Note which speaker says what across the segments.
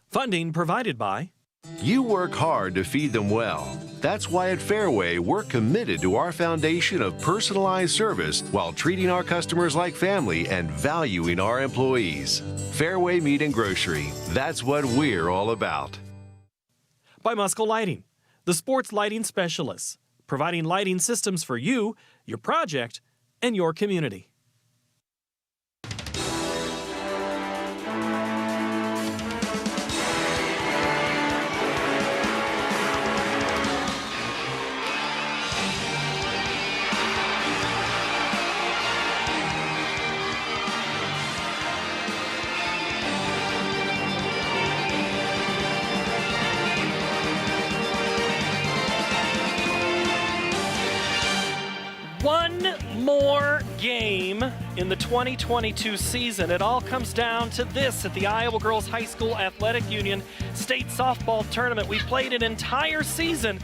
Speaker 1: Funding provided by
Speaker 2: You work hard to feed them well. That's why at Fairway, we're committed to our foundation of personalized service while treating our customers like family and valuing our employees. Fairway Meat and Grocery, that's what we're all about.
Speaker 1: by Muscle Lighting, the sports lighting specialists, providing lighting systems for you, your project, and your community. One more game in the 2022 season. It all comes down to this at the Iowa Girls High School Athletic Union State Softball Tournament. We played an entire season,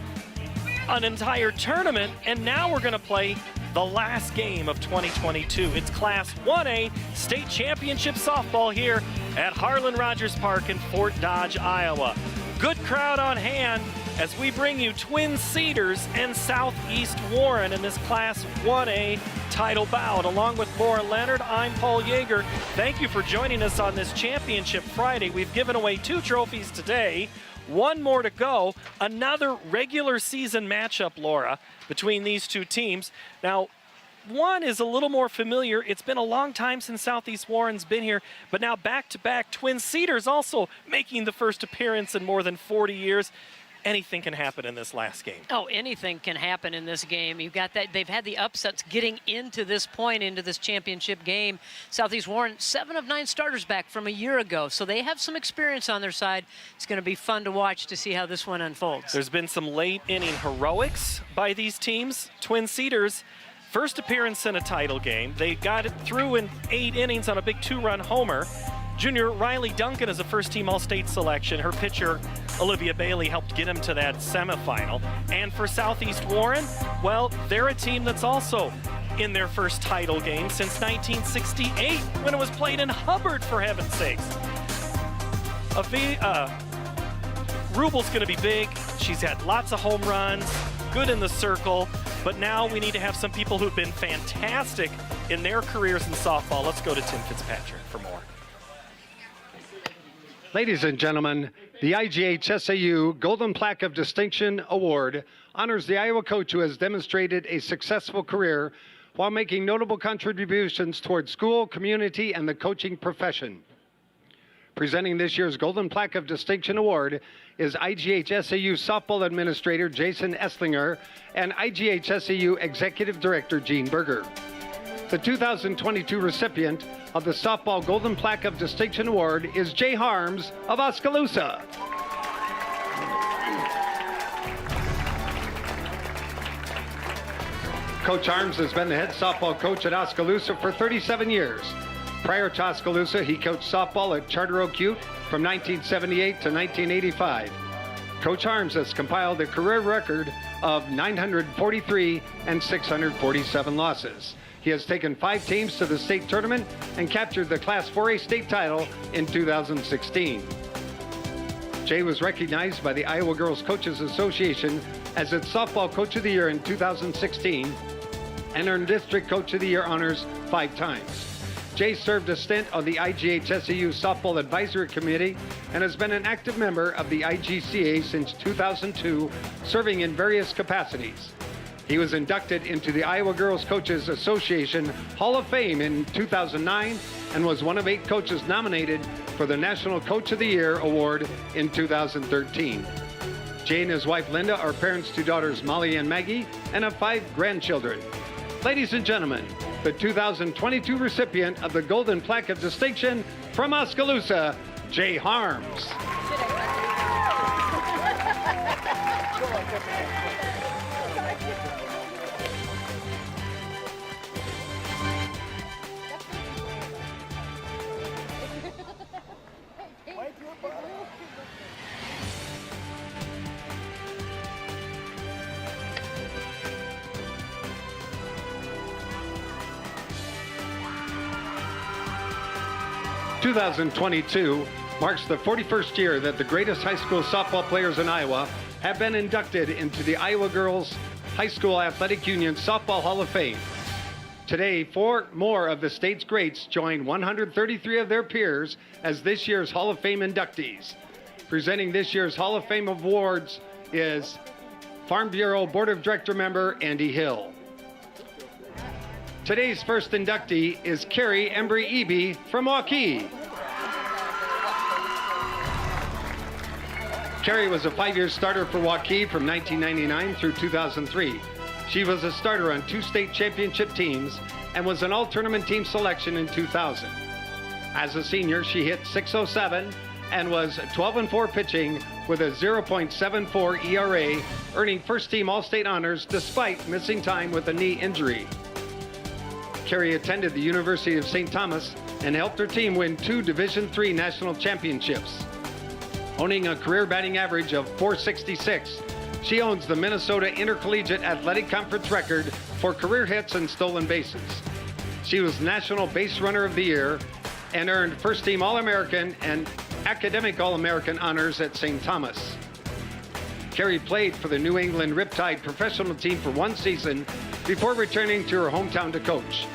Speaker 1: an entire tournament, and now we're going to play the last game of 2022. It's Class 1A State Championship Softball here at Harlan Rogers Park in Fort Dodge, Iowa. Good crowd on hand as we bring you Twin Cedars and Southeast Warren in this Class 1A title bout. Along with Laura Leonard, I'm Paul Yeager. Thank you for joining us on this Championship Friday. We've given away 2 trophies today, 1 more to go. Another regular season matchup, Laura, between these 2 teams. Now, one is a little more familiar. It's been a long time since Southeast Warren's been here, but now back-to-back Twin Cedars also making the first appearance in more than 40 years. Anything can happen in this last game.
Speaker 3: Oh, anything can happen in this game. You've got that. They've had the upsets getting into this point, into this championship game. Southeast Warren, 7 of 9 starters back from a year ago, so they have some experience on their side. It's going to be fun to watch to see how this one unfolds.
Speaker 1: There's been some late inning heroics by these teams. Twin Cedars, first appearance in a title game. They got it through in 8 innings on a big 2-run homer. Junior Riley Duncan is a first-team All-State selection. Her pitcher, Olivia Bailey, helped get him to that semifinal. And for Southeast Warren, well, they're a team that's also in their first title game since 1968, when it was played in Hubbard, for heaven's sakes. Rubel's going to be big. She's had lots of home runs, good in the circle, but now we need to have some people who've been fantastic in their careers in softball. Let's go to Tim Fitzpatrick for more.
Speaker 4: Ladies and gentlemen, the IGHSAU Golden Plaque of Distinction Award honors the Iowa coach who has demonstrated a successful career while making notable contributions towards school, community, and the coaching profession. Presenting this year's Golden Plaque of Distinction Award is IGHSAU Softball Administrator Jason Esslinger and IGHSAU Executive Director Gene Berger. The 2022 recipient of the Softball Golden Plaque of Distinction Award is Jay Harms of Oskaloosa. Coach Harms has been the head softball coach at Oskaloosa for 37 years. Prior to Oskaloosa, he coached softball at Charter Oak Ute from 1978 to 1985. Coach Harms has compiled a career record of 943 and 647 losses. He has taken 5 teams to the state tournament and captured the Class 4A state title in 2016. Jay was recognized by the Iowa Girls Coaches Association as its Softball Coach of the Year in 2016 and earned District Coach of the Year honors 5 times. Jay served a stint on the IGHSAU Softball Advisory Committee and has been an active member of the IGCA since 2002, serving in various capacities. He was inducted into the Iowa Girls Coaches Association Hall of Fame in 2009 and was one of 8 coaches nominated for the National Coach of the Year Award in 2013. Jay and his wife Linda are parents to daughters Molly and Maggie and have 5 grandchildren. Ladies and gentlemen, the 2022 recipient of the Golden Plaque of Distinction from Oskaloosa, Jay Harms. 2022 marks the 41st year that the greatest high school softball players in Iowa have been inducted into the Iowa Girls High School Athletic Union Softball Hall of Fame. Today, 4 more of the state's greats join 133 of their peers as this year's Hall of Fame inductees. Presenting this year's Hall of Fame awards is Farm Bureau Board of Director member Andy Hill. Today's first inductee is Carrie Embry-Eby from Waukee. Carrie was a 5-year starter for Waukee from 1999 through 2003. She was a starter on 2 state championship teams and was an all-tournament team selection in 2000. As a senior, she hit .607 and was 12-4 pitching with a 0.74 ERA, earning first-team All-State honors despite missing time with a knee injury. Carrie attended the University of St. Thomas and helped her team win 2 Division III national championships. Owning a career batting average of .466, she owns the Minnesota Intercollegiate Athletic Conference record for career hits and stolen bases. She was National Base Runner of the Year and earned first-team All-American and Academic All-American honors at St. Thomas. Carrie played for the New England Riptide professional team for 1 season before returning to her hometown to coach.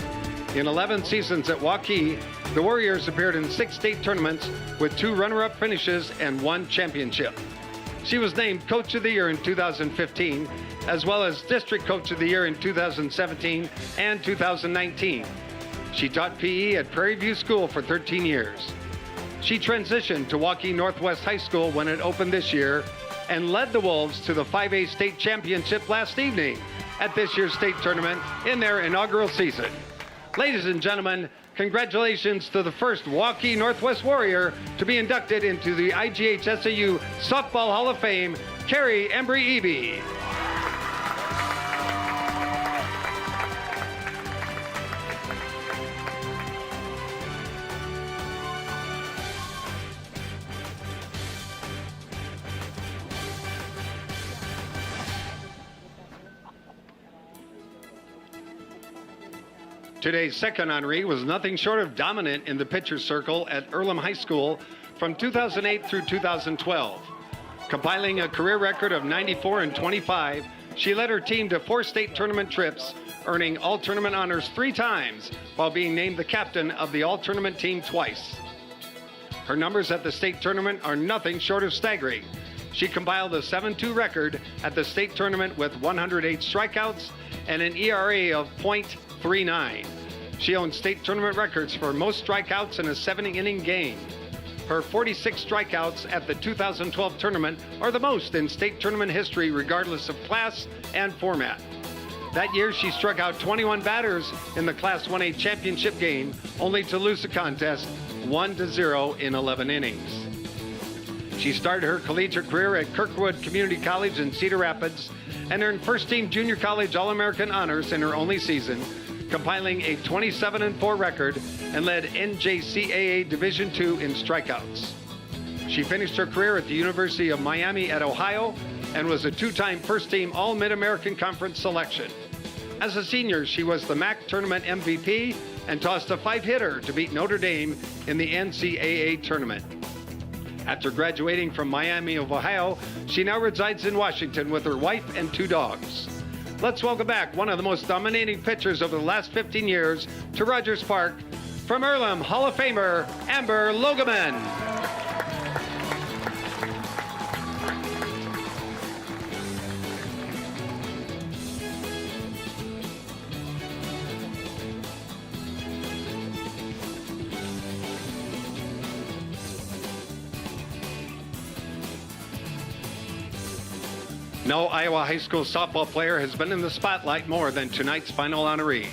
Speaker 4: In 11 seasons at Waukee, the Warriors appeared in 6 state tournaments with 2 runner-up finishes and 1 championship. She was named Coach of the Year in 2015, as well as District Coach of the Year in 2017 and 2019. She taught PE at Prairie View School for 13 years. She transitioned to Waukee Northwest High School when it opened this year and led the Wolves to the 5A state championship last evening at this year's state tournament in their inaugural season. Ladies and gentlemen, congratulations to the first Waukee Northwest Warrior to be inducted into the IGHSAU Softball Hall of Fame, Carrie Embry-Eby. Today's second honoree was nothing short of dominant in the pitcher's circle at Earlham High School from 2008 through 2012. Compiling a career record of 94 and 25, she led her team to 4 state tournament trips, earning all-tournament honors 3 times while being named the captain of the all-tournament team twice. Her numbers at the state tournament are nothing short of staggering. She compiled a 7-2 record at the state tournament with 108 strikeouts and an ERA of .39. She owns state tournament records for most strikeouts in a 7-inning game. Her 46 strikeouts at the 2012 tournament are the most in state tournament history regardless of class and format. That year, she struck out 21 batters in the Class 1A championship game, only to lose the contest 1-0 in 11 innings. She started her collegiate career at Kirkwood Community College in Cedar Rapids and earned first-team junior college All-American honors in her only season, compiling a 27-4 record and led NJCAA Division II in strikeouts. She finished her career at the University of Miami at Ohio and was a 2-time first-team All-Mid-American Conference selection. As a senior, she was the MAC tournament MVP and tossed a 5-hitter to beat Notre Dame in the NCAA tournament. After graduating from Miami of Ohio, she now resides in Washington with her wife and 2 dogs. Let's welcome back one of the most dominating pitchers over the last 15 years to Rogers Park, from Earlham Hall of Famer Amber Logeman. No Iowa high school softball player has been in the spotlight more than tonight's final honoree.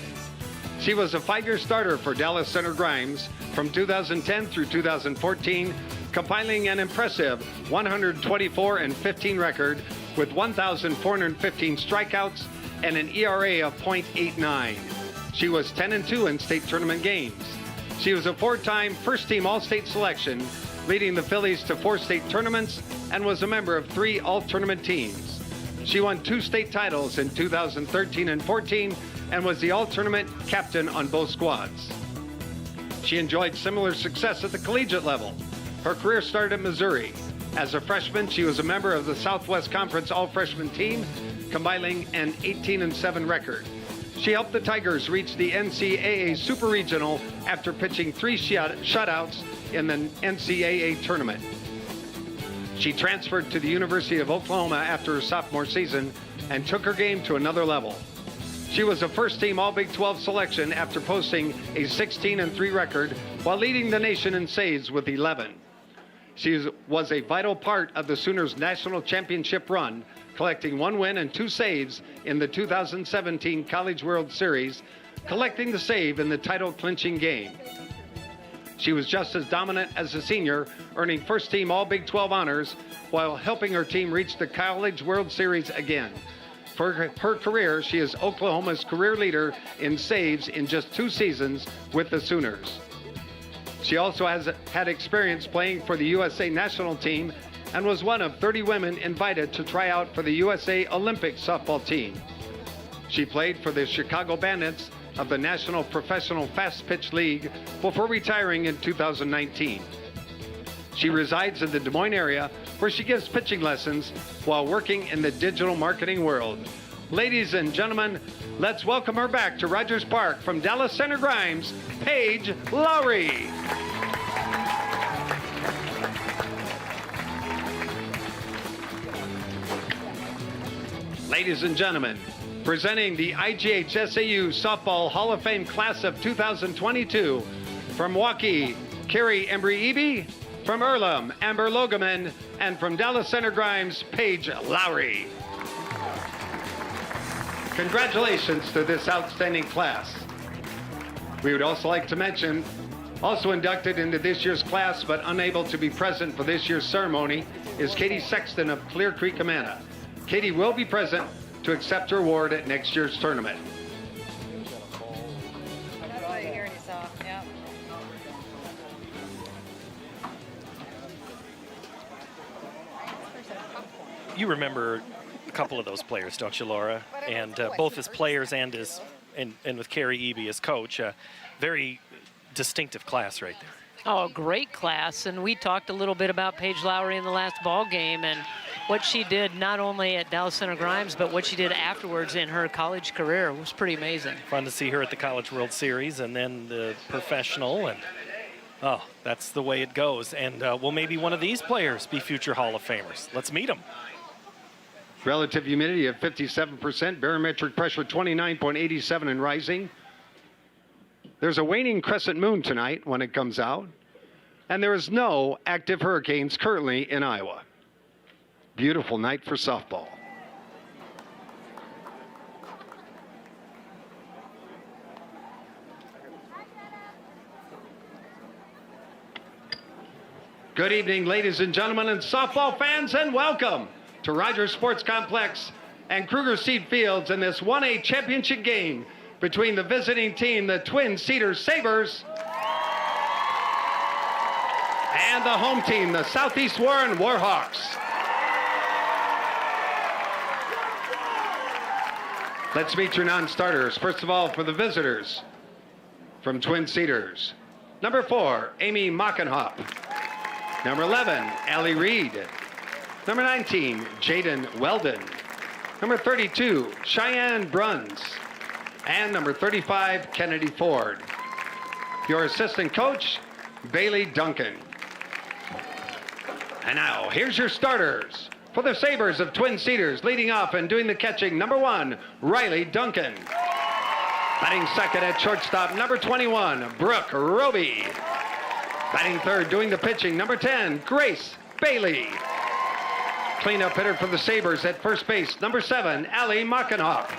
Speaker 4: She was a 5-year starter for Dallas Center Grimes from 2010 through 2014, compiling an impressive 124-15 record with 1,415 strikeouts and an ERA of .89. She was 10-2 in state tournament games. She was a 4-time first-team All-State selection, leading the Phillies to 4 state tournaments, and was a member of 3 all-tournament teams. She won 2 state titles in 2013 and 14 and was the all-tournament captain on both squads. She enjoyed similar success at the collegiate level, Her career started at Missouri. As a freshman, she was a member of the Southwest Conference All-Freshman team, compiling an 18-7 record. She helped the Tigers reach the NCAA Super Regional after pitching 3 shutouts in the NCAA tournament. She transferred to the University of Oklahoma after her sophomore season and took her game to another level. She was a first-team All-Big 12 selection after posting a 16-3 record while leading the nation in saves with 11. She was a vital part of the Sooners' national championship run, collecting 1 win and 2 saves in the 2017 College World Series, collecting the save in the title-clinching game. She was just as dominant as a senior, earning first-team All-Big 12 honors while helping her team reach the College World Series again. For her career, she is Oklahoma's career leader in saves in just 2 seasons with the Sooners. She also has had experience playing for the USA national team and was one of 30 women invited to try out for the USA Olympic softball team. She played for the Chicago Bandits of the National Professional Fast Pitch League before retiring in 2019. She resides in the Des Moines area where she gives pitching lessons while working in the digital marketing world. Ladies and gentlemen, let's welcome her back to Rogers Park from Dallas Center Grimes, Paige Lowry. Ladies and gentlemen, presenting the IGH SAU Softball Hall of Fame Class of 2022, from Milwaukee, Carrie Embry-Eby, from Earlham, Amber Logeman, and from Dallas Center Grimes, Paige Lowry. Congratulations to this outstanding class. We would also like to mention, also inducted into this year's class but unable to be present for this year's ceremony is Katie Sexton of Clear Creek, Amana. Katie will be present to accept her award at next year's tournament.
Speaker 1: You remember a couple of those players, don't you, Laura? And both as players and as and with Carrie Eby as coach, very distinctive class right there.
Speaker 3: Oh, great class. And we talked a little bit about Paige Lowry in the last ball game and what she did not only at Dallas Center Grimes, but what she did afterwards in her college career was pretty amazing.
Speaker 1: Fun to see her at the College World Series and then the professional, and oh, that's the way it goes. And will maybe one of these players be future Hall of Famers? Let's meet them.
Speaker 4: Relative humidity of 57%, barometric pressure 29.87 and rising. There's a waning crescent moon tonight when it comes out, and there is no active hurricanes currently in Iowa. Beautiful night for softball. Good evening, ladies and gentlemen, and softball fans, and welcome to Rogers Sports Complex and Kruger Seed Fields in this 1A championship game between the visiting team, the Twin Cedars Sabers, and the home team, the Southeast Warren Warhawks. Let's meet your non-starters. First of all, for the visitors from Twin Cedars, number 4, Amy Mockenhop. Number 11, Allie Reed. Number 19, Jaden Weldon. Number 32, Cheyenne Bruns. And number 35, Kennedy Ford. Your assistant coach, Bailey Duncan. And now, here's your starters. For the Sabers of Twin Cedars, leading off and doing the catching, number 1, Riley Duncan. Batting second at shortstop, number 21, Brooke Roby. Batting third, doing the pitching, number 10, Grace Bailey. Cleanup hitter for the Sabers at first base, number 7, Allie Mockenhoff.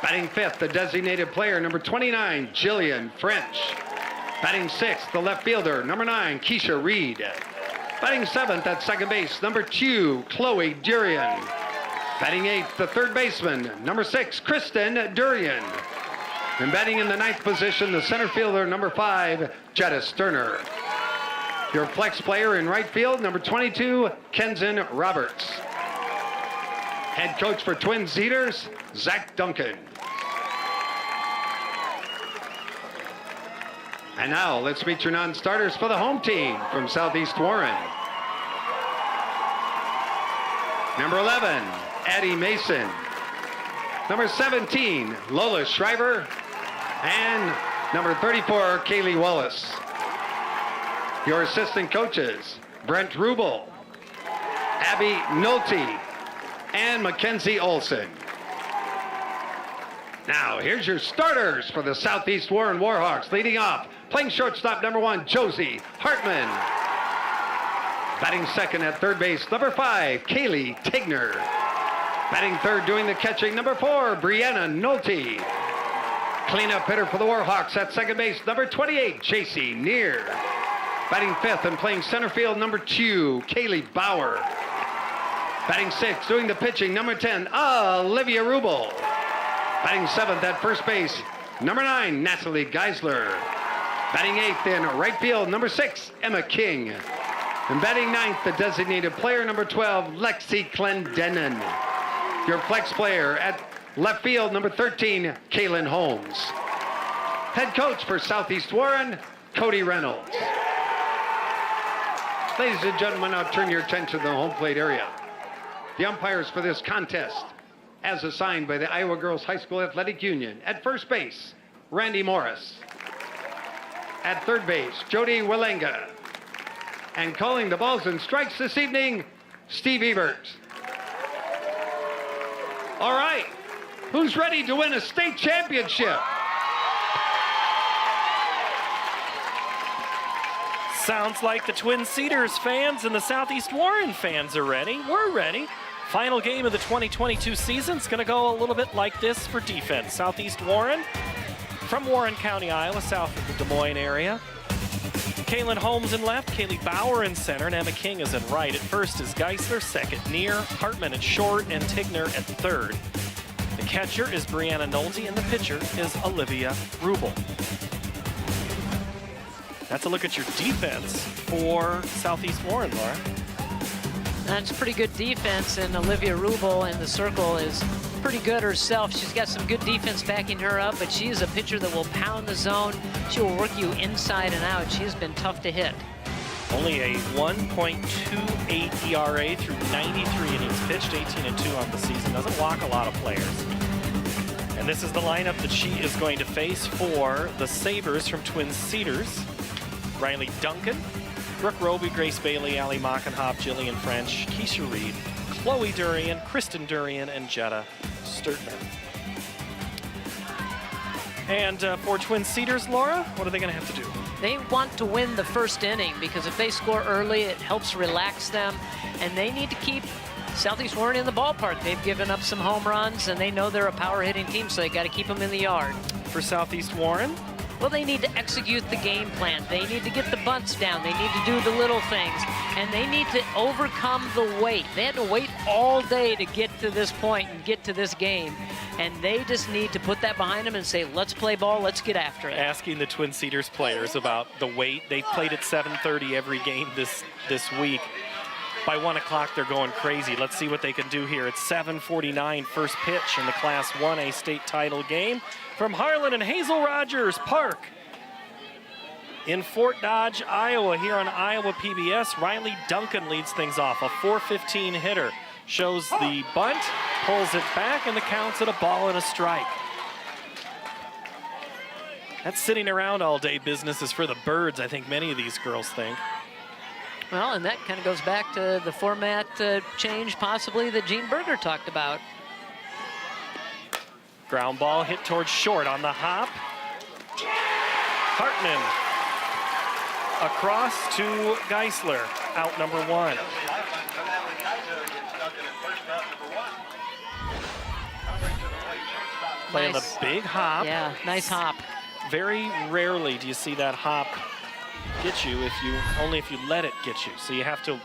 Speaker 4: Batting fifth, the designated player, number 29, Jillian French. Batting sixth, the left fielder, number 9, Keisha Reed. Batting seventh at second base, number 2, Chloe Durian. Batting eighth, the third baseman, number 6, Kristen Durian. And batting in the ninth position, the center fielder, number 5, Jetta Sterner. Your flex player in right field, number 22, Kenzen Roberts. Head coach for Twin Cedars, Zach Duncan. And now let's meet your non-starters for the home team from Southeast Warren. Number 11, Addie Mason. Number 17, Lola Shriver. And number 34, Kaylee Wallace. Your assistant coaches, Brent Rubel, Abby Nolte, and Mackenzie Olson. Now, here's your starters for the Southeast Warren Warhawks. Leading off, playing shortstop, number 1, Josie Hartman. Batting second at third base, number 5, Kaylee Tigner. Batting third, doing the catching, number 4, Brianna Nolte. Cleanup hitter for the Warhawks at second base, number 28, JC Neer. Batting fifth and playing center field, number 2, Kaylee Bauer. Batting sixth, doing the pitching, number 10, Olivia Rubel. Batting seventh at first base, number 9, Natalie Geisler. Batting eighth in right field, number 6, Emma King. And batting ninth, the designated player, number 12, Lexi Clendenin. Your flex player at left field, number 13, Kaylin Holmes. Head coach for Southeast Warren, Cody Reynolds. Ladies and gentlemen, now turn your attention to the home plate area. The umpires for this contest, as assigned by the Iowa Girls High School Athletic Union. At first base, Randy Morris. At third base, Jody Walenga. And calling the balls and strikes this evening, Steve Ebert. All right, who's ready to win a state championship?
Speaker 1: Sounds like the Twin Cedars fans and the Southeast Warren fans are ready. We're ready. Final game of the 2022 season is going to go a little bit like this for defense. Southeast Warren from Warren County, Iowa, south of the Des Moines area. Kaylin Holmes in left, Kaylee Bauer in center, and Emma King is in right. At first is Geisler, second Neer, Hartman at short, and Tigner at third. The catcher is Brianna Nolte, and the pitcher is Olivia Rubel. That's a look at your defense for Southeast Warren, Laura.
Speaker 3: That's pretty good defense, and Olivia Rubel in the circle is pretty good herself. She's got some good defense backing her up, but she is a pitcher that will pound the zone. She will work you inside and out. She has been tough to hit.
Speaker 1: Only a 1.28 ERA through 93 innings pitched, 18-2 on the season. Doesn't walk a lot of players. And this is the lineup that she is going to face for the Sabers from Twin Cedars. Riley Duncan, Brooke Roby, Grace Bailey, Allie Mockenhoff, Jillian French, Keisha Reed, Chloe Durian, Kristen Durian, and Jetta Sturtner. And for Twin Cedars, Laura, what are they going to have to do?
Speaker 3: They want to win the first inning because if they score early, it helps relax them, and they need to keep Southeast Warren in the ballpark. They've given up some home runs, and they know they're a power-hitting team, so they got to keep them in the yard.
Speaker 1: For Southeast Warren?
Speaker 3: Well, they need to execute the game plan. They need to get the bunts down. They need to do the little things. And they need to overcome the wait. They had to wait all day to get to this point and get to this game. And they just need to put that behind them and say, let's play ball, let's get after it.
Speaker 1: Asking the Twin Cedars players about the wait. They've played at 7:30 every game this week. By 1 o'clock, they're going crazy. Let's see what they can do here. It's 7:49, first pitch in the Class 1A state title game from Harlan and Hazel Rogers Park in Fort Dodge, Iowa. Here on Iowa PBS, Riley Duncan leads things off. A .415 hitter shows the bunt, pulls it back, and the count's at a ball and a strike. That's sitting around all day business is for the birds, I think many of these girls think.
Speaker 3: Well, and that kind of goes back to the format change possibly that Gene Berger talked about.
Speaker 1: Ground ball hit towards short on the hop. Hartman across to Geisler, out number 1. Playing the big hop.
Speaker 3: Yeah, nice hop.
Speaker 1: Very rarely do you see that hop get you only if you let it get you. So you have to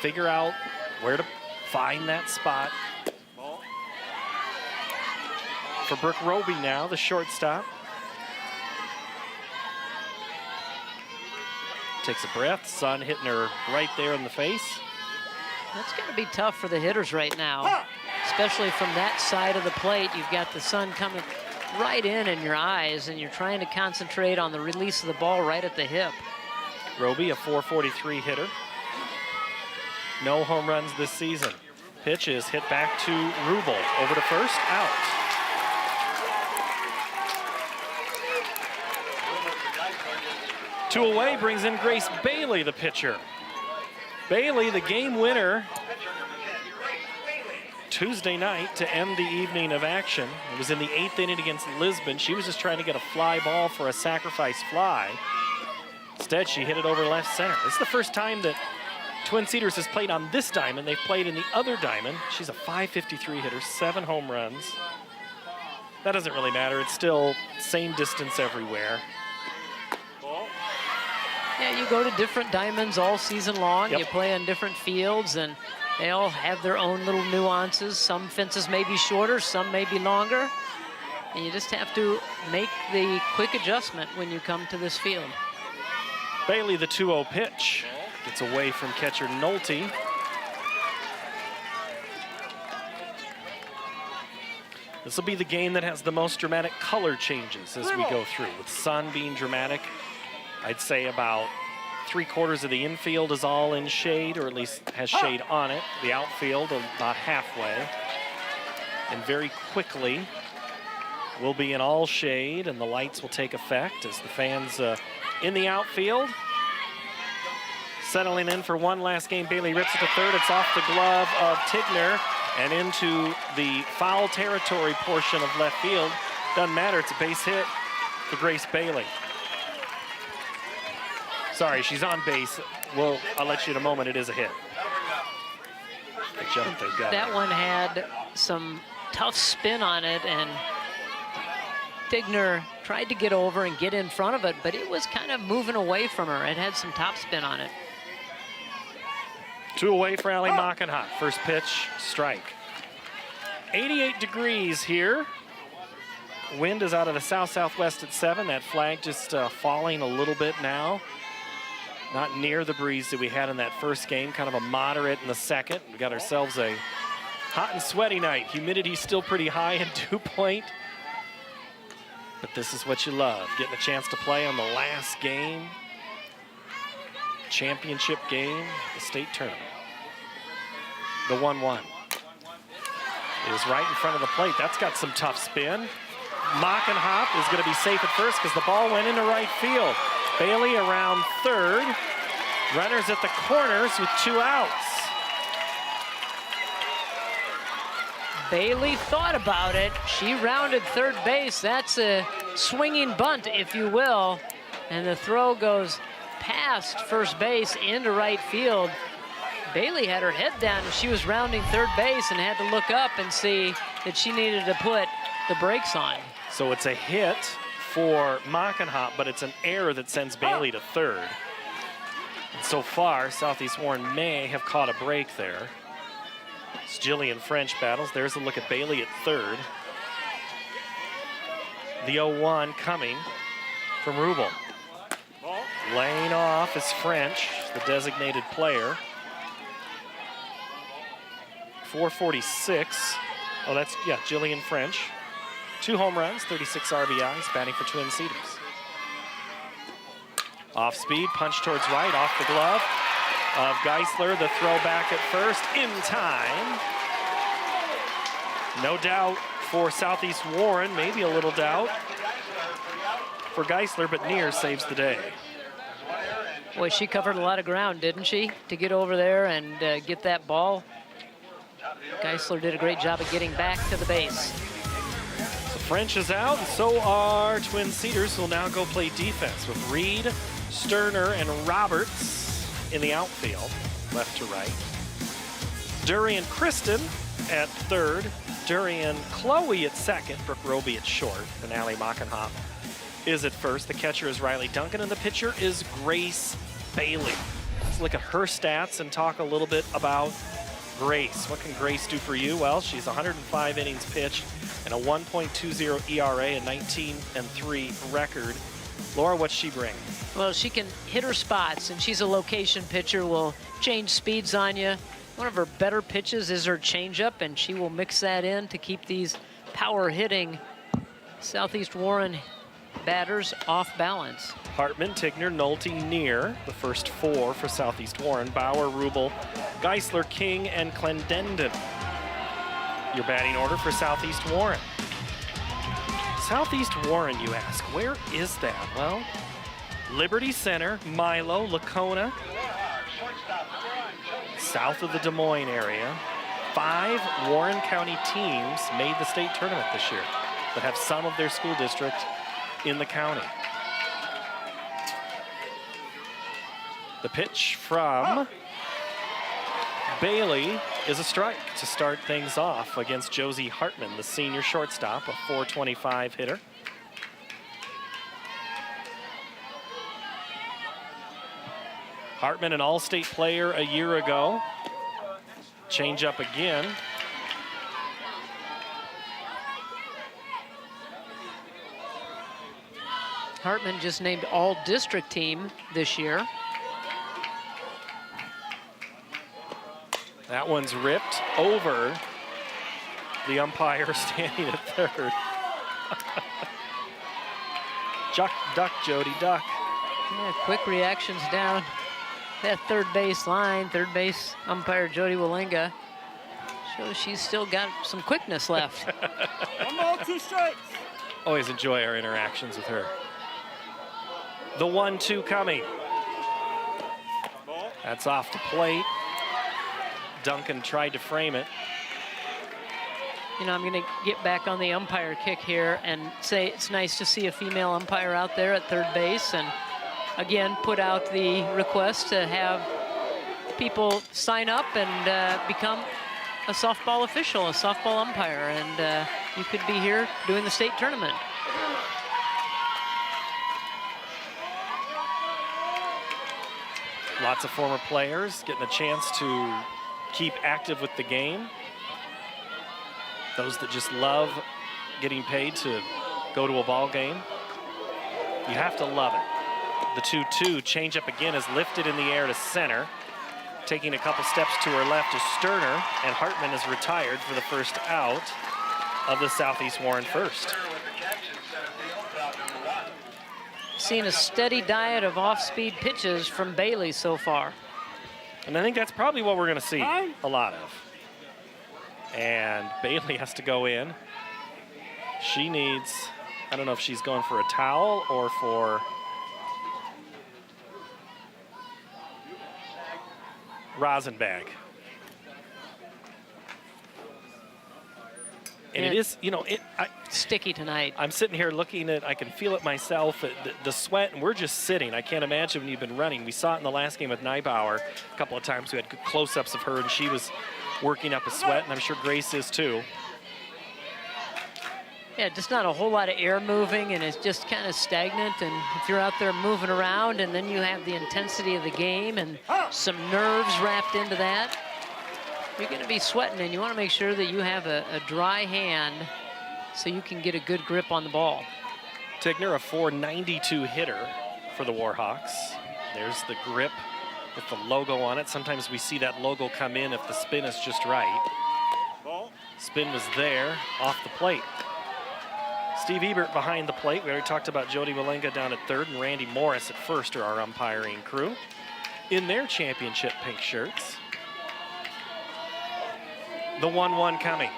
Speaker 1: figure out where to find that spot. For Brooke Roby now, the shortstop. Takes a breath, sun hitting her right there in the face.
Speaker 3: That's going to be tough for the hitters right now, especially from that side of the plate. You've got the sun coming right in your eyes, and you're trying to concentrate on the release of the ball right at the hip.
Speaker 1: Roby, a .443 hitter. No home runs this season. Pitch is hit back to Rubel. Over to first, out. Two away brings in Grace Bailey, the pitcher. Bailey, the game winner Tuesday night to end the evening of action. It was in the 8th inning against Lisbon. She was just trying to get a fly ball for a sacrifice fly. Instead, she hit it over left center. This is the first time that Twin Cedars has played on this diamond. They've played in the other diamond. She's a .553 hitter, 7 home runs. That doesn't really matter. It's still same distance everywhere.
Speaker 3: Yeah, you go to different diamonds all season long.
Speaker 1: Yep.
Speaker 3: You play on different fields, and they all have their own little nuances. Some fences may be shorter, some may be longer. And you just have to make the quick adjustment when you come to this field.
Speaker 1: Bailey, the 2-0 pitch. Gets away from catcher Nolte. This will be the game that has the most dramatic color changes as we go through, with sun being dramatic. I'd say about 3/4 of the infield is all in shade, or at least has shade on it. The outfield about halfway. And very quickly will be in all shade, and the lights will take effect as the fans in the outfield. Settling in for one last game, Bailey rips it to third. It's off the glove of Tigner and into the foul territory portion of left field. Doesn't matter, it's a base hit for Grace Bailey. Sorry, she's on base. I'll let you in a moment, it is a hit.
Speaker 3: That one had some tough spin on it, and Tigner tried to get over and get in front of it, but it was kind of moving away from her. It had some top spin on it.
Speaker 1: 2 away for Allie Mockenhot. First pitch, strike. 88 degrees here. Wind is out of the south-southwest at 7. That flag just falling a little bit now. Not near the breeze that we had in that first game, kind of a moderate in the second. We got ourselves a hot and sweaty night. Humidity still pretty high in Dew Point. But this is what you love, getting a chance to play on the last game, championship game, the state tournament. The 1-1 is right in front of the plate. That's got some tough spin. Mockenhop is going to be safe at first because the ball went into right field. Bailey around third. Runners at the corners with 2 outs.
Speaker 3: Bailey thought about it. She rounded third base. That's a swinging bunt, if you will. And the throw goes past first base into right field. Bailey had her head down and she was rounding third base and had to look up and see that she needed to put the brakes on.
Speaker 1: So it's a hit for Mockenhop, but it's an error that sends Bailey to third. And so far, Southeast Warren may have caught a break there. It's Jillian French battles. There's a look at Bailey at third. The 0-1 coming from Rubel. Laying off is French, the designated player. 446. Oh, that's, yeah, Jillian French. 2 home runs, 36 RBIs, batting for Twin Cedars. Off speed, punch towards right, off the glove of Geisler. The throw back at first, in time. No doubt for Southeast Warren, maybe a little doubt for Geisler, but Neer saves the day.
Speaker 3: Boy, she covered a lot of ground, didn't she, to get over there and get that ball. Geisler did a great job of getting back to the base.
Speaker 1: So French is out, and so are Twin Cedars, who will now go play defense with Reed, Sterner, and Roberts in the outfield, left to right. Durian Kristen at third, Durian Chloe at second, Brooke Roby at short, and Allie Mockenhop is at first. The catcher is Riley Duncan, and the pitcher is Grace Bailey. Let's look at her stats and talk a little bit about Grace. What can Grace do for you? Well, she's 105 innings pitched and a 1.20 ERA, a 19-3 record. Laura, what's she bring?
Speaker 3: Well, she can hit her spots, and she's a location pitcher, will change speeds on you. One of her better pitches is her changeup, and she will mix that in to keep these power hitting Southeast Warren batters off balance.
Speaker 1: Hartman, Tigner, Nolte, Neer, the first 4 for Southeast Warren. Bauer, Rubel, Geisler, King, and Clendenden. Your batting order for Southeast Warren. Southeast Warren, you ask, where is that? Well, Liberty Center, Milo, Lacona, south of the Des Moines area. 5 Warren County teams made the state tournament this year that have some of their school district in the county. The pitch from Bailey is a strike to start things off against Josie Hartman, the senior shortstop, a .425 hitter. Hartman, an all-state player a year ago. Change up again.
Speaker 3: Hartman just named all-district team this year.
Speaker 1: That one's ripped over the umpire standing at third. Duck, Jody, duck.
Speaker 3: Yeah, quick reactions down that third base line. Third base umpire Jody Walinga shows she's still got some quickness left.
Speaker 5: 1 ball, 2 strikes.
Speaker 1: Always enjoy our interactions with her. The 1-2 coming. That's off the plate. Duncan tried to frame it.
Speaker 3: You know, I'm going to get back on the umpire kick here and say it's nice to see a female umpire out there at third base, and again put out the request to have people sign up and become a softball official, a softball umpire, and you could be here doing the state tournament.
Speaker 1: Lots of former players getting a chance to keep active with the game. Those that just love getting paid to go to a ball game. You have to love it. The 2-2 changeup again is lifted in the air to center. Taking a couple steps to her left is Sterner, and Hartman is retired for the first out of the Southeast Warren first.
Speaker 3: Seeing a steady diet of off-speed pitches from Bailey so far.
Speaker 1: And I think that's probably what we're going to see a lot of. And Bailey has to go in. She needs, I don't know if she's going for a towel or for rosin bag. And it is, you know,
Speaker 3: sticky tonight.
Speaker 1: I'm sitting here looking at, I can feel it myself, the sweat, and we're just sitting. I can't imagine when you've been running. We saw it in the last game with Nybauer a couple of times. We had good close-ups of her, and she was working up a sweat, and I'm sure Grace is too.
Speaker 3: Yeah, just not a whole lot of air moving, and it's just kind of stagnant. And if you're out there moving around, and then you have the intensity of the game and some nerves wrapped into that, you're going to be sweating, and you want to make sure that you have a dry hand so you can get a good grip on the ball.
Speaker 1: Tigner, a .492 hitter for the Warhawks. There's the grip with the logo on it. Sometimes we see that logo come in if the spin is just right. Spin was there, off the plate. Steve Ebert behind the plate. We already talked about Jody Walinga down at third, and Randy Morris at first are our umpiring crew in their championship pink shirts. The 1-1 coming.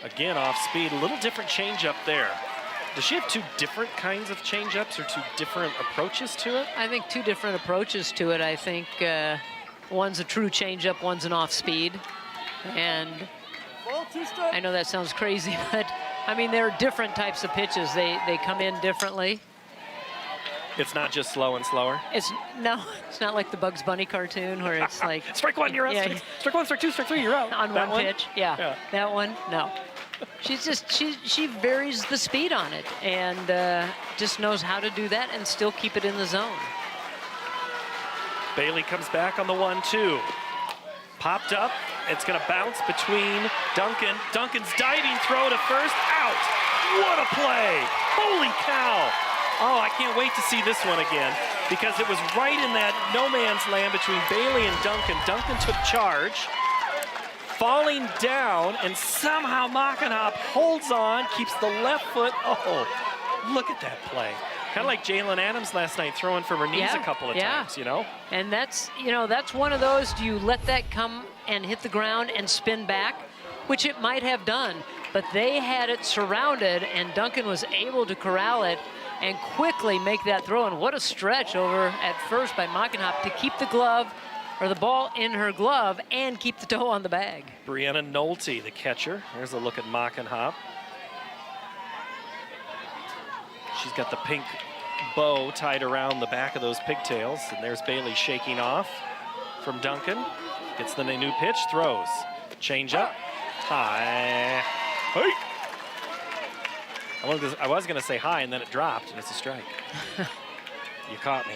Speaker 1: Again, off speed, a little different changeup there. Does she have 2 different kinds of changeups or 2 different approaches to it?
Speaker 3: I think 2 different approaches to it. I think one's a true changeup, one's an off speed. And I know that sounds crazy, but I mean, there are different types of pitches. They come in differently.
Speaker 1: It's not just slow and slower?
Speaker 3: It's not like the Bugs Bunny cartoon where it's like...
Speaker 1: Strike 1, you're out.
Speaker 3: Yeah,
Speaker 1: strike 1, strike 2, strike 3, you're out.
Speaker 3: On
Speaker 1: that
Speaker 3: one pitch, yeah. That one, no. She's just, she varies the speed on it and just knows how to do that and still keep it in the zone.
Speaker 1: Bailey comes back on the 1-2. Popped up, it's gonna bounce between Duncan. Duncan's diving throw to first, out. What a play, holy cow. Oh, I can't wait to see this one again because it was right in that no man's land between Bailey and Duncan. Duncan took charge, falling down, and somehow Mackinac holds on, keeps the left foot. Oh, look at that play. Kind of like Jalen Adams last night throwing from her knees a couple of times, you know?
Speaker 3: And that's, that's one of those, do you let that come and hit the ground and spin back? Which it might have done, but they had it surrounded, and Duncan was able to corral it and quickly make that throw. And what a stretch over at first by Mackinac to keep the glove, or the ball in her glove, and keep the toe on the bag.
Speaker 1: Brianna Nolte, the catcher. There's a look at Mackinac. She's got the pink bow tied around the back of those pigtails, and there's Bailey shaking off from Duncan. Gets the new pitch, throws. Change up, high. Hey! I was gonna say high, and then it dropped, and it's a strike. You caught me.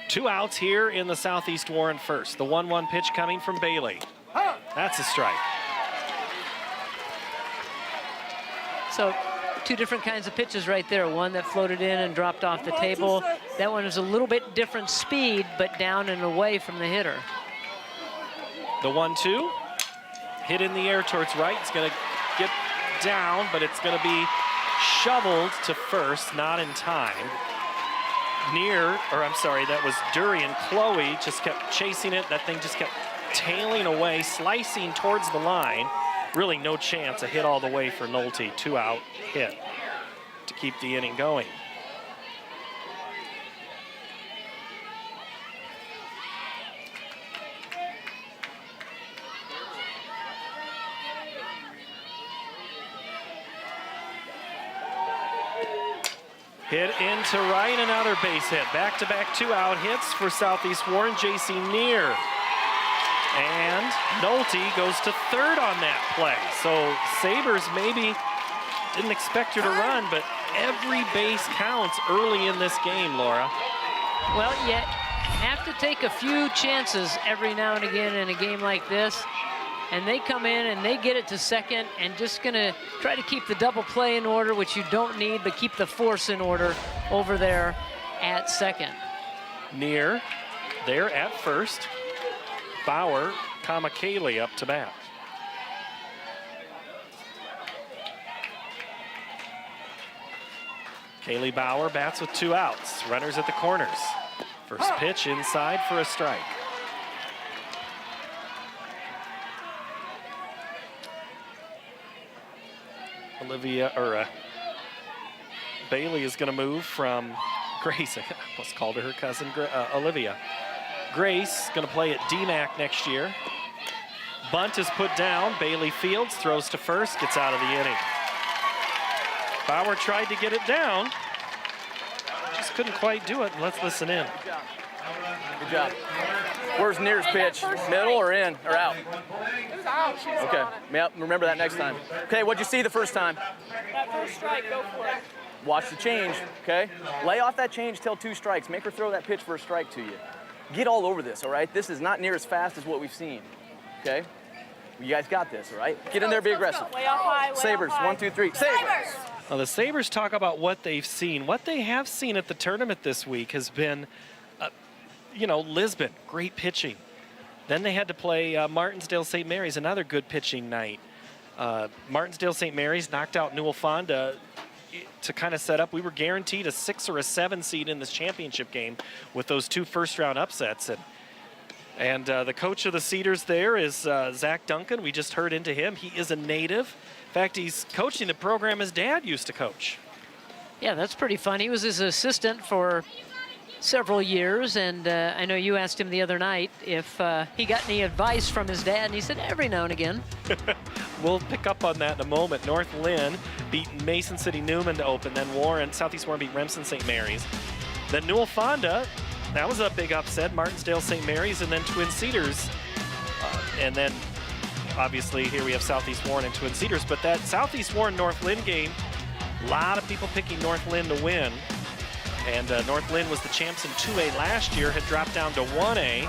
Speaker 1: 2 outs here in the Southeast Warren first. The 1-1 pitch coming from Bailey. That's a strike.
Speaker 3: So 2 different kinds of pitches right there. One that floated in and dropped off the table. That one is a little bit different speed, but down and away from the hitter.
Speaker 1: The 1-2, hit in the air towards right. It's gonna get down, but it's gonna be shoveled to first, not in time. That was Durian. Chloe just kept chasing it. That thing just kept tailing away, slicing towards the line. Really no chance, a hit all the way for Nolte. 2-out hit to keep the inning going. Hit into right, another base hit. Back-to-back 2-out hits for Southeast Warren. J.C. Neer. And Nolte goes to third on that play. So Sabres maybe didn't expect her to run, but every base counts early in this game, Laura.
Speaker 3: Well, you have to take a few chances every now and again in a game like this. And they come in and they get it to second and just gonna try to keep the double play in order, which you don't need, but keep the force in order over there at second.
Speaker 1: Neer there at first. Bauer, Kaylee up to bat. Kaylee Bauer bats with 2 outs. Runners at the corners. First pitch inside for a strike. Bailey is going to move from Grace. I almost called her cousin, Olivia. Grace going to play at DMAC next year. Bunt is put down. Bailey fields, throws to first, gets out of the inning. Bauer tried to get it down. Just couldn't quite do it. Let's listen in.
Speaker 6: Good job. Where's Near's pitch? Middle or in or out?
Speaker 7: It was out.
Speaker 6: Okay. Yep. Remember that next time. Okay. What'd you see the first time?
Speaker 7: That first strike, go for it.
Speaker 6: Watch the change. Okay. Lay off that change till 2 strikes. Make her throw that pitch for a strike to you. Get all over this. All right. This is not near as fast as what we've seen. Okay. You guys got this. All right. Get in there. Be aggressive.
Speaker 7: Way up high.
Speaker 6: Sabres. 1, 2, 3. Sabres.
Speaker 1: Well, the Sabres talk about what they've seen. What they have seen at the tournament this week has been, Lisbon, great pitching. Then they had to play Martinsdale St. Mary's, another good pitching night. Martinsdale St. Mary's knocked out Newell Fonda to kind of set up. We were guaranteed a 6 or a 7 seed in this championship game with those 2 first-round upsets. And the coach of the Cedars there is Zach Duncan. We just heard into him. He is a native. In fact, he's coaching the program his dad used to coach.
Speaker 3: Yeah, that's pretty fun. He was his assistant for several years, and I know you asked him the other night if he got any advice from his dad, and he said every now and again.
Speaker 1: We'll pick up on that in a moment. North Lynn beat Mason City Newman to open, then Southeast Warren beat Remsen St. Mary's. Then Newell Fonda, that was a big upset, Martinsdale St. Mary's, and then Twin Cedars. And then, obviously, here we have Southeast Warren and Twin Cedars, but that Southeast Warren-North Lynn game, a lot of people picking North Lynn to win. And North Lynn was the champs in 2A last year, had dropped down to 1A,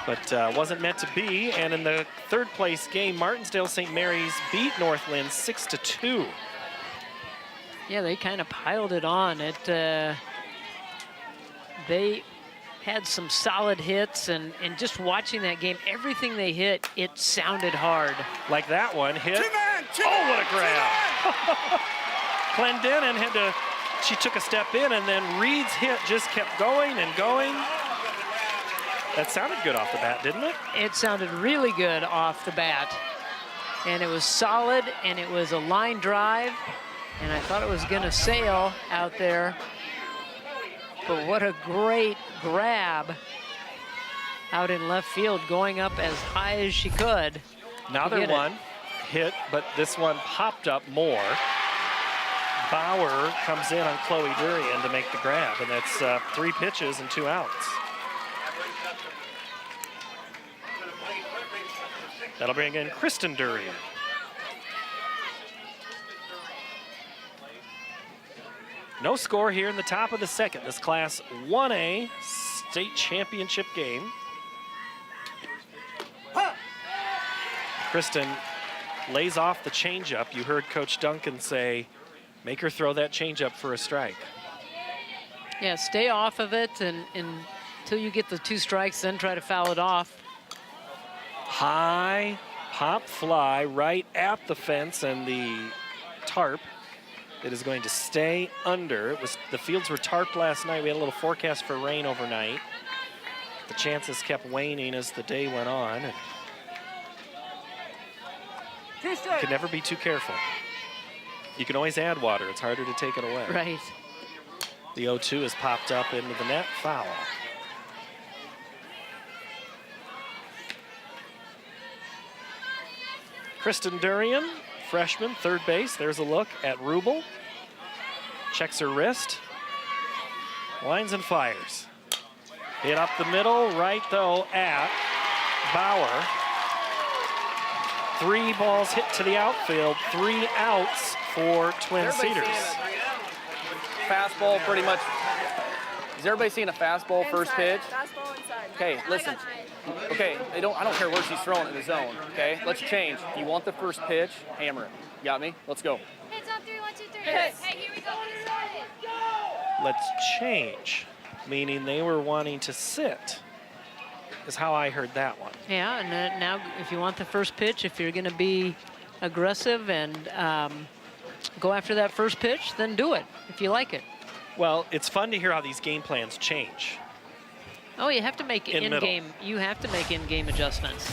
Speaker 1: but wasn't meant to be. And in the third place game, Martinsdale St. Mary's beat North Lynn 6-2.
Speaker 3: Yeah, they kind of piled it on. They had some solid hits, and just watching that game, everything they hit, it sounded hard.
Speaker 1: Like that one hit. Oh, what a grab. Clendenin she took a step in, and then Reed's hit just kept going and going. That sounded good off the bat, didn't it?
Speaker 3: It sounded really good off the bat. And it was solid, and it was a line drive, and I thought it was gonna sail out there. But what a great grab out in left field, going up as high as she could.
Speaker 1: Another one hit, but this one popped up more. Bauer comes in on Chloe Durian to make the grab, and that's 3 pitches and 2 outs. That'll bring in Kristen Durian. No score here in the top of the second. This Class 1A state championship game. Kristen lays off the changeup. You heard Coach Duncan say, make her throw that changeup for a strike.
Speaker 3: Yeah, stay off of it and until you get the 2 strikes, then try to foul it off.
Speaker 1: High pop fly right at the fence and the tarp. It is going to stay under. The fields were tarped last night. We had a little forecast for rain overnight. The chances kept waning as the day went on. And you can never be too careful. You can always add water. It's harder to take it away.
Speaker 3: Right.
Speaker 1: The 0-2 is popped up into the net. Foul. Kristen Durian, freshman, third base. There's a look at Rubel. Checks her wrist. Lines and fires. Hit up the middle, right though at Bauer. 3 balls hit to the outfield, 3 outs for Twin Cedars.
Speaker 6: Fastball pretty much. Is everybody seeing a fastball first pitch?
Speaker 7: Fastball inside.
Speaker 6: Okay, listen. Okay, I don't care where she's throwing it in the zone. Okay, let's change. If you want the first pitch, hammer it. Got me? Let's go.
Speaker 7: Hits on 3, 1, 2, 3. Hey, here we go.
Speaker 1: Let's change, meaning they were wanting to sit, is how I heard that one.
Speaker 3: Yeah, and now if you want the first pitch, if you're gonna be aggressive and go after that first pitch, then do it, if you like it.
Speaker 1: Well, it's fun to hear how these game plans change.
Speaker 3: Oh, you have to make in-game. You have to make in-game adjustments.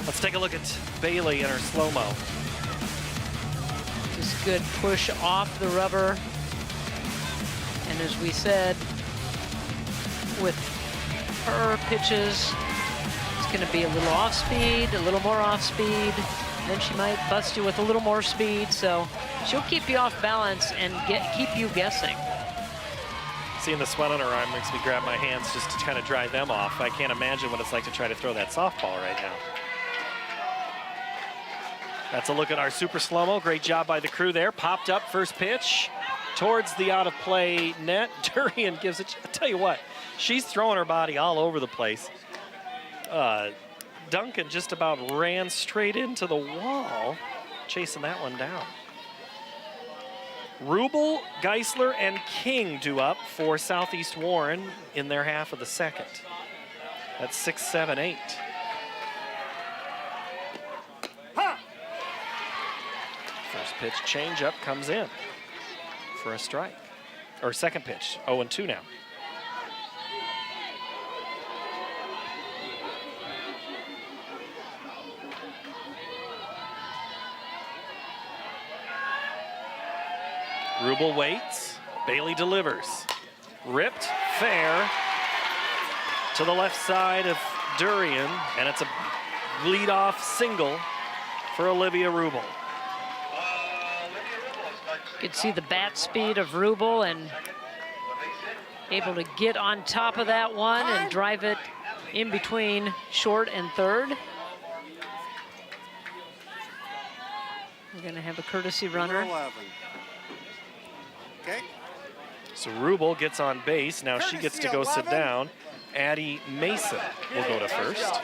Speaker 1: Let's take a look at Bailey in her slow-mo.
Speaker 3: Just good push off the rubber. And as we said, with her pitches, it's going to be a little off speed, a little more off speed. Then she might bust you with a little more speed. So she'll keep you off balance and keep you guessing.
Speaker 1: Seeing the sweat on her arm makes me grab my hands just to kind of dry them off. I can't imagine what it's like to try to throw that softball right now. That's a look at our super slow-mo. Great job by the crew there. Popped up, first pitch towards the out-of-play net. Durian gives it. I tell you what, she's throwing her body all over the place. Duncan just about ran straight into the wall, chasing that one down. Rubel, Geisler, and King do up for Southeast Warren in their half of the second. That's 6, 7, 8. First pitch changeup comes in for a strike. Or second pitch, 0-2 now. Rubel waits, Bailey delivers. Ripped, fair, to the left side of Durian, and it's a leadoff single for Olivia Rubel.
Speaker 3: You can see the bat speed of Rubel and able to get on top of that one and drive it in between short and third. We're going to have a courtesy runner.
Speaker 5: Okay.
Speaker 1: So Rubel gets on base. Now she gets to go sit down. Addie Mason will go to first.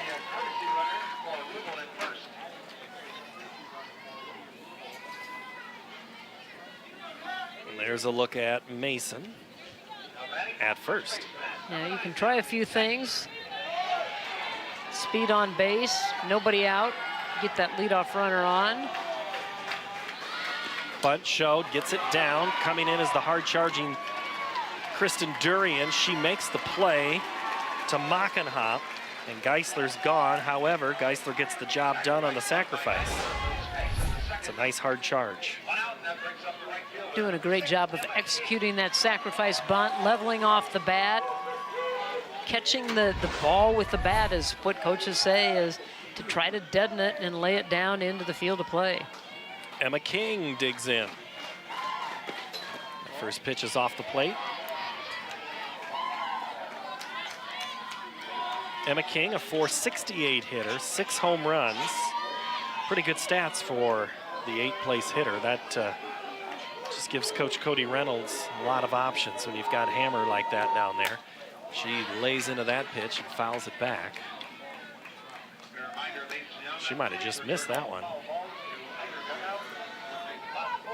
Speaker 1: And there's a look at Mason at first.
Speaker 3: Yeah, you can try a few things. Speed on base, nobody out. Get that leadoff runner on.
Speaker 1: Bunt showed, gets it down. Coming in is the hard-charging Kristen Durian. She makes the play to Mockenhop, and Geisler's gone. However, Geisler gets the job done on the sacrifice. It's a nice hard charge.
Speaker 3: Doing a great job of executing that sacrifice bunt, leveling off the bat. Catching the ball with the bat is what coaches say is to try to deaden it and lay it down into the field of play.
Speaker 1: Emma King digs in. First pitch is off the plate. Emma King, a .468 hitter, 6 home runs. Pretty good stats for the 8th place hitter. That just gives Coach Cody Reynolds a lot of options when you've got hammer like that down there. She lays into that pitch and fouls it back. She might have just missed that one.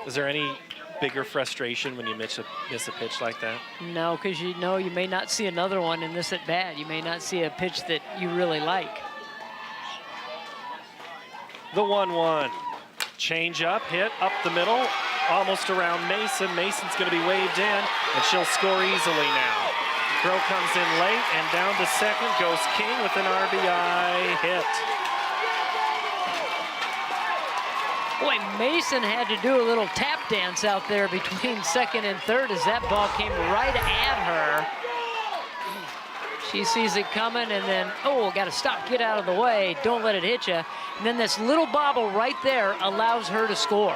Speaker 1: Is there any bigger frustration when you miss a pitch like that?
Speaker 3: No, because you know you may not see another one in this at bat. You may not see a pitch that you really like.
Speaker 1: The 1-1. Change up, hit up the middle, almost around Mason. Mason's going to be waved in, and she'll score easily now. Crow comes in late, and down to second goes King with an RBI hit.
Speaker 3: Boy, Mason had to do a little tap dance out there between second and third as that ball came right at her. She sees it coming and then, oh, got to stop, get out of the way, don't let it hit you. And then this little bobble right there allows her to score.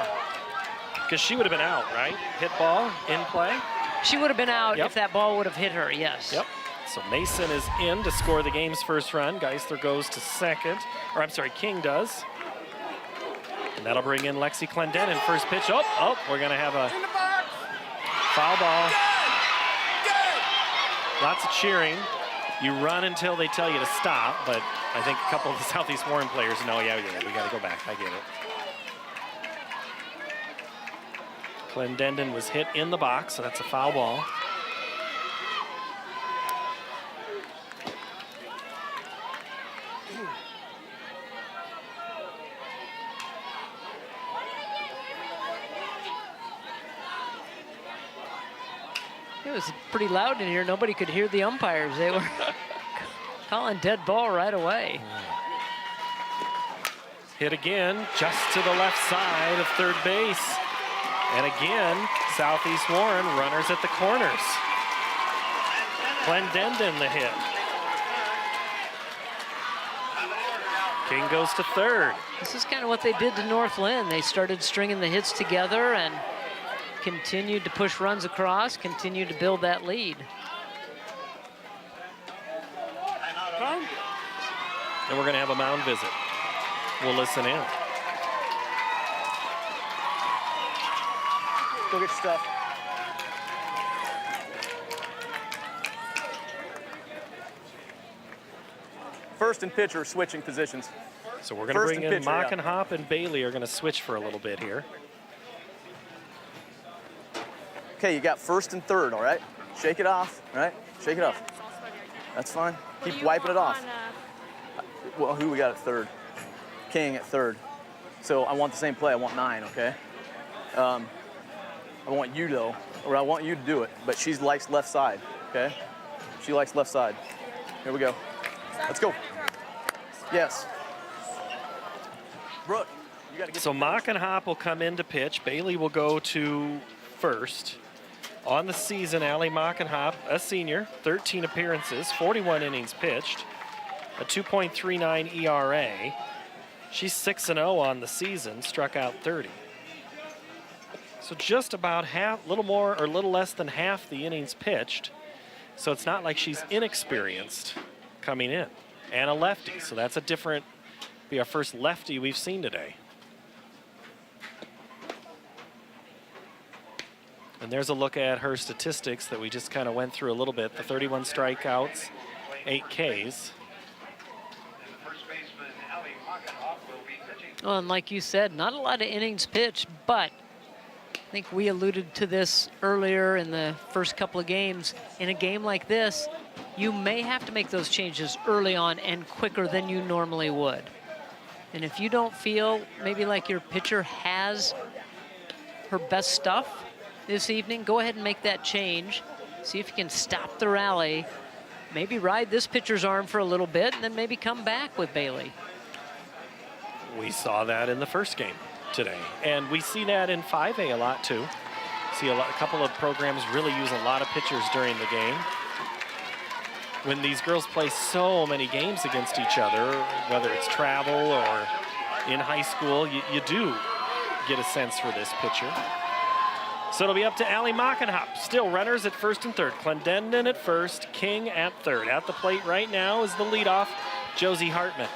Speaker 1: Because she would have been out, right? Hit ball, in play?
Speaker 3: She would have been out
Speaker 1: Yep.
Speaker 3: if that ball would have hit her, yes.
Speaker 1: Yep. So Mason is in to score the game's first run. Geisler goes to second, or I'm sorry, King does. And that'll bring in Lexi Clendenin. First pitch, oh, we're gonna have a foul ball. Lots of cheering. You run until they tell you to stop, but I think a couple of the Southeast Warren players know, yeah, we gotta go back, I get it. Clendenin was hit in the box, so that's a foul ball.
Speaker 3: It was pretty loud in here. Nobody could hear the umpires. They were calling dead ball right away.
Speaker 1: Hit again, just to the left side of third base. And again, Southeast Warren runners at the corners. Clendenin the hit. King goes to third.
Speaker 3: This is kind of what they did to North Lynn. They started stringing the hits together and continued to push runs across, continued to build that lead.
Speaker 1: And we're going to have a mound visit. We'll listen in.
Speaker 6: Go get your stuff. First and pitcher switching positions.
Speaker 1: So we're going to bring in Mockenhop and Bailey are going to switch for a little bit here.
Speaker 6: Okay, you got first and third, all right? Shake it off, all right? Shake it off. That's fine. Keep wiping it off. Well, who we got at third? King at third. So I want the same play. I want 9, okay? I want you, though, or I want you to do it, but she likes left side, okay? She likes left side. Here we go. Let's go. Yes. Brooke, you got to get.
Speaker 1: So Mockenhop will come in to pitch. Bailey will go to first. On the season, Allie Mockenhop, a senior, 13 appearances, 41 innings pitched, a 2.39 ERA. She's 6-0 on the season, struck out 30. So just about half, little more or little less than half the innings pitched. So it's not like she's inexperienced coming in. And a lefty, so that's a different, be our first lefty we've seen today. And there's a look at her statistics that we just kind of went through a little bit. The 31 strikeouts, 8 Ks.
Speaker 3: Well, and like you said, not a lot of innings pitched, but I think we alluded to this earlier in the first couple of games. In a game like this, you may have to make those changes early on and quicker than you normally would. And if you don't feel maybe like your pitcher has her best stuff this evening, go ahead and make that change. See if you can stop the rally. Maybe ride this pitcher's arm for a little bit and then maybe come back with Bailey.
Speaker 1: We saw that in the first game today. And we see that in 5A a lot too. See a couple of programs really use a lot of pitchers during the game. When these girls play so many games against each other, whether it's travel or in high school, you do get a sense for this pitcher. So it'll be up to Allie Mockenhop. Still runners at first and third. Clendenden at first, King at third. At the plate right now is the leadoff, Josie Hartman.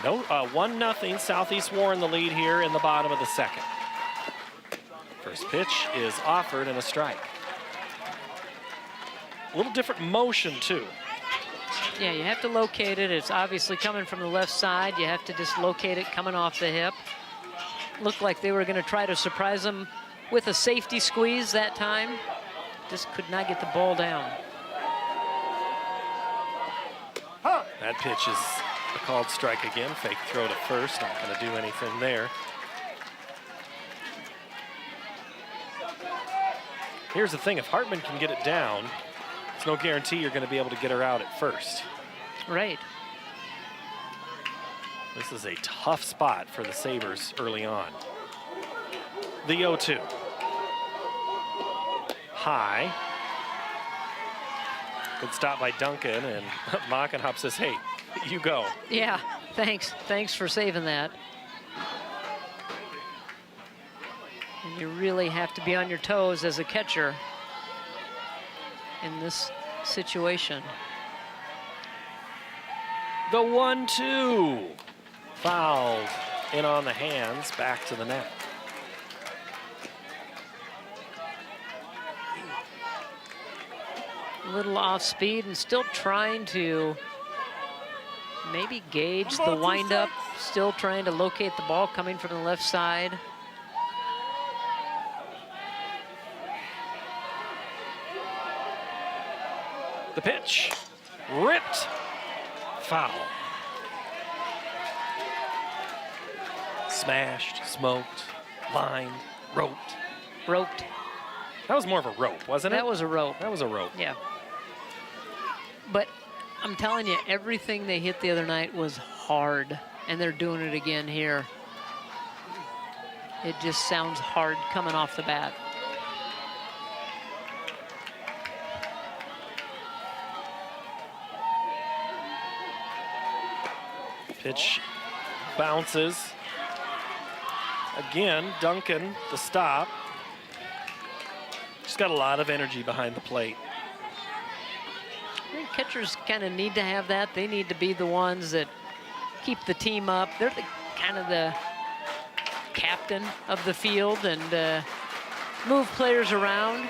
Speaker 1: No, 1-0 Southeast Warren the lead here in the bottom of the second. First pitch is offered and a strike. A little different motion too.
Speaker 3: Yeah, you have to locate it. It's obviously coming from the left side. You have to dislocate it coming off the hip. Looked like they were going to try to surprise them with a safety squeeze that time. Just could not get the ball down.
Speaker 1: That pitch is a called strike again. Fake throw to first. Not going to do anything there. Here's the thing. If Hartman can get it down, it's no guarantee you're going to be able to get her out at first.
Speaker 3: Right.
Speaker 1: This is a tough spot for the Sabres early on. The 0-2. High. Good stop by Duncan, and Mockenhop says, hey, you go.
Speaker 3: Yeah, thanks. Thanks for saving that. And you really have to be on your toes as a catcher in this situation.
Speaker 1: The 1-2. Fouled in on the hands, back to the net.
Speaker 3: A little off speed and still trying to maybe gauge the windup, still trying to locate the ball coming from the left side.
Speaker 1: The pitch, ripped, foul. Smashed, smoked, lined, roped.
Speaker 3: Roped.
Speaker 1: That was more of a rope, wasn't it?
Speaker 3: That was a rope.
Speaker 1: That was a rope.
Speaker 3: Yeah. But I'm telling you, everything they hit the other night was hard, and they're doing it again here. It just sounds hard coming off the bat.
Speaker 1: Pitch bounces. Again, Duncan, the stop. She's got a lot of energy behind the plate.
Speaker 3: I think catchers kind of need to have that. They need to be the ones that keep the team up. They're kind of the captain of the field and move players around.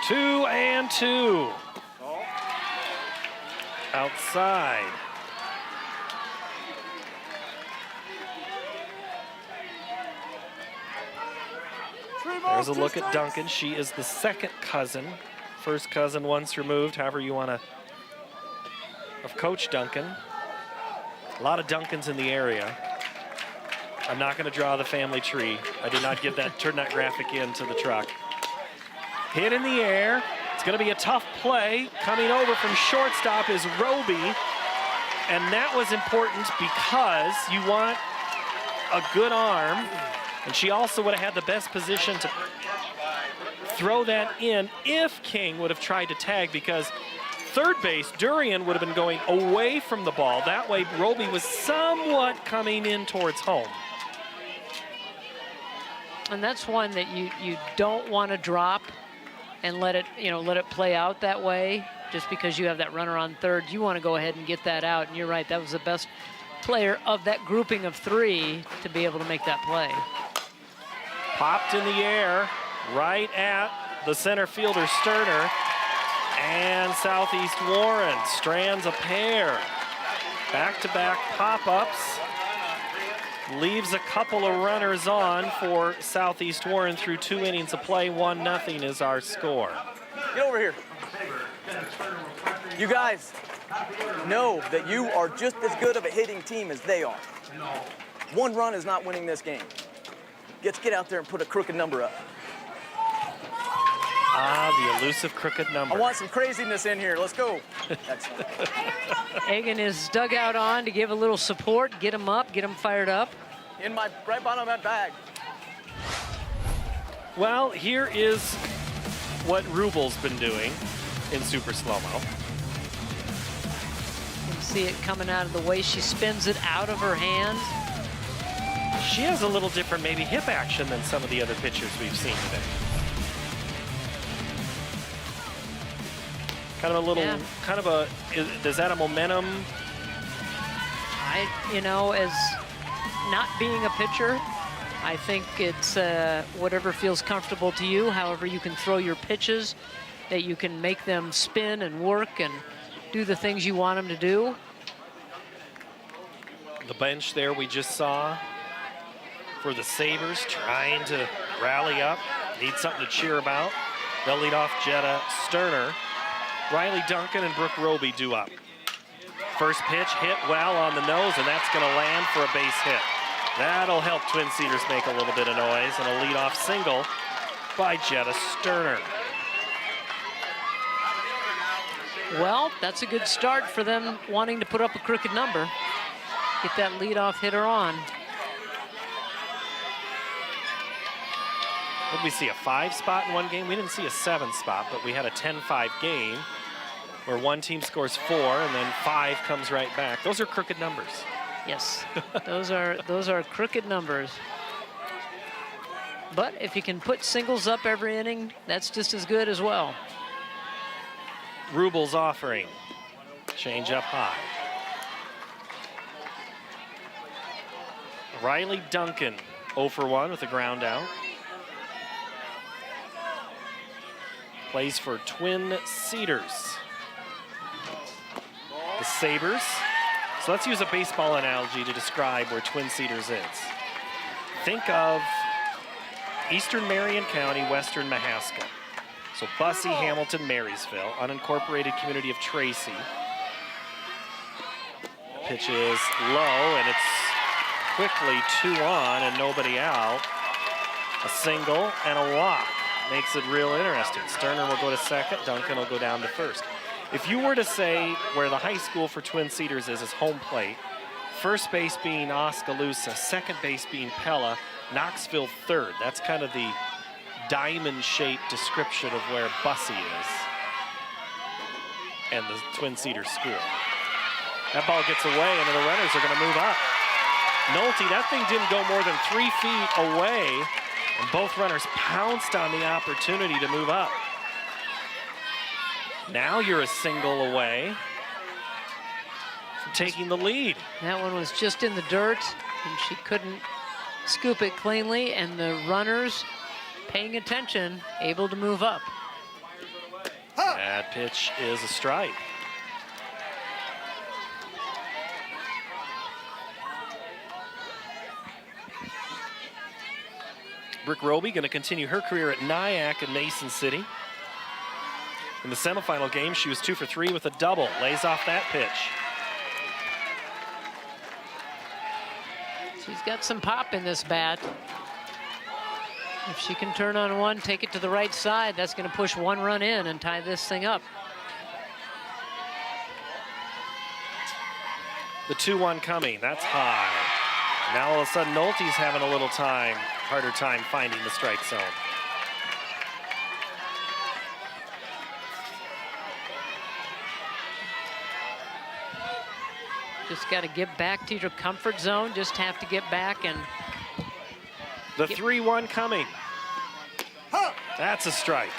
Speaker 1: 2-2. Outside. There's a look at Duncan. She is the second cousin. First cousin once removed, however you want to, of Coach Duncan. A lot of Duncans in the area. I'm not going to draw the family tree. I did not give that, turn that graphic into the truck. Hit in the air. It's going to be a tough play. Coming over from shortstop is Roby. And that was important because you want a good arm. And she also would have had the best position to throw that in if King would have tried to tag, because third base, Durian would have been going away from the ball. That way, Roby was somewhat coming in towards home.
Speaker 3: And that's one that you don't want to drop and let it play out that way. Just because you have that runner on third, you want to go ahead and get that out. And you're right, that was the best player of that grouping of three to be able to make that play.
Speaker 1: Popped in the air right at the center fielder Sterner, and Southeast Warren strands a pair. Back-to-back pop-ups. Leaves a couple of runners on for Southeast Warren through 2 innings of play. 1-0 is our score.
Speaker 6: Get over here. You guys know that you are just as good of a hitting team as they are. 1 run is not winning this game. Let's get out there and put a crooked number up.
Speaker 1: Ah, the elusive crooked number.
Speaker 6: I want some craziness in here. Let's go. Excellent.
Speaker 3: Egging his dugout on to give a little support, get him up, get him fired up.
Speaker 6: In my right bottom of that bag.
Speaker 1: Well, here is what Rubel's been doing in super slow-mo.
Speaker 3: You can see it coming out of the way she spins it out of her hands.
Speaker 1: She has a little different maybe hip action than some of the other pitchers we've seen today. Kind of a little, is that a momentum?
Speaker 3: You know, as not being a pitcher, I think it's whatever feels comfortable to you, however you can throw your pitches, that you can make them spin and work and do the things you want them to do.
Speaker 1: The bench there we just saw for the Sabres trying to rally up, need something to cheer about. They'll lead off Jetta Sterner. Riley Duncan and Brooke Roby due up. First pitch hit well on the nose, and that's going to land for a base hit. That'll help Twin Cedars make a little bit of noise, and a leadoff single by Jetta Sterner.
Speaker 3: Well, that's a good start for them wanting to put up a crooked number. Get that leadoff hitter on.
Speaker 1: What did we see, a 5 spot in one game? We didn't see a 7 spot, but we had a 10-5 game where one team scores 4 and then 5 comes right back. Those are crooked numbers.
Speaker 3: Yes, those are crooked numbers. But if you can put singles up every inning, that's just as good as well.
Speaker 1: Rubel's offering. Change up high. Riley Duncan 0 for 1 with a ground out. Plays for Twin Cedars. The Sabres. So let's use a baseball analogy to describe where Twin Cedars is. Think of Eastern Marion County, Western Mahaska. So Bussey, Hamilton, Marysville, unincorporated community of Tracy. The pitch is low, and it's quickly 2 on and nobody out. A single and a walk makes it real interesting. Sterner will go to second, Duncan will go down to first. If you were to say where the high school for Twin Cedars is home plate, first base being Oskaloosa, second base being Pella, Knoxville third. That's kind of the diamond-shaped description of where Bussey is and the Twin Cedars school. That ball gets away and the runners are going to move up. Nolte, that thing didn't go more than 3 feet away, and both runners pounced on the opportunity to move up. Now you're a single away from taking the lead.
Speaker 3: That one was just in the dirt, and she couldn't scoop it cleanly, and the runners paying attention, able to move up.
Speaker 1: That pitch is a strike. Brooke Roby going to continue her career at Nyack and Mason City. In the semifinal game, she was 2 for 3 with a double. Lays off that pitch.
Speaker 3: She's got some pop in this bat. If she can turn on one, take it to the right side, that's going to push 1 run in and tie this thing up.
Speaker 1: The 2-1 coming, that's high. Now all of a sudden Nolte's having a little harder time finding the strike zone.
Speaker 3: Just got to get back to your comfort zone, just have to get back and...
Speaker 1: The 3-1 coming. That's a strike.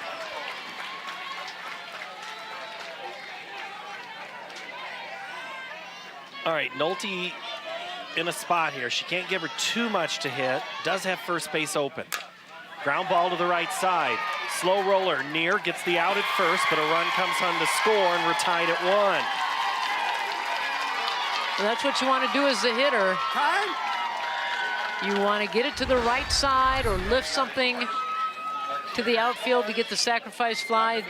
Speaker 1: All right, Nolte in a spot here. She can't give her too much to hit. Does have first base open. Ground ball to the right side. Slow roller near, gets the out at first, but a run comes home to score, and we're tied at 1.
Speaker 3: Well, that's what you want to do as a hitter.
Speaker 5: Time.
Speaker 3: You want to get it to the right side or lift something to the outfield to get the sacrifice fly.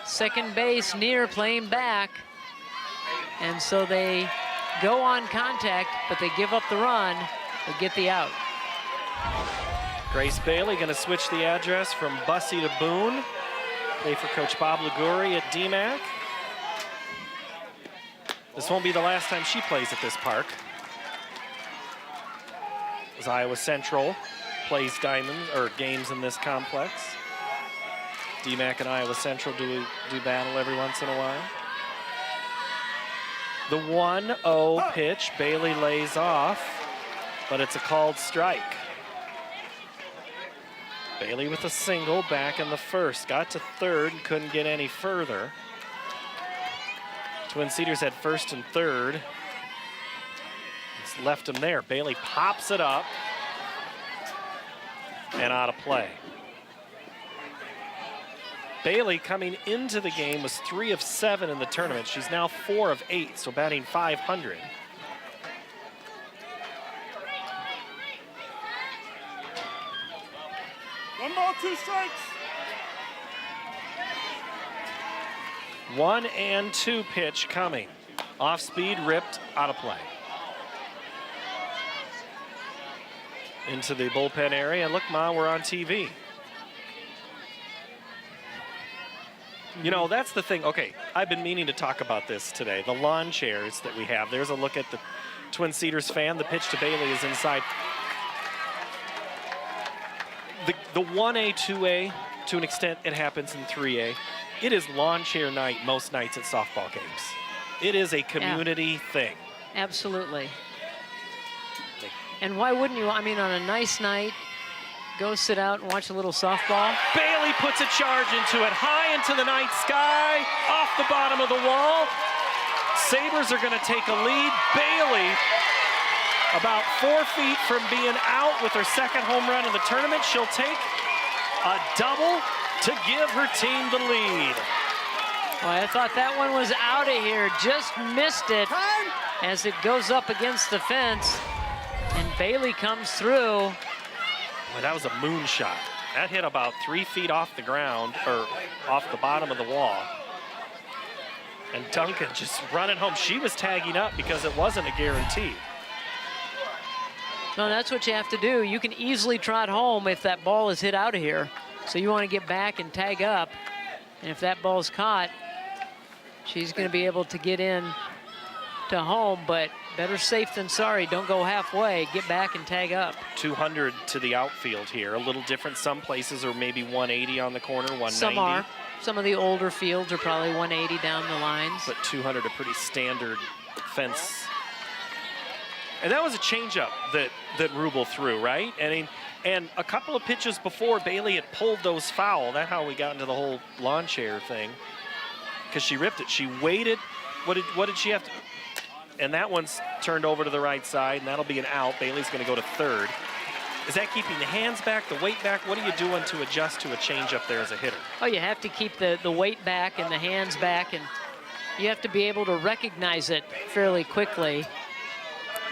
Speaker 3: Second base near playing back. And so they go on contact, but they give up the run, but get the out.
Speaker 1: Grace Bailey going to switch the address from Bussy to Boone. Play for Coach Bob Liguri at DMAC. This won't be the last time she plays at this park, as Iowa Central plays games in this complex. DMAC and Iowa Central do battle every once in a while. The 1-0 pitch, Bailey lays off, but it's a called strike. Bailey with a single back in the first, got to third and couldn't get any further. Twin Cedars had first and third. It's left him there. Bailey pops it up and out of play. Bailey coming into the game was 3 of 7 in the tournament. She's now 4 of 8, so batting .500.
Speaker 5: One ball, 2 strikes.
Speaker 1: 1-2 pitch coming. Off speed, ripped, out of play. Into the bullpen area. Look, Ma, we're on TV. You know, that's the thing. Okay, I've been meaning to talk about this today. The lawn chairs that we have. There's a look at the Twin Cedars fan. The pitch to Bailey is inside. The 1A, 2A, to an extent, it happens in 3A. It is lawn chair night most nights at softball games. It is a community thing.
Speaker 3: Absolutely. And why wouldn't you? I mean, on a nice night, go sit out and watch a little softball.
Speaker 1: Bailey puts a charge into it, high into the night sky, off the bottom of the wall. Sabres are going to take a lead. Bailey, about 4 feet from being out with her second home run in the tournament. She'll take a double to give her team the lead.
Speaker 3: Well, I thought that one was out of here. Just missed it as it goes up against the fence. And Bailey comes through.
Speaker 1: Boy, that was a moonshot. That hit about 3 feet off the ground, or off the bottom of the wall. And Duncan just running home. She was tagging up because it wasn't a guarantee.
Speaker 3: No, that's what you have to do. You can easily trot home if that ball is hit out of here. So you want to get back and tag up. And if that ball's caught, she's going to be able to get in to home, but better safe than sorry. Don't go halfway. Get back and tag up.
Speaker 1: 200 to the outfield here. A little different. Some places are maybe 180 on the corner, 190.
Speaker 3: Some are. Some of the older fields are probably 180 down the lines.
Speaker 1: But 200, a pretty standard fence. And that was a changeup that Rubel threw, right? And a couple of pitches before, Bailey had pulled those foul. That's how we got into the whole lawn chair thing, because she ripped it. She waited. What did she have to? And that one's turned over to the right side, and that'll be an out. Bailey's going to go to third. Is that keeping the hands back, the weight back? What are you doing to adjust to a changeup there as a hitter?
Speaker 3: Oh, you have to keep the weight back and the hands back, and you have to be able to recognize it fairly quickly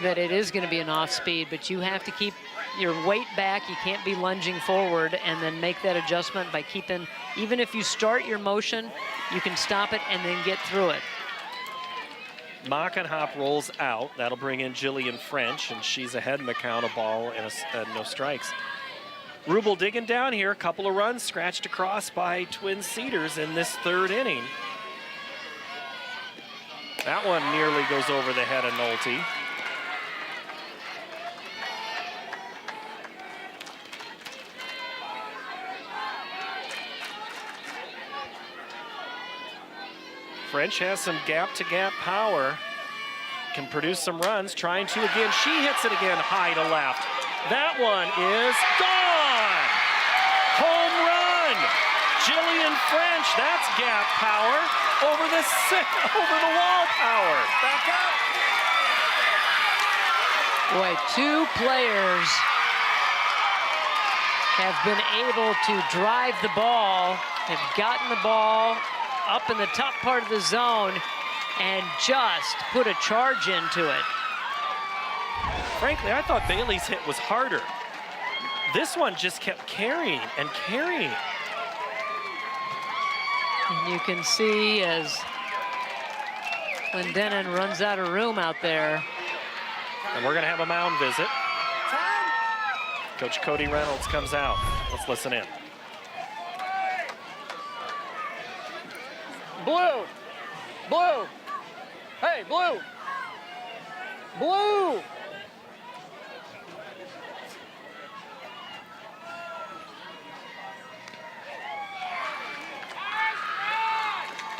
Speaker 3: that it is going to be an off speed, but you have to keep your weight back. You can't be lunging forward and then make that adjustment by keeping, even if you start your motion, you can stop it and then get through it.
Speaker 1: Mockenhop rolls out. That'll bring in Jillian French, and she's ahead in the count, a ball and no strikes. Rubel digging down here, a couple of runs scratched across by Twin Cedars in this third inning. That one nearly goes over the head of Nolte. French has some gap-to-gap power, can produce some runs, trying to again. She hits it again high to left. That one is gone. Home run. Jillian French, that's gap power over the wall power. Back up.
Speaker 3: Boy, 2 players have been able to drive the ball, have gotten the ball up in the top part of the zone and just put a charge into it.
Speaker 1: Frankly, I thought Bailey's hit was harder. This one just kept carrying and carrying.
Speaker 3: And you can see as Clendenin runs out of room out there.
Speaker 1: And we're going to have a mound visit. Coach Cody Reynolds comes out. Let's listen in.
Speaker 6: Blue! Blue! Hey, Blue! Blue!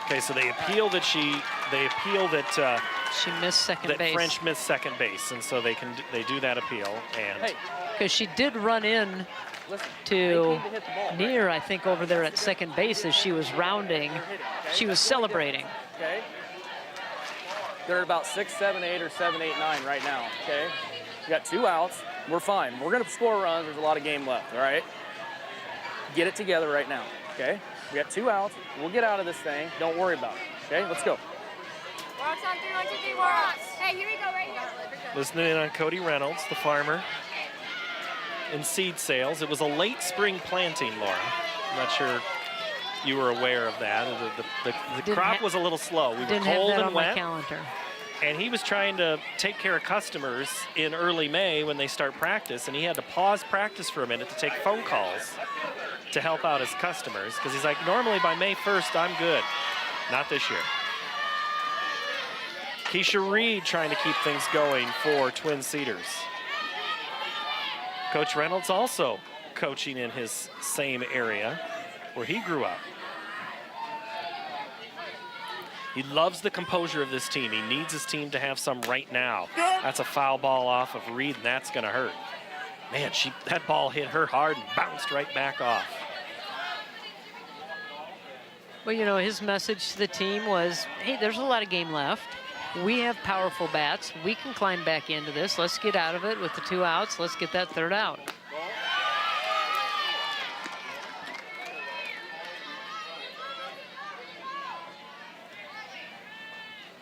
Speaker 1: Okay, so they appeal that she
Speaker 3: missed second base.
Speaker 1: French missed second base, and so they do that appeal. And
Speaker 3: because she did run in to near, I think, over there at second base as she was rounding. She was celebrating.
Speaker 6: Okay. They're at about 6, 7, 8, or 7, 8, 9 right now. Okay. We got 2 outs. We're fine. We're gonna score runs. There's a lot of game left. All right. Get it together right now. Okay. We got 2 outs. We'll get out of this thing. Don't worry about it. Okay. Let's go.
Speaker 7: Warhawks on 3, 1, 2, 3, Warhawks. Hey, here we go, right here.
Speaker 1: listening in on Cody Reynolds, the farmer in seed sales. It was a late spring planting, Laura. I'm not sure you were aware of that. The crop was a little slow. We were cold and wet. And he was trying to take care of customers in early May when they start practice, and he had to pause practice for a minute to take phone calls to help out his customers, because he's like, normally by May 1st, I'm good. Not this year. Keisha Reed trying to keep things going for Twin Cedars. Coach Reynolds also coaching in his same area where he grew up. He loves the composure of this team. He needs his team to have some right now. That's a foul ball off of Reed, and that's going to hurt. Man, that ball hit her hard and bounced right back off.
Speaker 3: Well, you know, his message to the team was, hey, there's a lot of game left. We have powerful bats. We can climb back into this. Let's get out of it with the 2 outs. Let's get that 3rd out.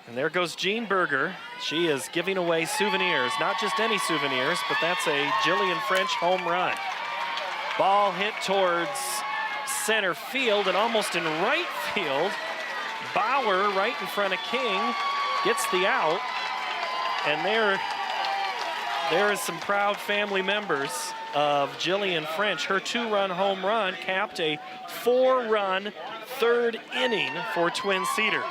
Speaker 1: And there goes Jean Berger. She is giving away souvenirs, not just any souvenirs, but that's a Jillian French home run. Ball hit towards center field and almost in right field. Bauer right in front of King gets the out. And there is some proud family members of Jillian French. Her 2-run home run capped a 4-run 3rd inning for Twin Cedars.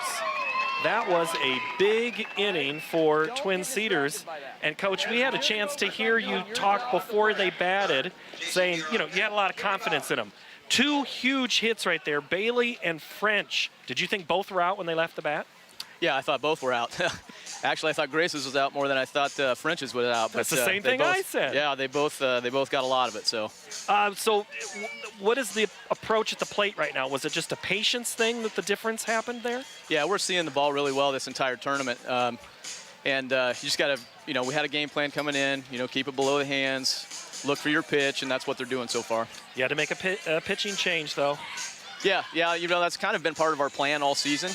Speaker 1: That was a big inning for Twin Cedars. And Coach, we had a chance to hear you talk before they batted, saying, you know, you had a lot of confidence in them. 2 huge hits right there, Bailey and French. Did you think both were out when they left the bat?
Speaker 6: Yeah, I thought both were out. Actually, I thought Grace's was out more than I thought French's was out.
Speaker 1: That's the same thing I said.
Speaker 6: Yeah, they both got a lot of it. So,
Speaker 1: what is the approach at the plate right now? Was it just a patience thing that the difference happened there?
Speaker 6: Yeah, we're seeing the ball really well this entire tournament, and you just got to, you know, we had a game plan coming in. You know, keep it below the hands, look for your pitch, and that's what they're doing so far.
Speaker 1: You had to make a pitching change, though.
Speaker 6: Yeah, you know, that's kind of been part of our plan all season.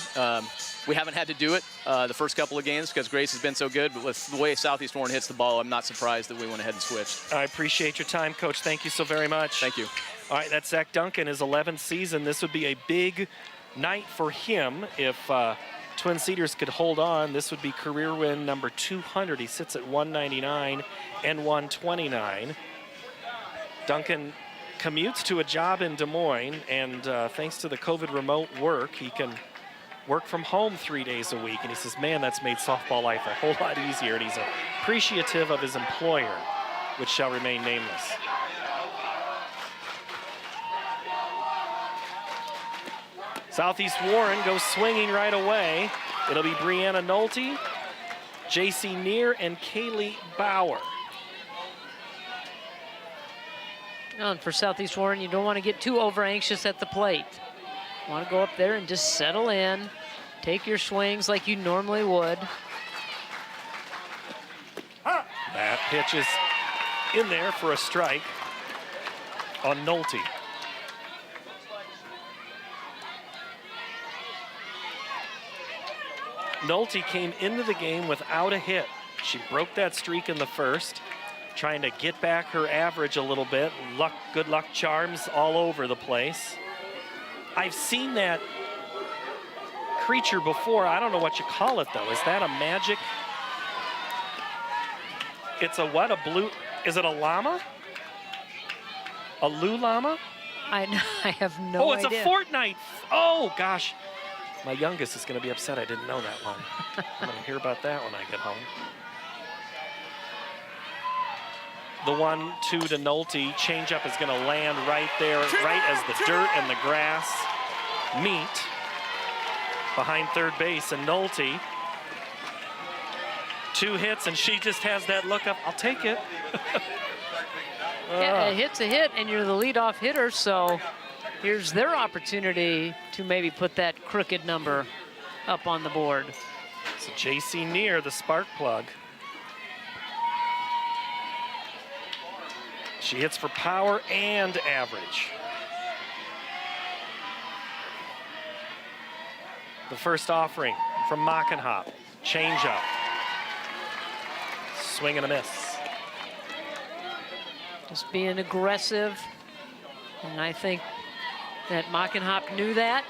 Speaker 6: We haven't had to do it the first couple of games because Grace has been so good, but with the way Southeast Warren hits the ball, I'm not surprised that we went ahead and switched.
Speaker 1: I appreciate your time, Coach. Thank you so very much.
Speaker 6: Thank you.
Speaker 1: All right, that's Zach Duncan, his 11th season. This would be a big night for him if Twin Cedars could hold on. This would be career win number 200. He sits at 199 and 129. Duncan commutes to a job in Des Moines, and thanks to the COVID remote work, he can work from home 3 days a week. And he says, man, that's made softball life a whole lot easier. And he's appreciative of his employer, which shall remain nameless. Southeast Warren goes swinging right away. It'll be Brianna Nolte, J.C. Neer, and Kaylee Bauer.
Speaker 3: And for Southeast Warren, you don't want to get too over anxious at the plate. You want to go up there and just settle in, take your swings like you normally would.
Speaker 1: That pitch is in there for a strike on Nolte. Nolte came into the game without a hit. She broke that streak in the first, trying to get back her average a little bit. Good luck charms all over the place. I've seen that creature before. I don't know what you call it, though. Is that a magic? It's a what? A blue? Is it a llama? A Lou llama?
Speaker 3: I have no idea.
Speaker 1: Oh, it's a Fortnite. Oh, gosh. My youngest is going to be upset I didn't know that one. I'm going to hear about that when I get home. The 1-2 to Nolte. Changeup is going to land right there, right as the dirt and the grass meet behind third base. And Nolte, 2 hits, and she just has that look up. I'll take it.
Speaker 3: Yeah, a hit's a hit, and you're the leadoff hitter, so here's their opportunity to maybe put that crooked number up on the board.
Speaker 1: So J.C. Neer, the spark plug. She hits for power and average. The first offering from Mockenhop. Changeup. Swing and a miss.
Speaker 3: Just being aggressive, and I think that Mockenhop knew that.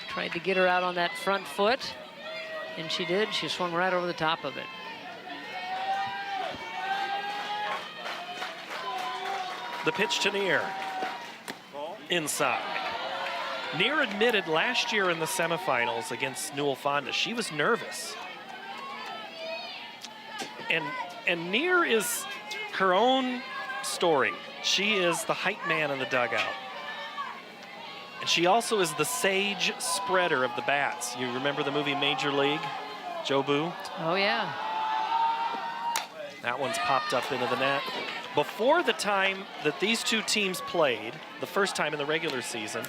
Speaker 3: Tried to get her out on that front foot, and she did. She swung right over the top of it.
Speaker 1: The pitch to Neer. Inside. Neer admitted last year in the semifinals against Newell Fonda, she was nervous. And Neer is her own story. She is the hype man in the dugout. And she also is the sage spreader of the bats. You remember the movie Major League? Joe Boo?
Speaker 3: Oh, yeah.
Speaker 1: That one's popped up into the net. Before the time that these two teams played, the first time in the regular season,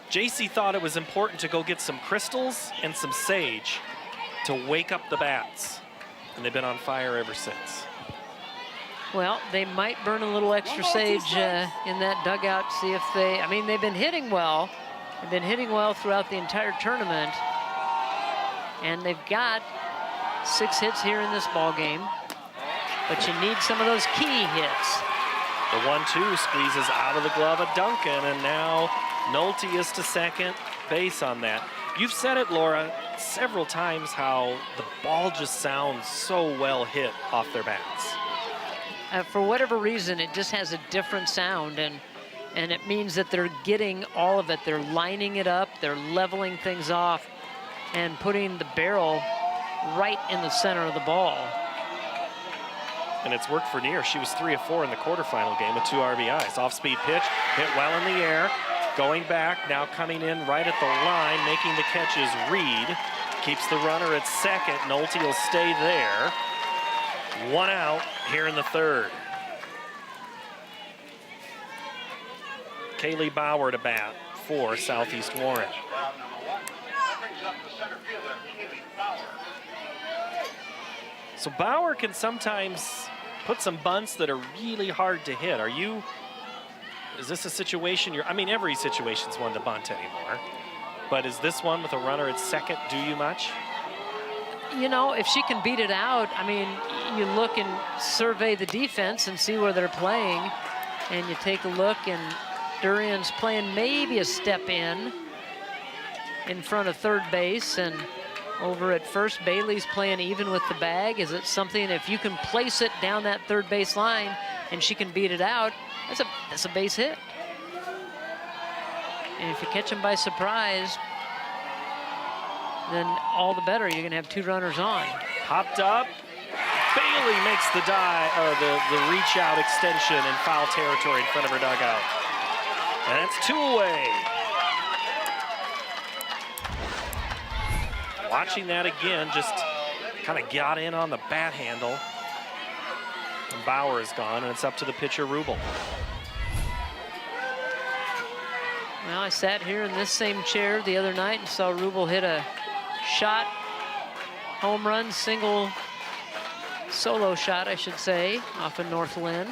Speaker 1: JC thought it was important to go get some crystals and some sage to wake up the bats. And they've been on fire ever since.
Speaker 3: Well, they might burn a little extra sage in that dugout, see if they, I mean, they've been hitting well. They've been hitting well throughout the entire tournament. And they've got 6 hits here in this ball game. But you need some of those key hits.
Speaker 1: The 1-2 squeezes out of the glove of Duncan, and now Nolte is to second base on that. You've said it, Laura, several times how the ball just sounds so well hit off their bats.
Speaker 3: For whatever reason, it just has a different sound, and it means that they're getting all of it. They're lining it up, they're leveling things off, and putting the barrel right in the center of the ball.
Speaker 1: And it's worked for Neer. She was 3 of 4 in the quarterfinal game with 2 RBIs. Off-speed pitch, hit well in the air, going back, now coming in right at the line, making the catch is Reed. Keeps the runner at second. Nolte will stay there. 1 out here in the third. Kaylee Bauer to bat for Southeast Warren. So Bauer can sometimes put some bunts that are really hard to hit. Is this a situation I mean, every situation's one to bunt anymore. But is this one with a runner at second do you much?
Speaker 3: You know, if she can beat it out, I mean, you look and survey the defense and see where they're playing, and you take a look, and Durian's playing maybe a step in front of third base, and over at first, Bailey's playing even with the bag. Is it something, if you can place it down that third base line and she can beat it out, that's a base hit. And if you catch them by surprise, then all the better. You're gonna have 2 runners on.
Speaker 1: Popped up. Bailey makes the the reach out extension in foul territory in front of her dugout. And that's 2 away. Watching that again, just kind of got in on the bat handle. And Bauer is gone, and it's up to the pitcher, Rubel.
Speaker 3: Well, I sat here in this same chair the other night and saw Rubel hit a shot, home run, solo shot, I should say, off of North Lynn.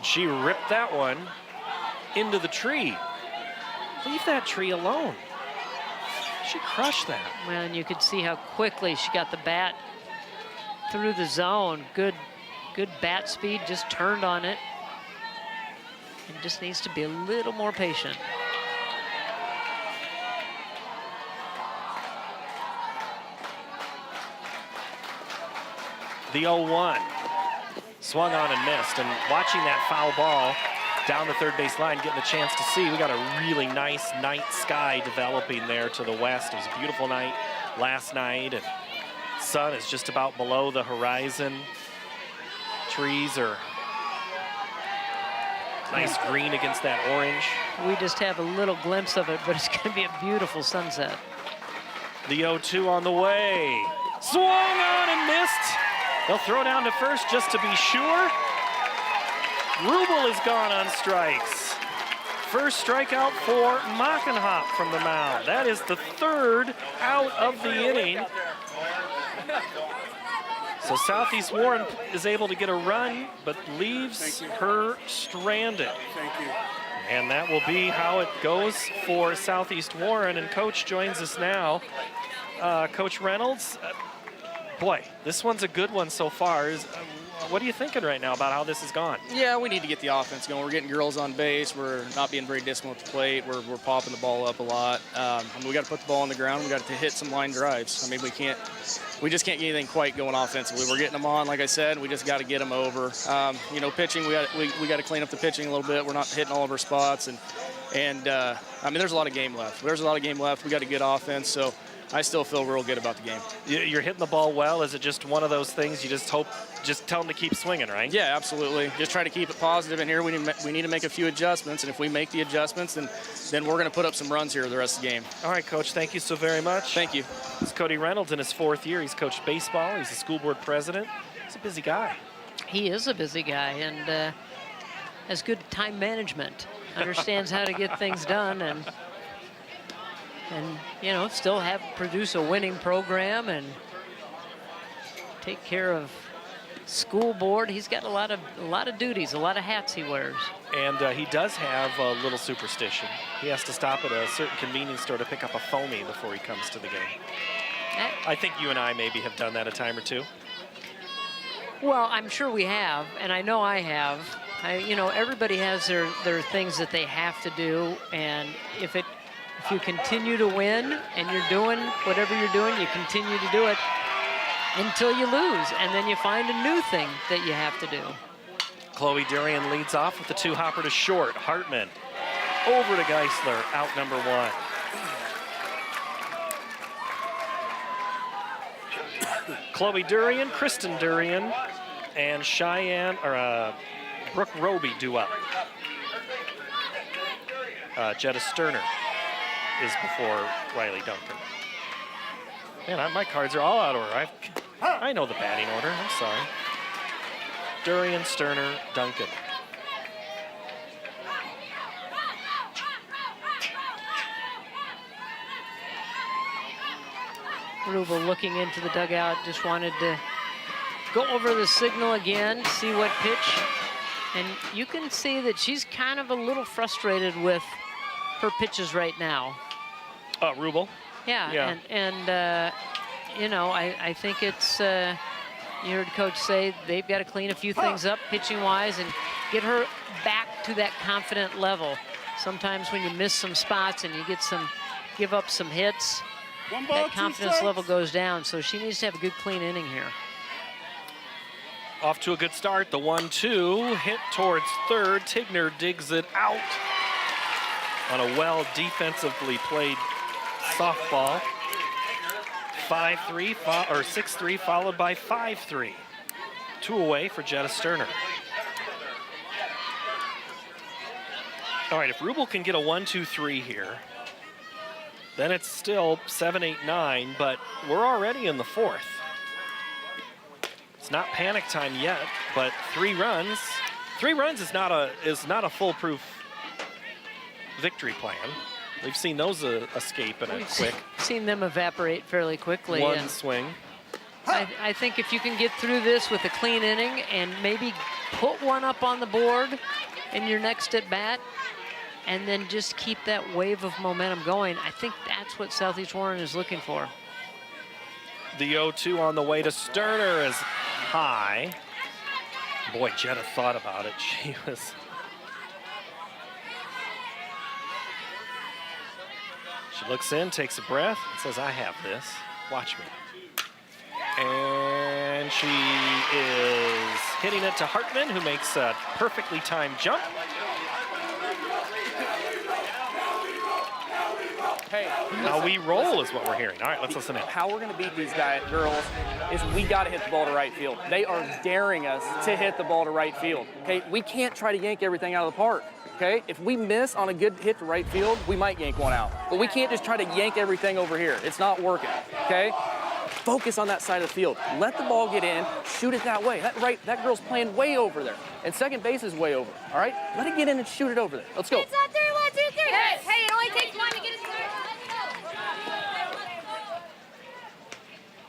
Speaker 1: She ripped that one into the tree. Leave that tree alone. She crushed that.
Speaker 3: Well, and you could see how quickly she got the bat through the zone. Good bat speed, just turned on it. And just needs to be a little more patient.
Speaker 1: The 0-1. Swung on and missed. And watching that foul ball down the third base line, getting a chance to see, we got a really nice night sky developing there to the west. It was a beautiful night last night, and sun is just about below the horizon. Trees are nice green against that orange.
Speaker 3: We just have a little glimpse of it, but it's going to be a beautiful sunset.
Speaker 1: The 0-2 on the way. Swung on and missed. They'll throw down to first just to be sure. Rubel is gone on strikes. First strikeout for Mockenhop from the mound. That is the third out of the inning. So Southeast Warren is able to get a run, but leaves her stranded.
Speaker 5: Thank you.
Speaker 1: And that will be how it goes for Southeast Warren. And Coach joins us now. Coach Reynolds, boy, this one's a good one so far. What are you thinking right now about how this has gone?
Speaker 8: Yeah, we need to get the offense going. We're getting girls on base. We're not being very disciplined at the plate. We're popping the ball up a lot. We got to put the ball on the ground. We got to hit some line drives. I mean, we just can't get anything quite going offensively. We're getting them on, like I said. We just got to get them over. You know, pitching, we got to clean up the pitching a little bit. We're not hitting all of our spots, and I mean, there's a lot of game left. We got to get offense. So I still feel real good about the game.
Speaker 1: You're hitting the ball well. Is it just one of those things you just tell them to keep swinging, right?
Speaker 8: Yeah, absolutely. Just try to keep it positive in here. We need to make a few adjustments, and if we make the adjustments, then we're going to put up some runs here the rest of the game.
Speaker 1: All right, Coach, thank you so very much.
Speaker 8: Thank you.
Speaker 1: This is Cody Reynolds in his 4th year. He's coached baseball. He's the school board president. He's a busy guy.
Speaker 3: He is a busy guy and has good time management. Understands how to get things done and you know, still produce a winning program and take care of school board. He's got a lot of duties, a lot of hats he wears.
Speaker 1: And he does have a little superstition. He has to stop at a certain convenience store to pick up a foamy before he comes to the game. I think you and I maybe have done that a time or two.
Speaker 3: Well, I'm sure we have, and I know I have. You know, everybody has their things that they have to do, and if you continue to win and you're doing whatever you're doing, you continue to do it until you lose, and then you find a new thing that you have to do.
Speaker 1: Chloe Durian leads off with the 2-hopper to short. Hartman over to Geisler, out number 1. Chloe Durian, Kristen Durian, and Brooke Roby do up. Jetta Sterner is before Riley Duncan. Man, my cards are all out of order. I know the batting order. I'm sorry. Durian, Sterner, Duncan.
Speaker 3: Rubel looking into the dugout, just wanted to go over the signal again, see what pitch. And you can see that she's kind of a little frustrated with her pitches right now.
Speaker 1: Rubel?
Speaker 3: Yeah. And you know, I think it's, you heard Coach say they've got to clean a few things up pitching-wise and get her back to that confident level. Sometimes when you miss some spots and you give up some hits, that confidence level goes down. So she needs to have a good clean inning here.
Speaker 1: Off to a good start. The 1-2 hit towards third. Tigner digs it out on a well defensively played softball. 5-3 or 6-3 followed by 5-3. 2 away for Jetta Sterner. All right, if Rubel can get a 1-2-3 here, then it's still 7-8-9, but we're already in the 4th. It's not panic time yet, but 3 runs. 3 runs is not a foolproof victory plan. We've seen those escape in a quick.
Speaker 3: Seen them evaporate fairly quickly.
Speaker 1: One swing.
Speaker 3: I think if you can get through this with a clean inning and maybe put one up on the board in your next at bat, and then just keep that wave of momentum going, I think that's what Southeast Warren is looking for.
Speaker 1: The 0-2 on the way to Sterner is high. Boy, Jetta thought about it. She looks in, takes a breath, and says, I have this. Watch me. And she is hitting it to Hartman, who makes a perfectly timed jump.
Speaker 9: Hey,
Speaker 1: Now we roll is what we're hearing. All right, let's listen in.
Speaker 9: how we're going to beat these girls is we got to hit the ball to right field. They are daring us to hit the ball to right field. Okay, we can't try to yank everything out of the park. Okay, if we miss on a good hit to right field, we might yank one out. But we can't just try to yank everything over here. It's not working. Okay, focus on that side of the field. Let the ball get in. Shoot it that way. That girl's playing way over there, and second base is way over. All right, let it get in and shoot it over there. Let's go.
Speaker 7: It's on 3, 1, 2, 3. Hey, it only takes one to get it started.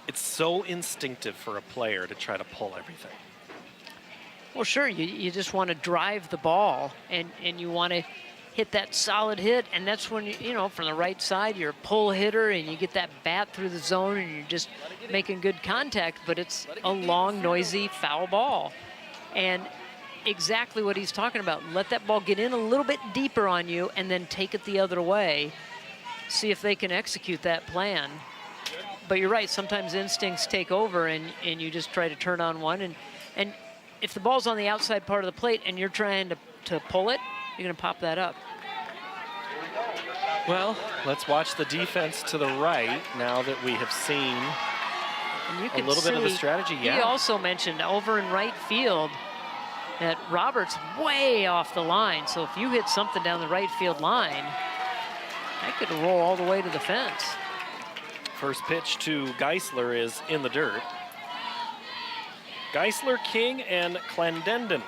Speaker 1: It's so instinctive for a player to try to pull everything.
Speaker 3: Well, sure, you just want to drive the ball, and you want to hit that solid hit, and that's when, you know, from the right side, you're a pull hitter, and you get that bat through the zone, and you're just making good contact, but it's a long, noisy, foul ball. And exactly what he's talking about. Let that ball get in a little bit deeper on you, and then take it the other way. See if they can execute that plan. But you're right, sometimes instincts take over, and you just try to turn on one. And if the ball's on the outside part of the plate and you're trying to pull it, you're going to pop that up.
Speaker 1: Well, let's watch the defense to the right now that we have seen
Speaker 3: And you
Speaker 1: a
Speaker 3: can
Speaker 1: little bit of the
Speaker 3: see,
Speaker 1: strategy.
Speaker 3: He
Speaker 1: Yeah.
Speaker 3: also mentioned over in right field that Roberts way off the line. So if you hit something down the right field line, that could roll all the way to the fence.
Speaker 1: First pitch to Geisler is in the dirt. Geisler, King, and Clendenden.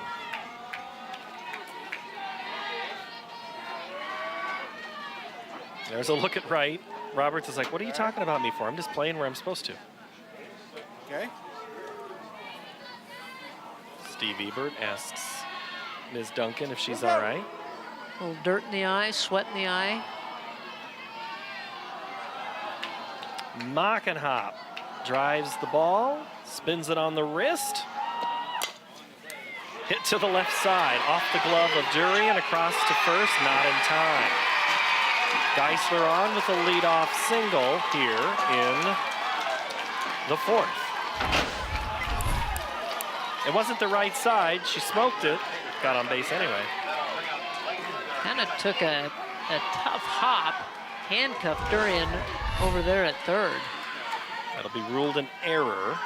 Speaker 1: There's a look at right. Roberts is like, what are you talking about me for? I'm just playing where I'm supposed to.
Speaker 9: Okay.
Speaker 1: Steve Ebert asks Ms. Duncan if she's all right.
Speaker 3: A little dirt in the eye, sweat in the eye.
Speaker 1: Mockenhop drives the ball, spins it on the wrist. Hit to the left side, off the glove of Dury and across to first, not in time. Geisler on with a leadoff single here in the fourth. It wasn't the right side, she smoked it, got on base anyway.
Speaker 3: Kind of took a tough hop, handcuffed Durian over there at third.
Speaker 1: That'll be ruled an error.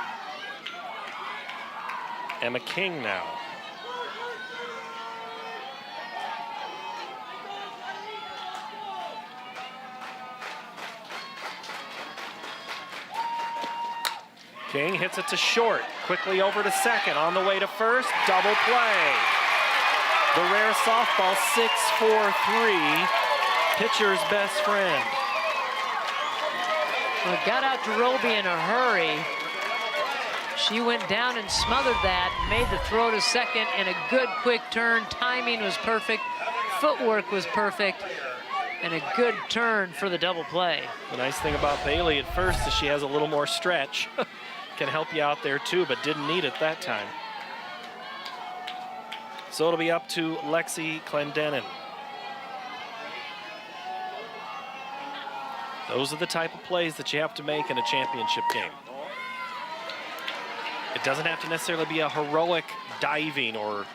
Speaker 1: Emma King now. King hits it to short, quickly over to second, on the way to first, double play. The rare softball 6-4-3, pitcher's best friend.
Speaker 3: Well, got out to Roby in a hurry. She went down and smothered that, made the throw to second, and a good quick turn. Timing was perfect, footwork was perfect, and a good turn for the double play.
Speaker 1: The nice thing about Bailey at first is she has a little more stretch. Can help you out there too, but didn't need it that time. So it'll be up to Lexi Clendenin. Those are the type of plays that you have to make in a championship game. It doesn't have to necessarily be a heroic diving or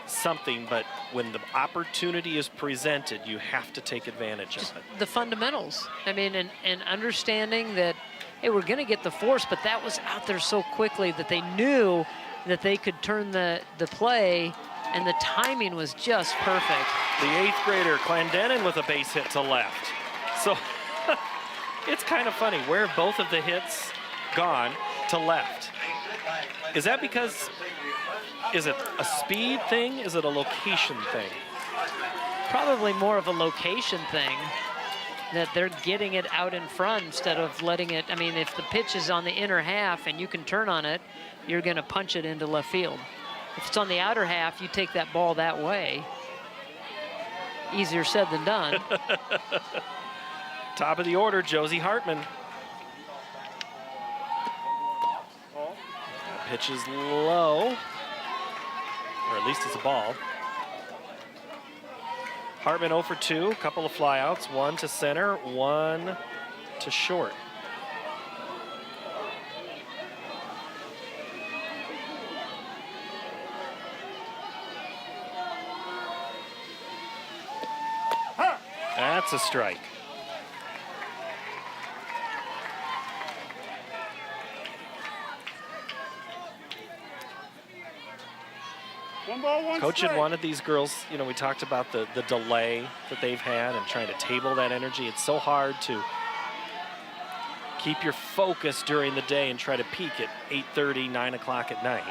Speaker 1: something, but when the opportunity is presented, you have to take advantage of it.
Speaker 3: The fundamentals. I mean, and understanding that, hey, we're going to get the force, but that was out there so quickly that they knew that they could turn the play, and the timing was just perfect.
Speaker 1: The 8th grader, Clendenin, with a base hit to left. So it's kind of funny. Where have both of the hits gone to left? Is that because, is it a speed thing? Is it a location thing?
Speaker 3: Probably more of a location thing, that they're getting it out in front instead of letting it. I mean, if the pitch is on the inner half and you can turn on it, you're going to punch it into left field. If it's on the outer half, you take that ball that way. Easier said than done.
Speaker 1: Top of the order, Josie Hartman. Pitch is low, or at least it's a ball. Hartman 0 for 2, couple of flyouts, one to center, one to short. That's a strike.
Speaker 5: One ball, one
Speaker 1: Coach had
Speaker 5: strike.
Speaker 1: wanted these girls, you know, we talked about the delay that they've had and trying to table that energy. It's so hard to keep your focus during the day and try to peak at 8:30, 9 o'clock at night.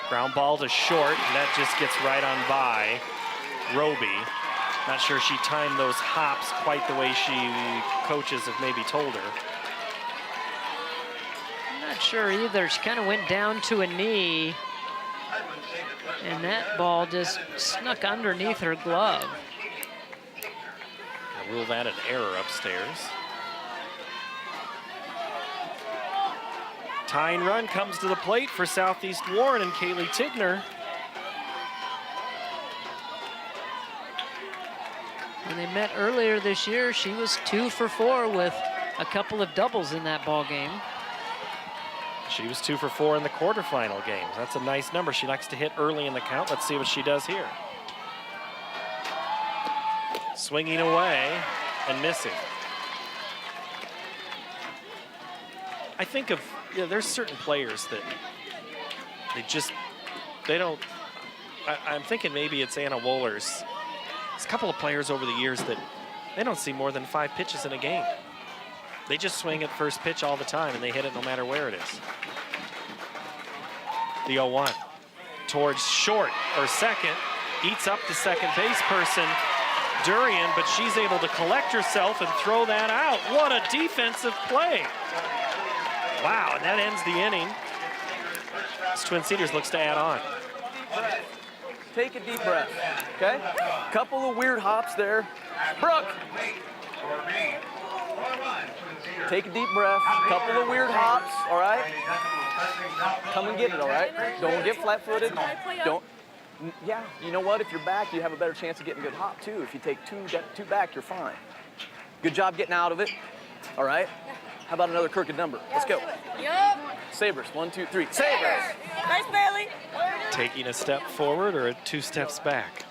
Speaker 1: Ground ball to short, and that just gets right on by Roby. Not sure she timed those hops quite the way coaches have maybe told her.
Speaker 3: I'm not sure either. She kind of went down to a knee, and that ball just snuck underneath her glove.
Speaker 1: I'll rule that an error upstairs. Tying run comes to the plate for Southeast Warren and Kaylee Tigner.
Speaker 3: When they met earlier this year, she was 2 for 4 with a couple of doubles in that ball game.
Speaker 1: She was 2 for 4 in the quarterfinal games. That's a nice number. She likes to hit early in the count. Let's see what she does here. Swinging away and missing. I think of, you know, there's certain players that they don't, I'm thinking maybe it's Anna Wohlers. There's a couple of players over the years that they don't see more than 5 pitches in a game. They just swing at first pitch all the time and they hit it no matter where it is. The 0-1 towards short or second, eats up the second base person, Durian, but she's able to collect herself and throw that out. What a defensive play. Wow, and that ends the inning. This Twin Cedars looks to add on.
Speaker 6: Take a deep breath, okay? Couple of weird hops there. Brooke! Take a deep breath, couple of weird hops, all right? Come and get it, all right? Don't get flat-footed. Don't. Yeah, you know what? If you're back, you have a better chance of getting a good hop, too. If you take two back, you're fine. Good job getting out of it, all right? How about another crooked number? Let's go.
Speaker 7: Yup.
Speaker 6: Sabers, 1, 2, 3. Sabers!
Speaker 7: Nice, Bailey.
Speaker 1: Taking a step forward or 2 steps back.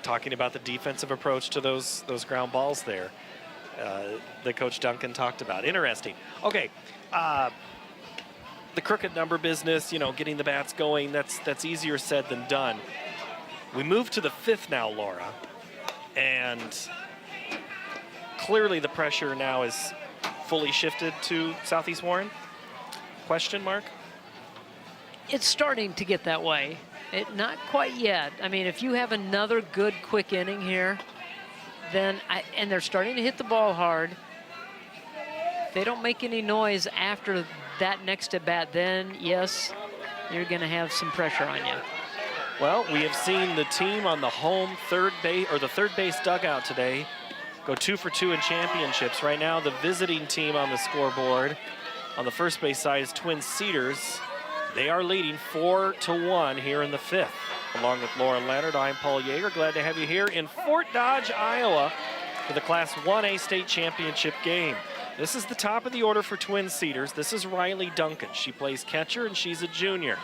Speaker 1: Talking about the defensive approach to those ground balls there that Coach Duncan talked about. Interesting. Okay, the crooked number business, you know, getting the bats going, that's easier said than done. We move to the 5th now, Laura, and clearly the pressure now is fully shifted to Southeast Warren? Question mark?
Speaker 3: It's starting to get that way. Not quite yet. I mean, if you have another good quick inning here, then and they're starting to hit the ball hard. If they don't make any noise after that next at bat, then yes, you're going to have some pressure on you.
Speaker 1: Well, we have seen the team on the home third base dugout today go 2 for 2 in championships. Right now, the visiting team on the scoreboard on the first base side is Twin Cedars. They are leading 4-1 here in the 5th. Along with Laura Leonard, I'm Paul Yeager. Glad to have you here in Fort Dodge, Iowa for the Class 1A state championship game. This is the top of the order for Twin Cedars. This is Riley Duncan. She plays catcher and she's a junior.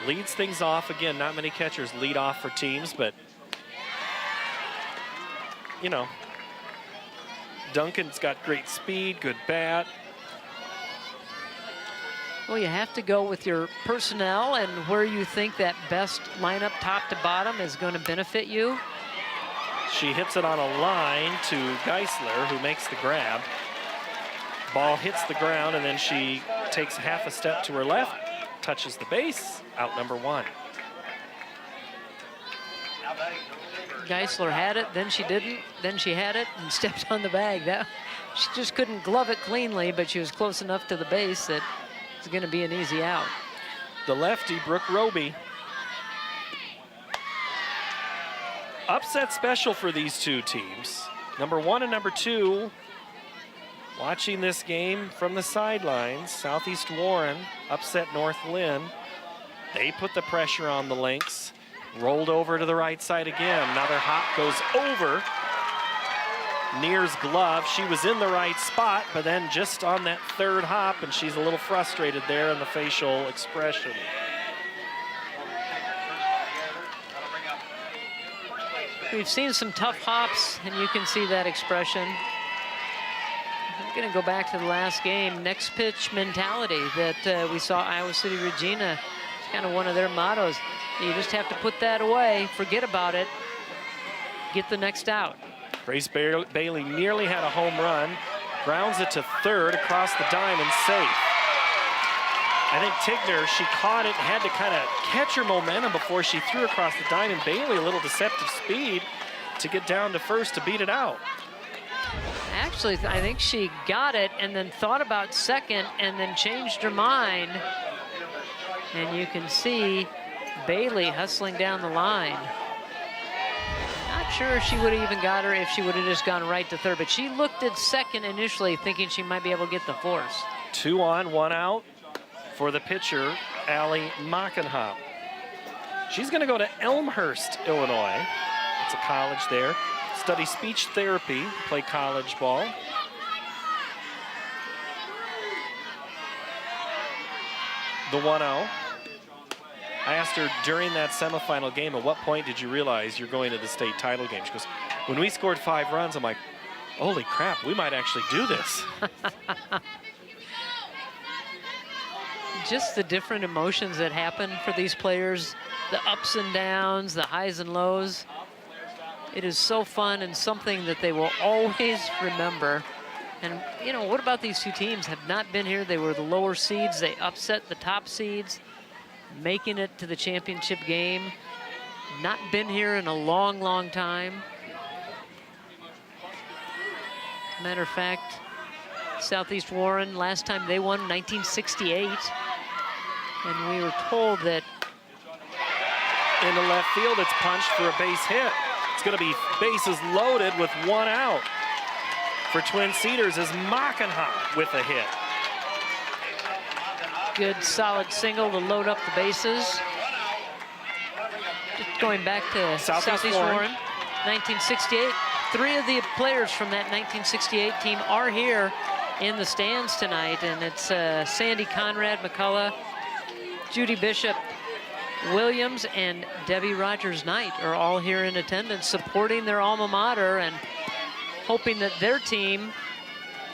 Speaker 1: Leads things off. Again, not many catchers lead off for teams, but you know, Duncan's got great speed, good bat.
Speaker 3: Well, you have to go with your personnel and where you think that best lineup top to bottom is going to benefit you.
Speaker 1: She hits it on a line to Geisler, who makes the grab. Ball hits the ground, and then she takes half a step to her left, touches the base, out number 1.
Speaker 3: Geisler had it, then she didn't, then she had it and stepped on the bag. She just couldn't glove it cleanly, but she was close enough to the base that it's going to be an easy out.
Speaker 1: The lefty, Brooke Roby. Upset special for these two teams. Number 1 and number 2 Watching this game from the sidelines, Southeast Warren upset North Lynn. They put the pressure on the Lynx, rolled over to the right side again. Another hop goes over Near's glove. She was in the right spot, but then just on that third hop, and she's a little frustrated there in the facial expression.
Speaker 3: We've seen some tough hops, and you can see that expression. I'm going to go back to the last game. Next pitch mentality that we saw Iowa City Regina. It's kind of one of their mottos. You just have to put that away, forget about it, get the next out.
Speaker 1: Grace Bailey nearly had a home run, grounds it to third across the diamond, safe. I think Tigner, she caught it, had to kind of catch her momentum before she threw across the diamond. Bailey, a little deceptive speed to get down to first to beat it out.
Speaker 3: Actually, I think she got it and then thought about second and then changed her mind. And you can see Bailey hustling down the line. Not sure if she would have even got her if she would have just gone right to third, but she looked at second initially thinking she might be able to get the force.
Speaker 1: 2 on, 1 out for the pitcher, Allie Mockenhop. She's gonna go to Elmhurst, Illinois. It's a college there. Study speech therapy, play college ball. The 1-0. I asked her during that semifinal game, at what point did you realize you're going to the state title game? She goes, when we scored 5 runs, I'm like, holy crap, we might actually do this.
Speaker 3: Just the different emotions that happen for these players, the ups and downs, the highs and lows. It is so fun and something that they will always remember. And, you know, what about these two teams? Have not been here. They were the lower seeds. They upset the top seeds, making it to the championship game. Not been here in a long, long time. Matter of fact, Southeast Warren, last time they won, 1968. And we were told that
Speaker 1: into left field, it's punched for a base hit. It's going to be bases loaded with 1 out for Twin Cedars as Mockenhop with a hit.
Speaker 3: Good solid single to load up the bases. Just going back to Southeast Warren, 1968. 3 of the players from that 1968 team are here in the stands tonight, and it's Sandy Conrad McCullough, Judy Bishop Williams, and Debbie Rogers Knight are all here in attendance, supporting their alma mater and hoping that their team,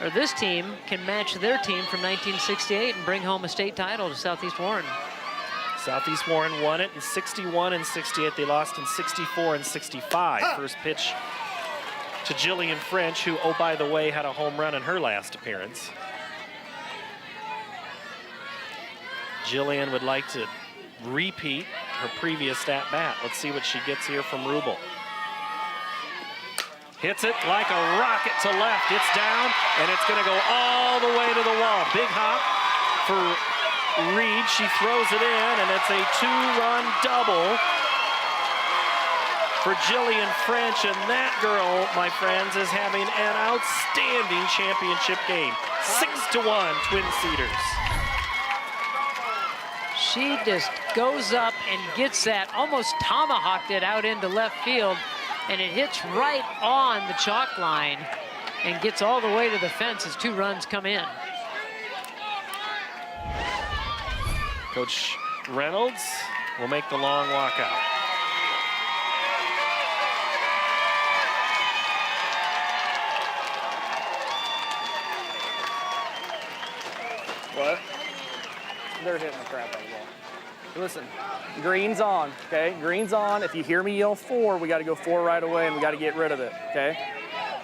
Speaker 3: or this team, can match their team from 1968 and bring home a state title to Southeast Warren.
Speaker 1: Southeast Warren won it in 61 and 68. They lost in 64 and 65. First pitch to Jillian French, who, oh, by the way, had a home run in her last appearance. Jillian would like to repeat her previous at-bat. Let's see what she gets here from Rubel. Hits it like a rocket to left. It's down, and it's going to go all the way to the wall. Big hop for Reed. She throws it in, and it's a 2-run double for Jillian French, and that girl, my friends, is having an outstanding championship game. 6-1, Twin Cedars.
Speaker 3: She just goes up and gets that, almost tomahawked it out into left field, and it hits right on the chalk line and gets all the way to the fence as 2 runs come in.
Speaker 1: Coach Reynolds will make the long walk out.
Speaker 9: What? They're hitting the crap out of the ball. Listen, green's on, okay? Green's on. If you hear me yell 4, we got to go 4 right away, and we got to get rid of it, okay?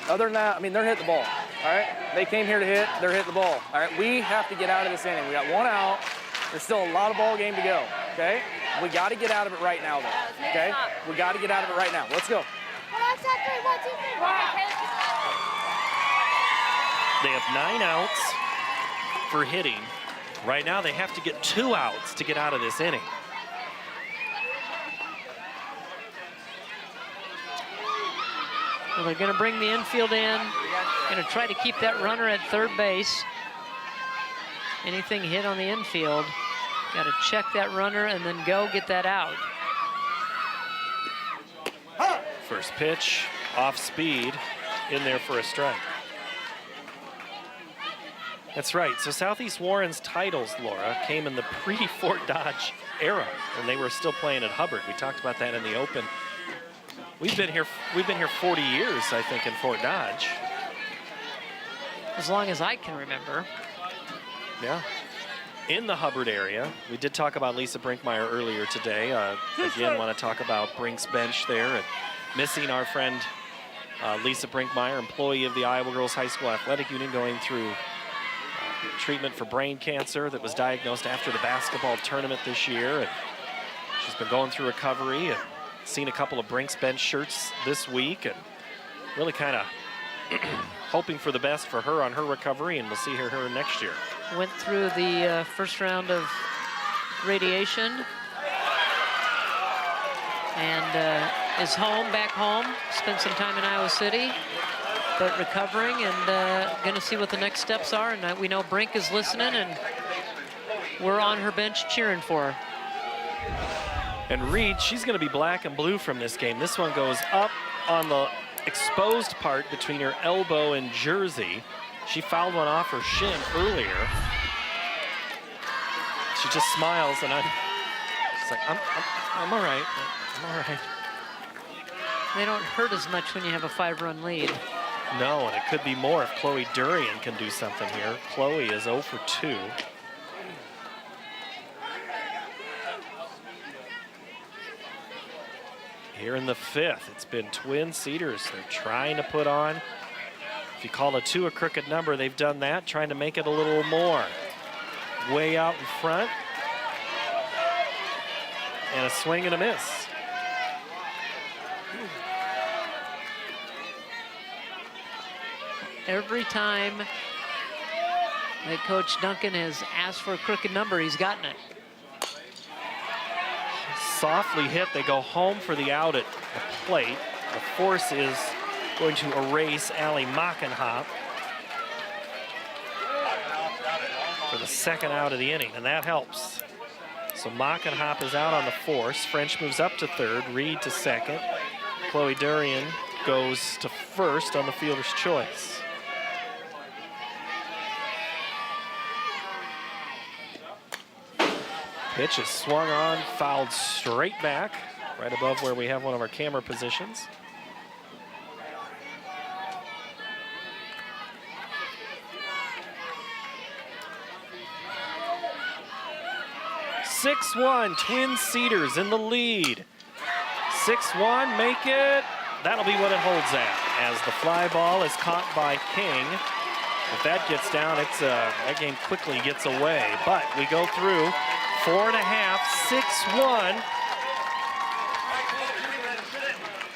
Speaker 9: Other than that, I mean, they're hitting the ball, all right? They came here to hit. They're hitting the ball, all right? We have to get out of this inning. We got 1 out. There's still a lot of ball game to go, okay? We got to get out of it right now, though, okay? We got to get out of it right now. Let's go.
Speaker 7: 1, 2, 3, 1, 2, 3.
Speaker 1: They have 9 outs for hitting. Right now, they have to get 2 outs to get out of this inning.
Speaker 3: Well, they're going to bring the infield in, Going to try to keep that runner at third base. Anything hit on the infield, got to check that runner and then go get that out.
Speaker 1: First pitch, off speed, in there for a strike. That's right. So Southeast Warren's titles, Laura, came in the pre-Fort Dodge era, and they were still playing at Hubbard. We talked about that in the Open. We've been here 40 years, I think, in Fort Dodge.
Speaker 3: As long as I can remember.
Speaker 1: Yeah. In the Hubbard area. We did talk about Lisa Brinkmeyer earlier today. Again, want to talk about Brink's bench there and missing our friend Lisa Brinkmeyer, employee of the Iowa Girls High School Athletic Union, going through treatment for brain cancer that was diagnosed after the basketball tournament this year. And she's been going through recovery and seen a couple of Brink's bench shirts this week and really kind of hoping for the best for her on her recovery, and we'll see her next year.
Speaker 3: Went through the first round of radiation and is back home, spent some time in Iowa City, but recovering and going to see what the next steps are. And we know Brink is listening, and we're on her bench cheering for her.
Speaker 1: And Reed, she's going to be black and blue from this game. This one goes up on the exposed part between her elbow and jersey. She fouled one off her shin earlier. She just smiles, and she's like, I'm all right. I'm all right.
Speaker 3: They don't hurt as much when you have a 5-run lead.
Speaker 1: No, and it could be more if Chloe Durian can do something here. Chloe is 0 for 2. Here in the 5th, it's been Twin Cedars. They're trying to put on, if you call a 2 a crooked number, they've done that, trying to make it a little more. Way out in front. And a swing and a miss.
Speaker 3: Every time that Coach Duncan has asked for a crooked number, he's gotten it.
Speaker 1: Softly hit, they go home for the out at the plate. The force is going to erase Allie Mockenhop for the second out of the inning, and that helps. So Mockenhop is out on the force. French moves up to third, Reed to second. Chloe Durian goes to first on the fielder's choice. Pitch is swung on, fouled straight back, right above where we have one of our camera positions. (6-1) Twin Cedars in the lead. 6-1, make it. That'll be what it holds at, as the fly ball is caught by King. If that gets down, that game quickly gets away. But we go through 4.5, 6-1.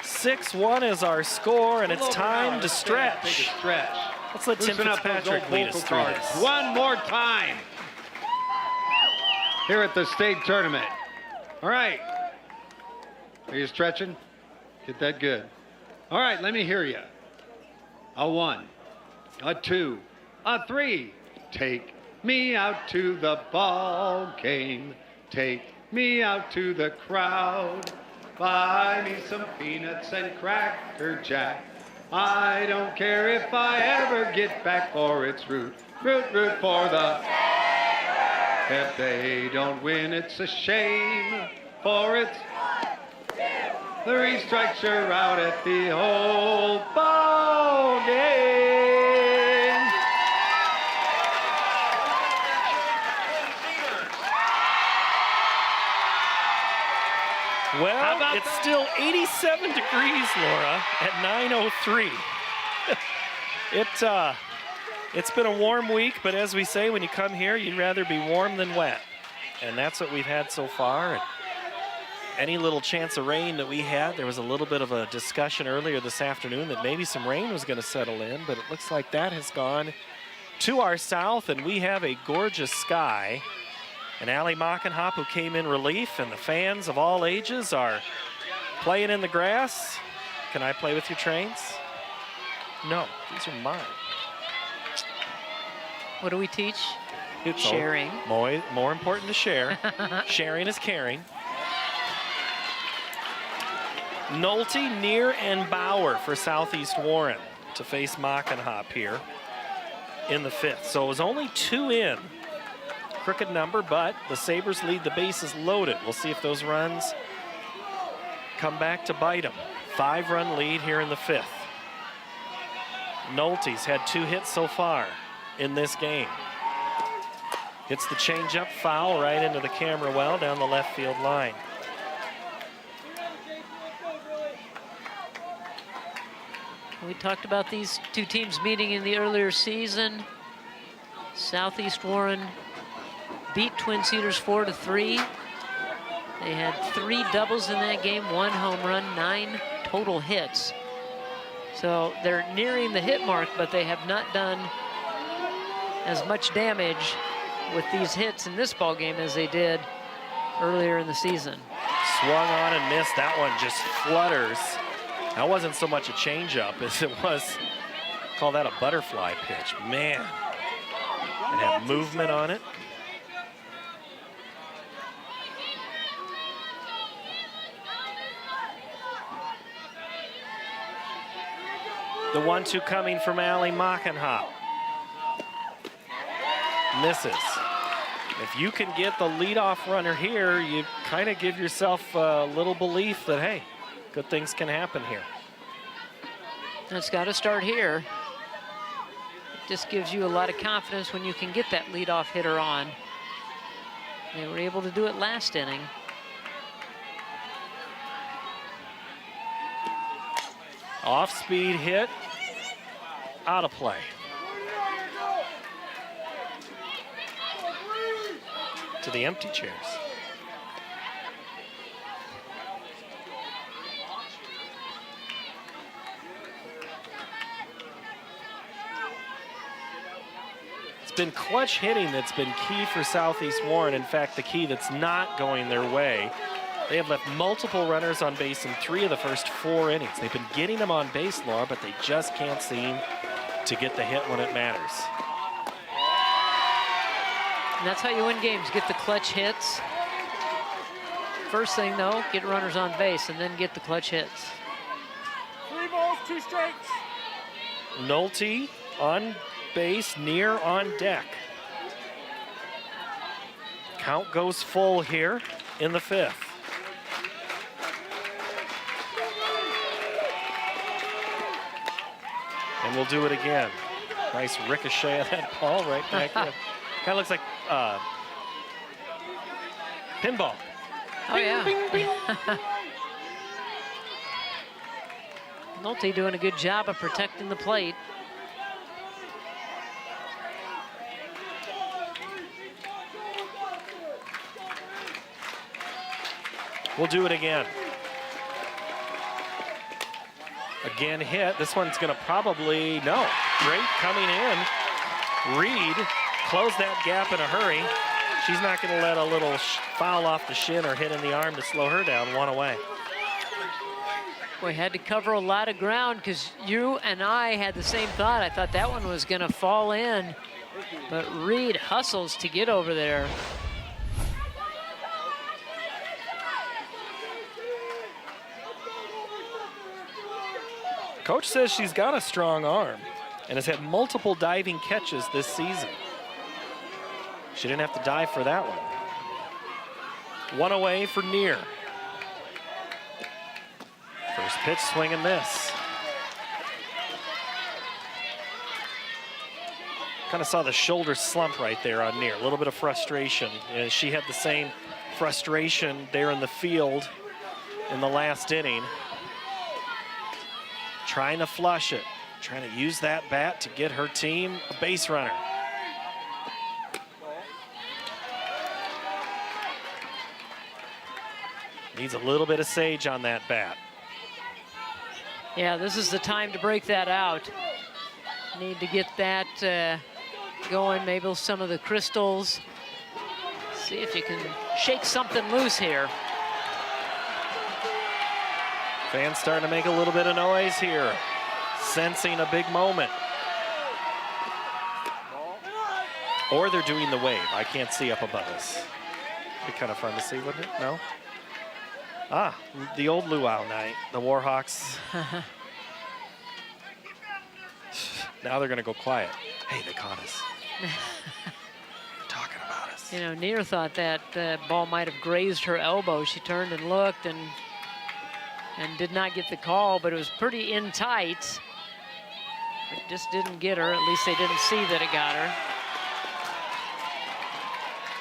Speaker 1: 6-1 is our score, and it's time to stretch.
Speaker 4: Take a stretch.
Speaker 1: Let's let Tim Fitzpatrick lead us through this.
Speaker 4: One more time here at the state tournament. All right. Are you stretching? Get that good. All right, let me hear you. A 1, a 2, a 3. Take me out to the ball game. Take me out to the crowd. Buy me some peanuts and Cracker Jack. I don't care if I ever get back, for it's root for the. If they don't win, it's a shame, for it's 3 strikes, you're out at the whole ball game.
Speaker 1: Well, it's still 87 degrees, Laura, at 9:03. It's been a warm week, but as we say, when you come here, you'd rather be warm than wet. And that's what we've had so far. And any little chance of rain that we had, there was a little bit of a discussion earlier this afternoon that maybe some rain was going to settle in, but it looks like that has gone to our south, and we have a gorgeous sky. And Allie Mockenhop, who came in relief, and the fans of all ages are playing in the grass. Can I play with your trains? No, these are mine.
Speaker 3: What do we teach?
Speaker 1: It's
Speaker 3: Sharing.
Speaker 1: More important to share. Sharing is caring. Nolte, Neer, and Bauer for Southeast Warren to face Mockenhop here in the 5th. So it was only 2 in. Crooked number, but the Sabres lead the bases loaded. We'll see if those runs come back to bite them. 5-run lead here in the 5th. Nolte's had 2 hits so far in this game. Hits the changeup, foul right into the camera well down the left field line.
Speaker 3: We talked about these 2 teams meeting in the earlier season. Southeast Warren beat Twin Cedars 4-3. They had 3 doubles in that game, 1 home run, 9 total hits. So they're nearing the hit mark, but they have not done as much damage with these hits in this ball game as they did earlier in the season.
Speaker 1: Swung on and missed. That one just flutters. That wasn't so much a changeup as it was, call that a butterfly pitch. Man, it had movement on it. The 1-2 coming from Allie Mockenhop. Misses. If you can get the leadoff runner here, you kind of give yourself a little belief that, hey, good things can happen here.
Speaker 3: It's got to start here. It just gives you a lot of confidence when you can get that leadoff hitter on. They were able to do it last inning.
Speaker 1: Off-speed hit, out of play. To the empty chairs. It's been clutch hitting that's been key for Southeast Warren. In fact, the key that's not going their way. They have left multiple runners on base in 3 of the first 4 innings. They've been getting them on base, Laura, but they just can't seem to get the hit when it matters.
Speaker 3: And that's how you win games, get the clutch hits. First thing, though, get runners on base and then get the clutch hits.
Speaker 5: 3 balls, 2 strikes.
Speaker 1: Nolte on base, Neer on deck. Count goes full here in the 5th. And we'll do it again. Nice ricochet of that ball right back in. Kind of looks like pinball.
Speaker 3: Oh, yeah. Nolte doing a good job of protecting the plate.
Speaker 1: We'll do it again. Again hit. This one's going to probably, no. Great coming in. Reed closed that gap in a hurry. She's not going to let a little foul off the shin or hit in the arm to slow her down. 1 away.
Speaker 3: We had to cover a lot of ground because you and I had the same thought. I thought that one was going to fall in, but Reed hustles to get over there.
Speaker 1: Coach says she's got a strong arm and has had multiple diving catches this season. She didn't have to dive for that one. 1 away for Neer. First pitch, swing and miss. Kind of saw the shoulder slump right there on Neer. A little bit of frustration. And she had the same frustration there in the field in the last inning. Trying to flush it, trying to use that bat to get her team a base runner. Needs a little bit of sage on that bat.
Speaker 3: Yeah, this is the time to break that out. Need to get that going, maybe some of the crystals. See if you can shake something loose here.
Speaker 1: Fans starting to make a little bit of noise here, sensing a big moment. Or they're doing the wave. I can't see up above us. Be kind of fun to see, wouldn't it? No? Ah, the old luau night. The Warhawks. Now they're going to go quiet. Hey, they caught us. Talking about us.
Speaker 3: You know, Neer thought that ball might have grazed her elbow. She turned and looked and did not get the call, but it was pretty in tight. It just didn't get her. At least they didn't see that it got her.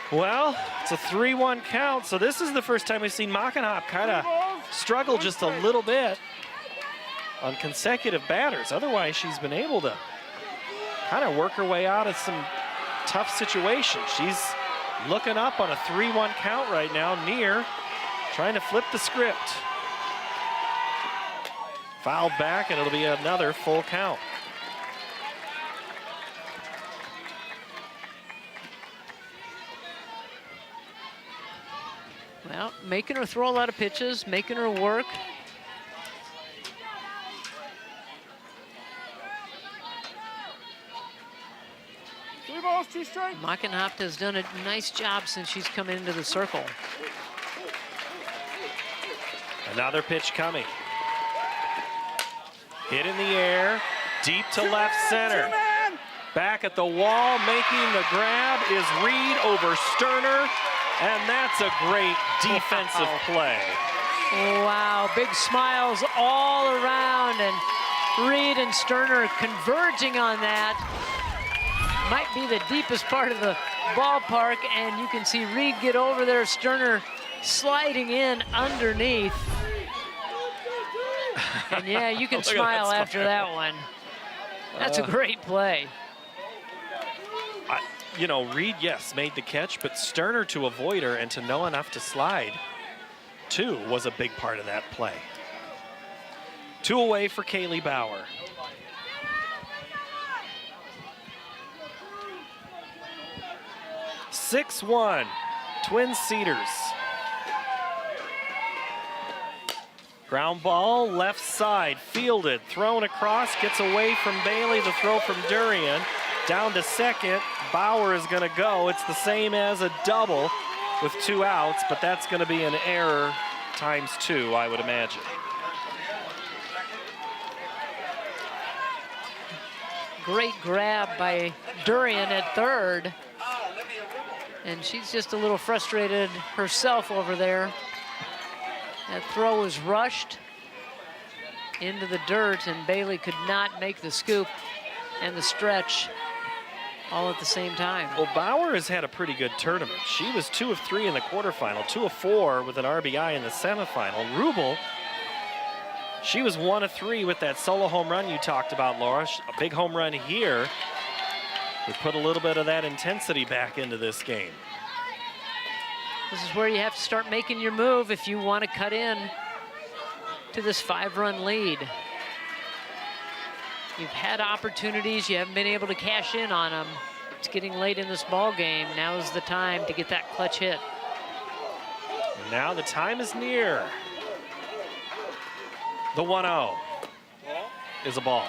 Speaker 1: Well, it's a 3-1 count, so this is the first time we've seen Mackinac kind of struggle just a little bit on consecutive batters. Otherwise, she's been able to kind of work her way out of some tough situations. She's looking up on a 3-1 count right now, Near trying to flip the script. Fouled back, and it'll be another full count.
Speaker 3: Well, making her throw a lot of pitches, making her work.
Speaker 5: Three balls, two strikes.
Speaker 3: Mackinac has done a nice job since she's come into the circle.
Speaker 1: Another pitch coming. Hit in the air, deep to left center. Back at the wall, making the grab is Reed over Sterner, and that's a great defensive play.
Speaker 3: Wow, big smiles all around, and Reed and Sterner converging on that. Might be the deepest part of the ballpark, and you can see Reed get over there, Sterner sliding in underneath. And yeah, you can smile after that one. That's a great play.
Speaker 1: You know, Reed, yes, made the catch, but Sterner to avoid her and to know enough to slide, too, was a big part of that play. 2 away for Kaylee Bauer. (6-1), Twin Cedars. Ground ball, left side, fielded, thrown across, gets away from Bailey, the throw from Durian. Down to second, Bauer is gonna go. It's the same as a double with 2 outs, but that's gonna be an error times 2, I would imagine.
Speaker 3: Great grab by Durian at third. And she's just a little frustrated herself over there. That throw was rushed into the dirt, and Bailey could not make the scoop and the stretch all at the same time.
Speaker 1: Well, Bauer has had a pretty good tournament. She was 2 of 3 in the quarterfinal, 2 of 4 with an RBI in the semifinal. Rubel, she was 1 of 3 with that solo home run you talked about, Laura. A big home run here. We put a little bit of that intensity back into this game.
Speaker 3: This is where you have to start making your move if you want to cut in to this 5-run lead. You've had opportunities, you haven't been able to cash in on them. It's getting late in this ball game. Now is the time to get that clutch hit.
Speaker 1: Now the time is near. The 1-0 is a ball.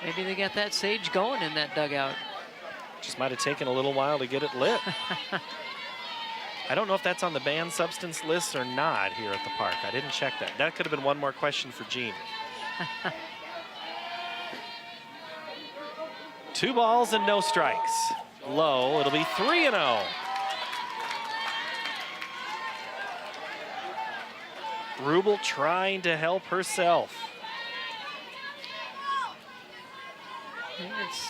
Speaker 3: Maybe they got that sage going in that dugout.
Speaker 1: Just might have taken a little while to get it lit. I don't know if that's on the banned substance list or not here at the park. I didn't check that. That could have been one more question for Gene. 2 balls and no strikes. Low, it'll be 3-0. Rubel trying to help herself.
Speaker 3: It's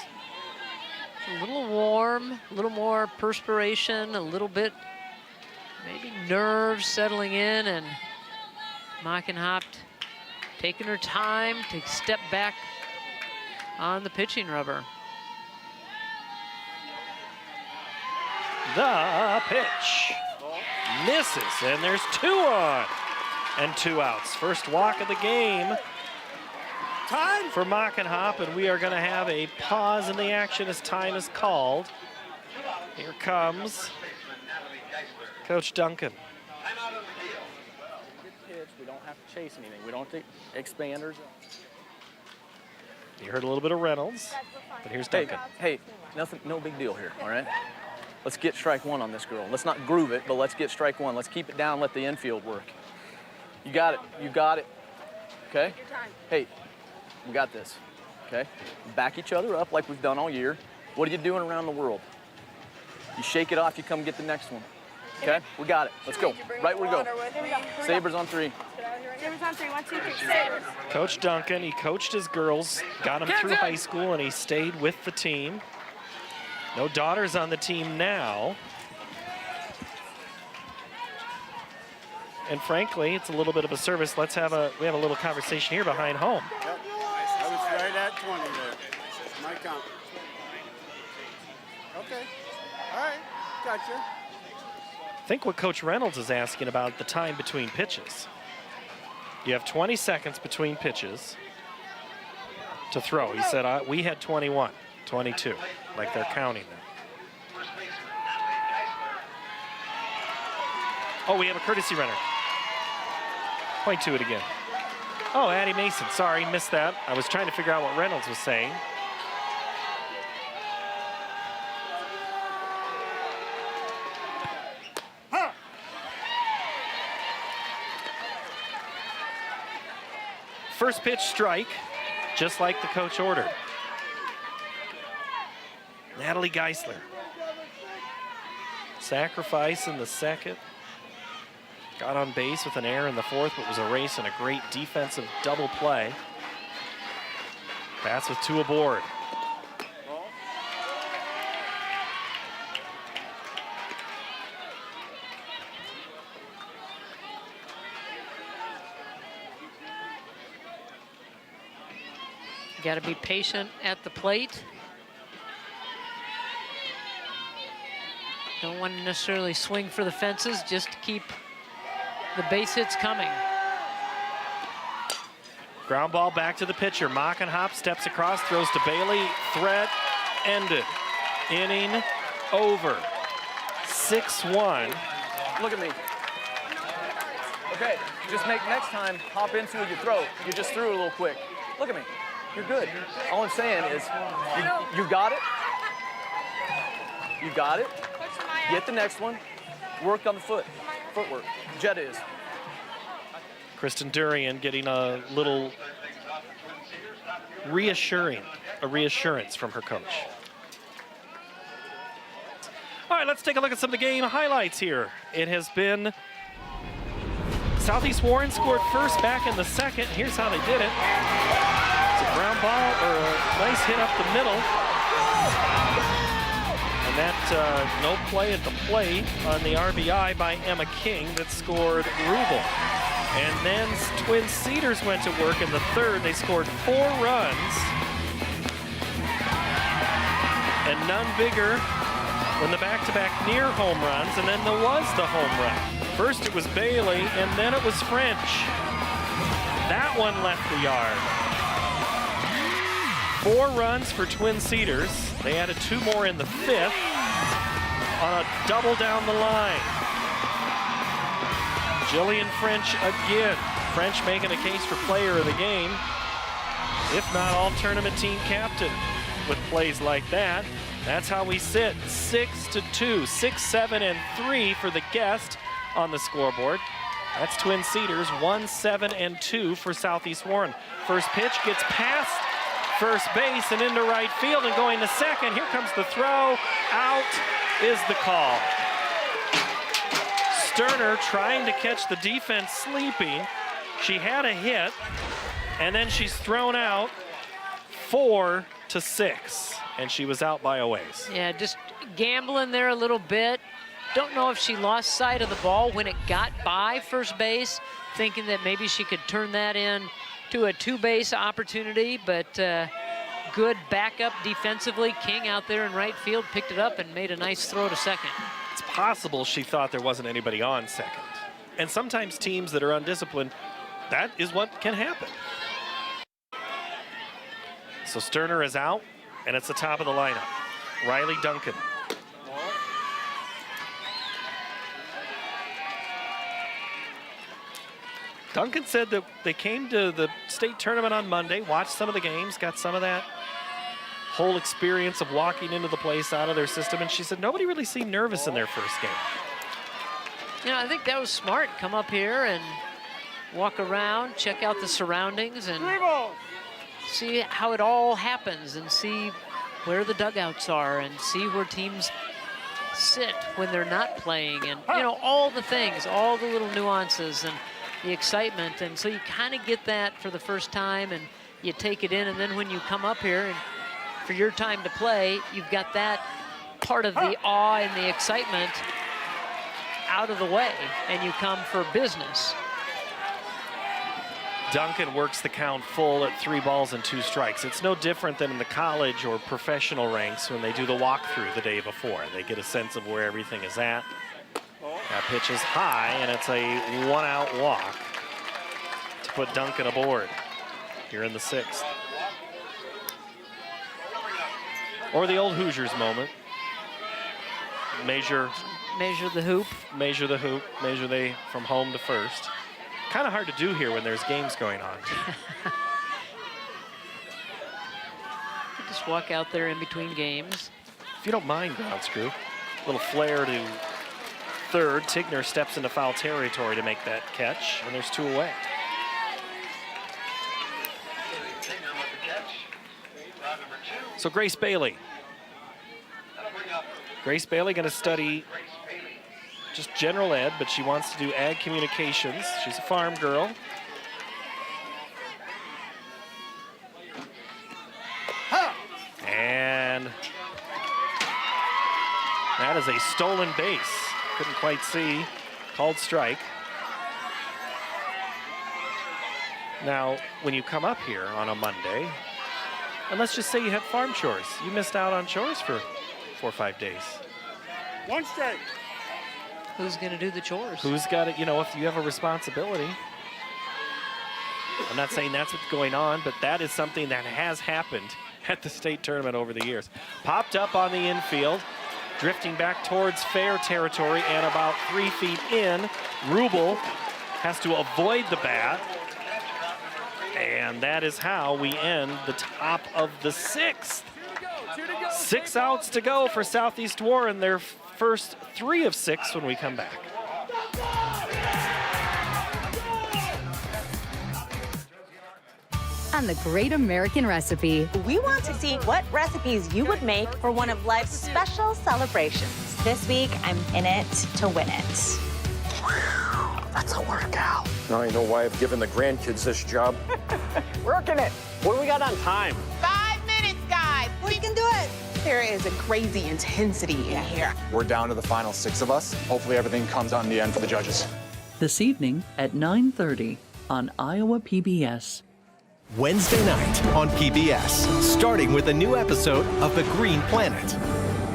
Speaker 3: a little warm, a little more perspiration, a little bit, maybe nerves settling in, and Mackinac taking her time to step back on the pitching rubber.
Speaker 1: The pitch misses, and there's 2 on and 2 outs. First walk of the game. Time for Mackinac, and we are going to have a pause in the action as time is called. Here comes Coach Duncan.
Speaker 9: We don't have to chase anything. We don't have to expand our zone.
Speaker 1: You heard a little bit of Reynolds, but here's Duncan.
Speaker 6: Hey, nothing, no big deal here, all right? Let's get strike one on this girl. Let's not groove it, but let's get strike one. Let's keep it down, let the infield work. You got it, you got it, okay? Hey, we got this, okay? Back each other up like we've done all year. What are you doing around the world? You shake it off, you come get the next one, okay? We got it, let's go, right where we go. Sabers on 3.
Speaker 7: Sabers on 3, 1, 2, 3, Sabers.
Speaker 1: Coach Duncan, he coached his girls, got them through high school, and he stayed with the team. No daughters on the team now. And frankly, it's a little bit of a service. We have a little conversation here behind home.
Speaker 5: Yep. I was right at 20 there. My count. Okay. All right. Gotcha.
Speaker 1: I think what Coach Reynolds is asking about the time between pitches. You have 20 seconds between pitches to throw. He said, we had 21, 22, like they're counting them. Oh, we have a courtesy runner. Point to it again. Oh, Addie Mason, sorry, missed that. I was trying to figure out what Reynolds was saying. First pitch strike, just like the coach ordered. Natalie Geisler. Sacrifice in the second. Got on base with an error in the fourth, but was a race and a great defensive double play. Bats with 2 aboard.
Speaker 3: Got to be patient at the plate. Don't want to necessarily swing for the fences, just to keep the base hits coming.
Speaker 1: Ground ball back to the pitcher. Mockenhop steps across, throws to Bailey. Threat ended. Inning over. 6-1.
Speaker 6: Look at me. Okay, just make next time, hop into it, you throw. You just threw it a little quick. Look at me. You're good. All I'm saying is, you got it. You got it. Get the next one. Work on the footwork. Jetta is.
Speaker 1: Kristen Durian getting a little reassurance from her coach. All right, let's take a look at some of the game highlights here. It has been Southeast Warren scored first back in the second. Here's how they did it. It's a ground ball or a nice hit up the middle. And that no play at the plate on the RBI by Emma King that scored Rubel. And then Twin Cedars went to work in the third. They scored 4 runs. And none bigger than the back-to-back near home runs. And then there was the home run. First it was Bailey, and then it was French. That one left the yard. 4 runs for Twin Cedars. They added 2 more in the 5th on a double down the line. Jillian French again. French making a case for player of the game. If not all tournament team captain with plays like that. That's how we sit. 6-2, 6, 7, and 3 for the guest on the scoreboard. That's Twin Cedars, 1, 7, and 2 for Southeast Warren. First pitch gets past first base and into right field and going to second. Here comes the throw. Out is the call. Sterner trying to catch the defense sleeping. She had a hit, and then she's thrown out 4-6, and she was out by a ways.
Speaker 3: Yeah, just gambling there a little bit. Don't know if she lost sight of the ball when it got by first base, thinking that maybe she could turn that in to a 2-base opportunity, but good backup defensively. King out there in right field picked it up and made a nice throw to second.
Speaker 1: It's possible she thought there wasn't anybody on second. And sometimes teams that are undisciplined, that is what can happen. So Sterner is out, and it's the top of the lineup. Riley Duncan. Duncan said that they came to the state tournament on Monday, watched some of the games, got some of that whole experience of walking into the place out of their system, and she said nobody really seemed nervous in their first game.
Speaker 3: You know, I think that was smart. Come up here and walk around, check out the surroundings, and see how it all happens, and see where the dugouts are, and see where teams sit when they're not playing, and you know, all the things, all the little nuances and the excitement. And so you kind of get that for the first time, and you take it in, and then when you come up here and for your time to play, you've got that part of the awe and the excitement out of the way, and you come for business.
Speaker 1: Duncan works the count full at 3 balls and 2 strikes. It's no different than in the college or professional ranks when they do the walkthrough the day before. They get a sense of where everything is at. That pitch is high, and it's a 1-out walk to put Duncan aboard here in the 6th. Or the old Hoosiers moment. Measure
Speaker 3: the hoop.
Speaker 1: Measure the hoop. Measure they from home to first. Kind of hard to do here when there's games going on.
Speaker 3: Just walk out there in between games.
Speaker 1: If you don't mind, ground screw. Little flare to third. Tigner steps into foul territory to make that catch, and there's 2 away. So Grace Bailey. Grace Bailey going to study just general ed, but she wants to do ag communications. She's a farm girl. And that is a stolen base. Couldn't quite see. Called strike. Now, when you come up here on a Monday, and let's just say you had farm chores. You missed out on chores for 4 or 5 days.
Speaker 5: 1 strike.
Speaker 3: Who's going to do the chores?
Speaker 1: Who's got it? You know, if you have a responsibility. I'm not saying that's what's going on, but that is something that has happened at the state tournament over the years. Popped up on the infield, drifting back towards fair territory, and about 3 feet in, Rubel has to avoid the bat. And that is how we end the top of the 6th. 6 outs to go for Southeast Warren. Their first 3 of 6 when we come back.
Speaker 10: On the Great American Recipe.
Speaker 11: We want to see what recipes you would make for one of life's special celebrations. This week, I'm in it to win it.
Speaker 12: That's a workout. Now I know why I've given the grandkids this job.
Speaker 9: Working it. What do we got on time?
Speaker 13: 5 minutes, guys. We can do it. There is a crazy intensity in here.
Speaker 14: We're down to the final 6 of us. Hopefully everything comes out in the end for the judges.
Speaker 15: This evening at 9:30 on Iowa PBS.
Speaker 16: Wednesday night on PBS, starting with a new episode of The Green Planet.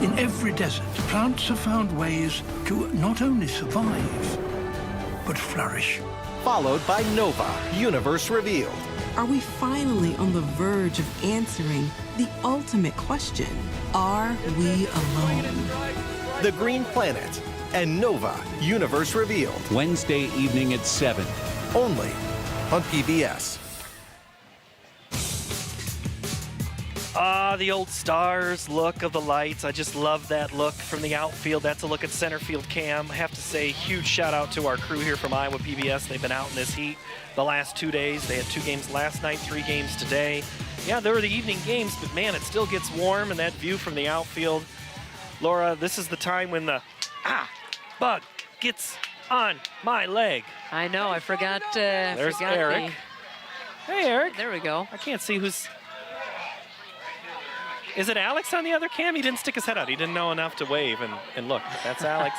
Speaker 17: In every desert, plants have found ways to not only survive, but flourish.
Speaker 16: Followed by Nova, Universe Revealed.
Speaker 18: Are we finally on the verge of answering the ultimate question? Are we alone?
Speaker 16: The Green Planet and Nova, Universe Revealed.
Speaker 19: Wednesday evening at 7.
Speaker 16: Only on PBS.
Speaker 1: The old Stars look of the lights. I just love that look from the outfield. That's a look at center field cam. I have to say, huge shout out to our crew here from Iowa PBS. They've been out in this heat the last 2 days. They had 2 games last night, 3 games today. Yeah, there were the evening games, but man, it still gets warm, and that view from the outfield. Laura, this is the time when the bug gets on my leg.
Speaker 3: I know, I forgot.
Speaker 1: There's Eric. Hey, Eric.
Speaker 3: There we go.
Speaker 1: I can't see who's... Is it Alex on the other cam? He didn't stick his head out. He didn't know enough to wave and look. That's Alex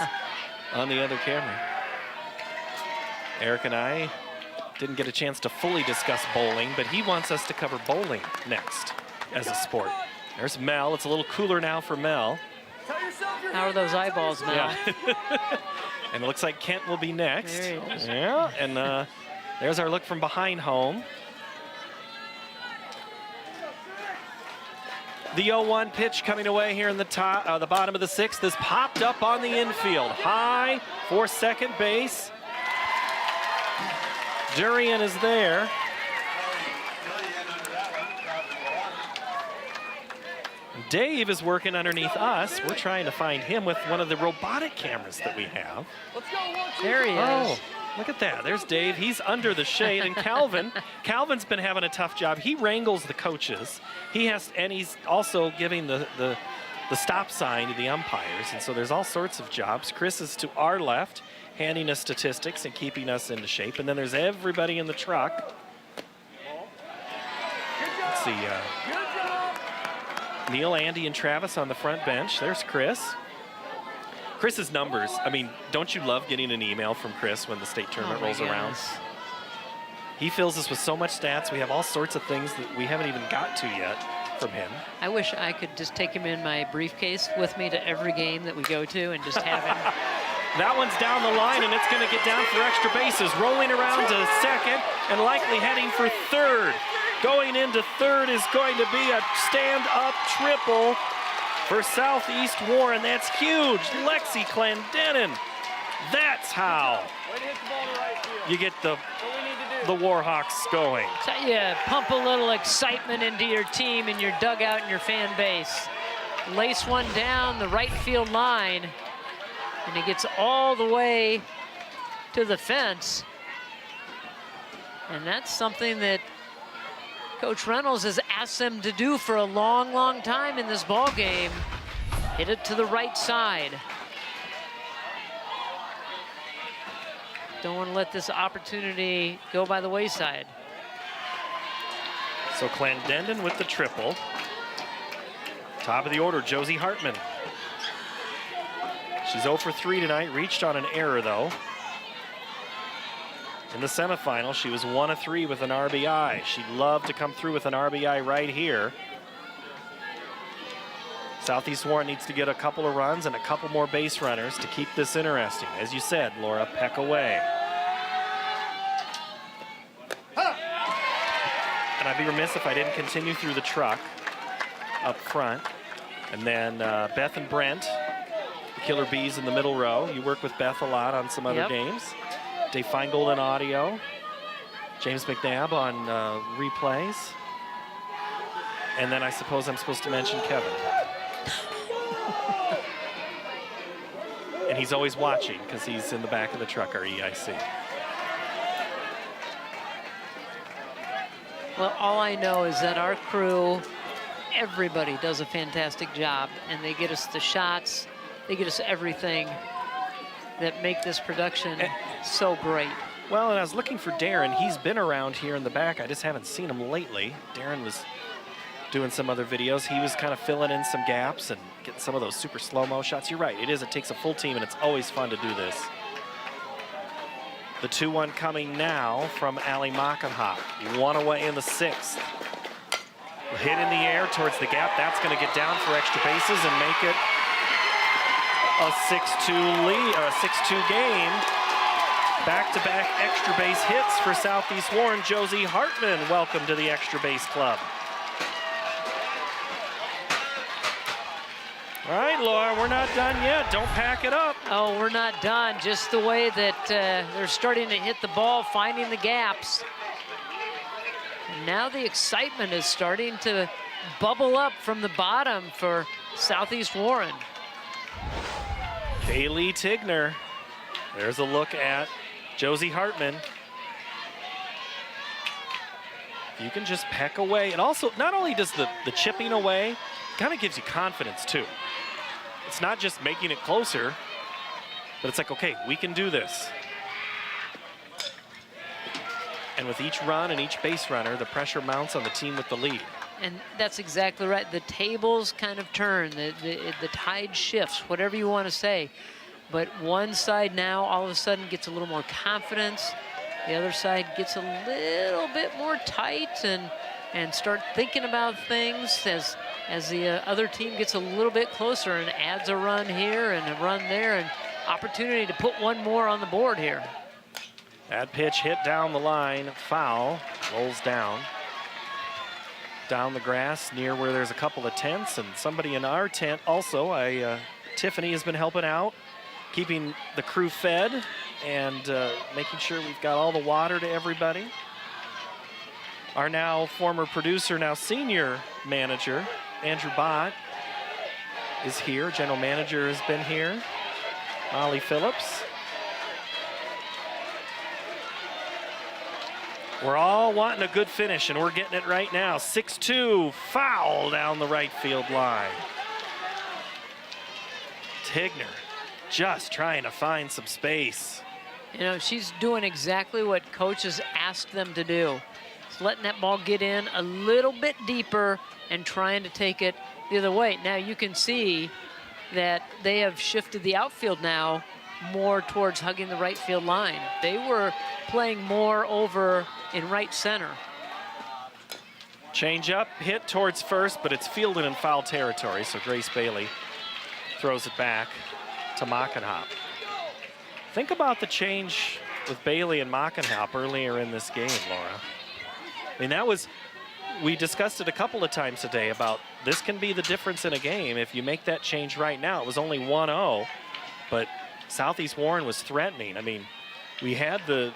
Speaker 1: on the other camera. Eric and I didn't get a chance to fully discuss bowling, but he wants us to cover bowling next as a sport. There's Mel. It's a little cooler now for Mel.
Speaker 3: How are those eyeballs now?
Speaker 1: Yeah. And it looks like Kent will be next.
Speaker 3: There he is.
Speaker 1: Yeah, and there's our look from behind home. The 0-1 pitch coming away here in the top, the bottom of the 6th is popped up on the infield. High for second base. Durian is there. Dave is working underneath us. We're trying to find him with one of the robotic cameras that we have.
Speaker 3: There he is.
Speaker 1: Oh, look at that. There's Dave. He's under the shade. And Calvin's been having a tough job. He wrangles the coaches. And he's also giving the stop sign to the umpires. And so there's all sorts of jobs. Chris is to our left, handing us statistics and keeping us into shape. And then there's everybody in the truck. Let's see. Neil, Andy, and Travis on the front bench. There's Chris. Chris's numbers, I mean, don't you love getting an email from Chris when the state tournament rolls around? He fills us with so much stats. We have all sorts of things that we haven't even got to yet from him.
Speaker 3: I wish I could just take him in my briefcase with me to every game that we go to and just have him.
Speaker 1: That one's down the line, and it's going to get down for extra bases. Rolling around to second and likely heading for third. Going into third is going to be a stand-up triple for Southeast Warren. That's huge. Lexi Clendenin. That's how you get the Warhawks going.
Speaker 3: So yeah, pump a little excitement into your team and your dugout and your fan base. Lace one down the right field line, and it gets all the way to the fence. And that's something that Coach Reynolds has asked them to do for a long, long time in this ball game. Hit it to the right side. Don't want to let this opportunity go by the wayside.
Speaker 1: So Clendenin with the triple. Top of the order, Josie Hartman. She's 0 for 3 tonight, reached on an error though. In the semifinal, she was 1 of 3 with an RBI. She'd love to come through with an RBI right here. Southeast Warren needs to get a couple of runs and a couple more base runners to keep this interesting. As you said, Laura, peck away. And I'd be remiss if I didn't continue through the truck up front. And then Beth and Brent, the Killer Bees in the middle row. You work with Beth a lot on some other games. Dave Feingold on audio. James McNabb on replays. And then I suppose I'm supposed to mention Kevin. And he's always watching because he's in the back of the truck, our EIC.
Speaker 3: Well, all I know is that our crew, everybody does a fantastic job, and they get us the shots, they get us everything that make this production so great.
Speaker 1: Well, and I was looking for Darren. He's been around here in the back. I just haven't seen him lately. Darren was doing some other videos. He was kind of filling in some gaps and getting some of those super slow-mo shots. You're right, it takes a full team, and it's always fun to do this. The 2-1 coming now from Allie Mockenhop. 1 away in the 6th. Hit in the air towards the gap. That's going to get down for extra bases and make it a 6-2 lead, or a 6-2 game. Back-to-back extra base hits for Southeast Warren. Josie Hartman, welcome to the extra base club. All right, Laura, we're not done yet. Don't pack it up.
Speaker 3: Oh, we're not done. Just the way that they're starting to hit the ball, finding the gaps. And now the excitement is starting to bubble up from the bottom for Southeast Warren.
Speaker 1: Kaylee Tigner. There's a look at Josie Hartman. You can just peck away. And also, not only does the chipping away, kind of gives you confidence too. It's not just making it closer, but it's like, okay, we can do this. And with each run and each base runner, the pressure mounts on the team with the lead.
Speaker 3: And that's exactly right. The tables kind of turn, the tide shifts, whatever you want to say. But one side now all of a sudden gets a little more confidence. The other side gets a little bit more tight and start thinking about things as the other team gets a little bit closer and adds a run here and a run there, and opportunity to put one more on the board here.
Speaker 1: That pitch hit down the line, foul, rolls down the grass near where there's a couple of tents, and somebody in our tent also. Tiffany has been helping out, keeping the crew fed and making sure we've got all the water to everybody. Our now former producer, now senior manager, Andrew Bott, is here. General manager has been here. Molly Phillips. We're all wanting a good finish, and we're getting it right now. 6-2, foul down the right field line. Tigner just trying to find some space.
Speaker 3: You know, she's doing exactly what coach has asked them to do. It's letting that ball get in a little bit deeper and trying to take it the other way. Now you can see that they have shifted the outfield now more towards hugging the right field line. They were playing more over in right center.
Speaker 1: Change up, hit towards first, but it's fielded in foul territory, so Grace Bailey throws it back to Mockenhop. Think about the change with Bailey and Mockenhop earlier in this game, Laura. I mean, that was, we discussed it a couple of times today about this can be the difference in a game if you make that change right now. It was only 1-0, but Southeast Warren was threatening. I mean, we had the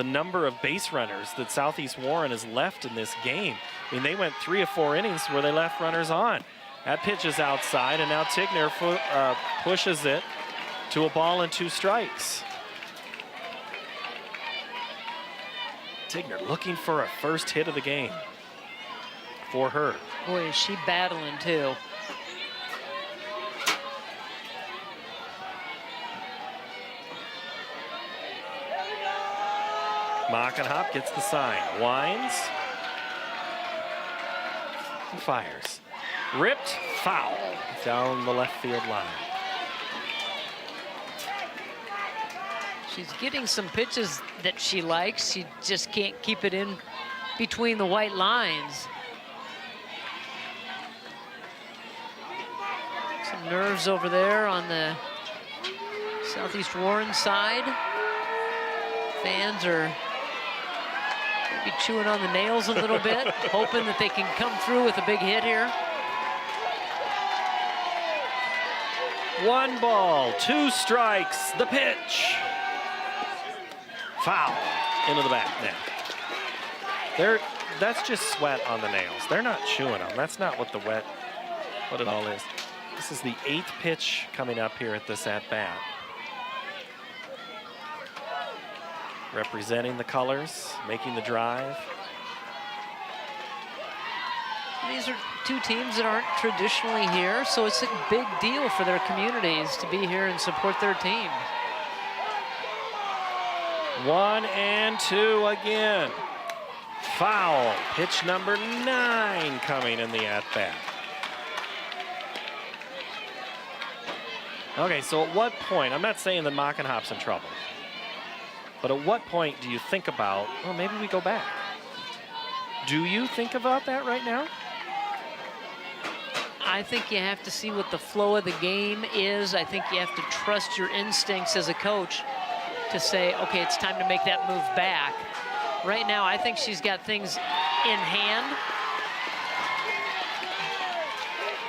Speaker 1: number of base runners that Southeast Warren has left in this game. I mean, they went 3 or 4 innings where they left runners on. That pitch is outside, and now Tigner pushes it to a ball and 2 strikes. Tigner looking for a first hit of the game for her.
Speaker 3: Boy, is she battling too.
Speaker 1: Mockenhop gets the sign, winds, and fires. Ripped, foul down the left field line.
Speaker 3: She's getting some pitches that she likes. She just can't keep it in between the white lines. Some nerves over there on the Southeast Warren side. Fans are maybe chewing on the nails a little bit, hoping that they can come through with a big hit here.
Speaker 1: 1 ball, 2 strikes, the pitch. Foul into the back net. That's just sweat on the nails. They're not chewing them. That's not what what it all is. This is the 8th pitch coming up here at this at-bat. Representing the colors, making the drive.
Speaker 3: These are 2 teams that aren't traditionally here, so it's a big deal for their communities to be here and support their team.
Speaker 1: 1 and 2 again. Foul. Pitch number 9 coming in the at-bat. Okay, so at what point, I'm not saying that Mockenhop's in trouble, but at what point do you think about, well, maybe we go back? Do you think about that right now?
Speaker 3: I think you have to see what the flow of the game is. I think you have to trust your instincts as a coach to say, okay, it's time to make that move back. Right now, I think she's got things in hand.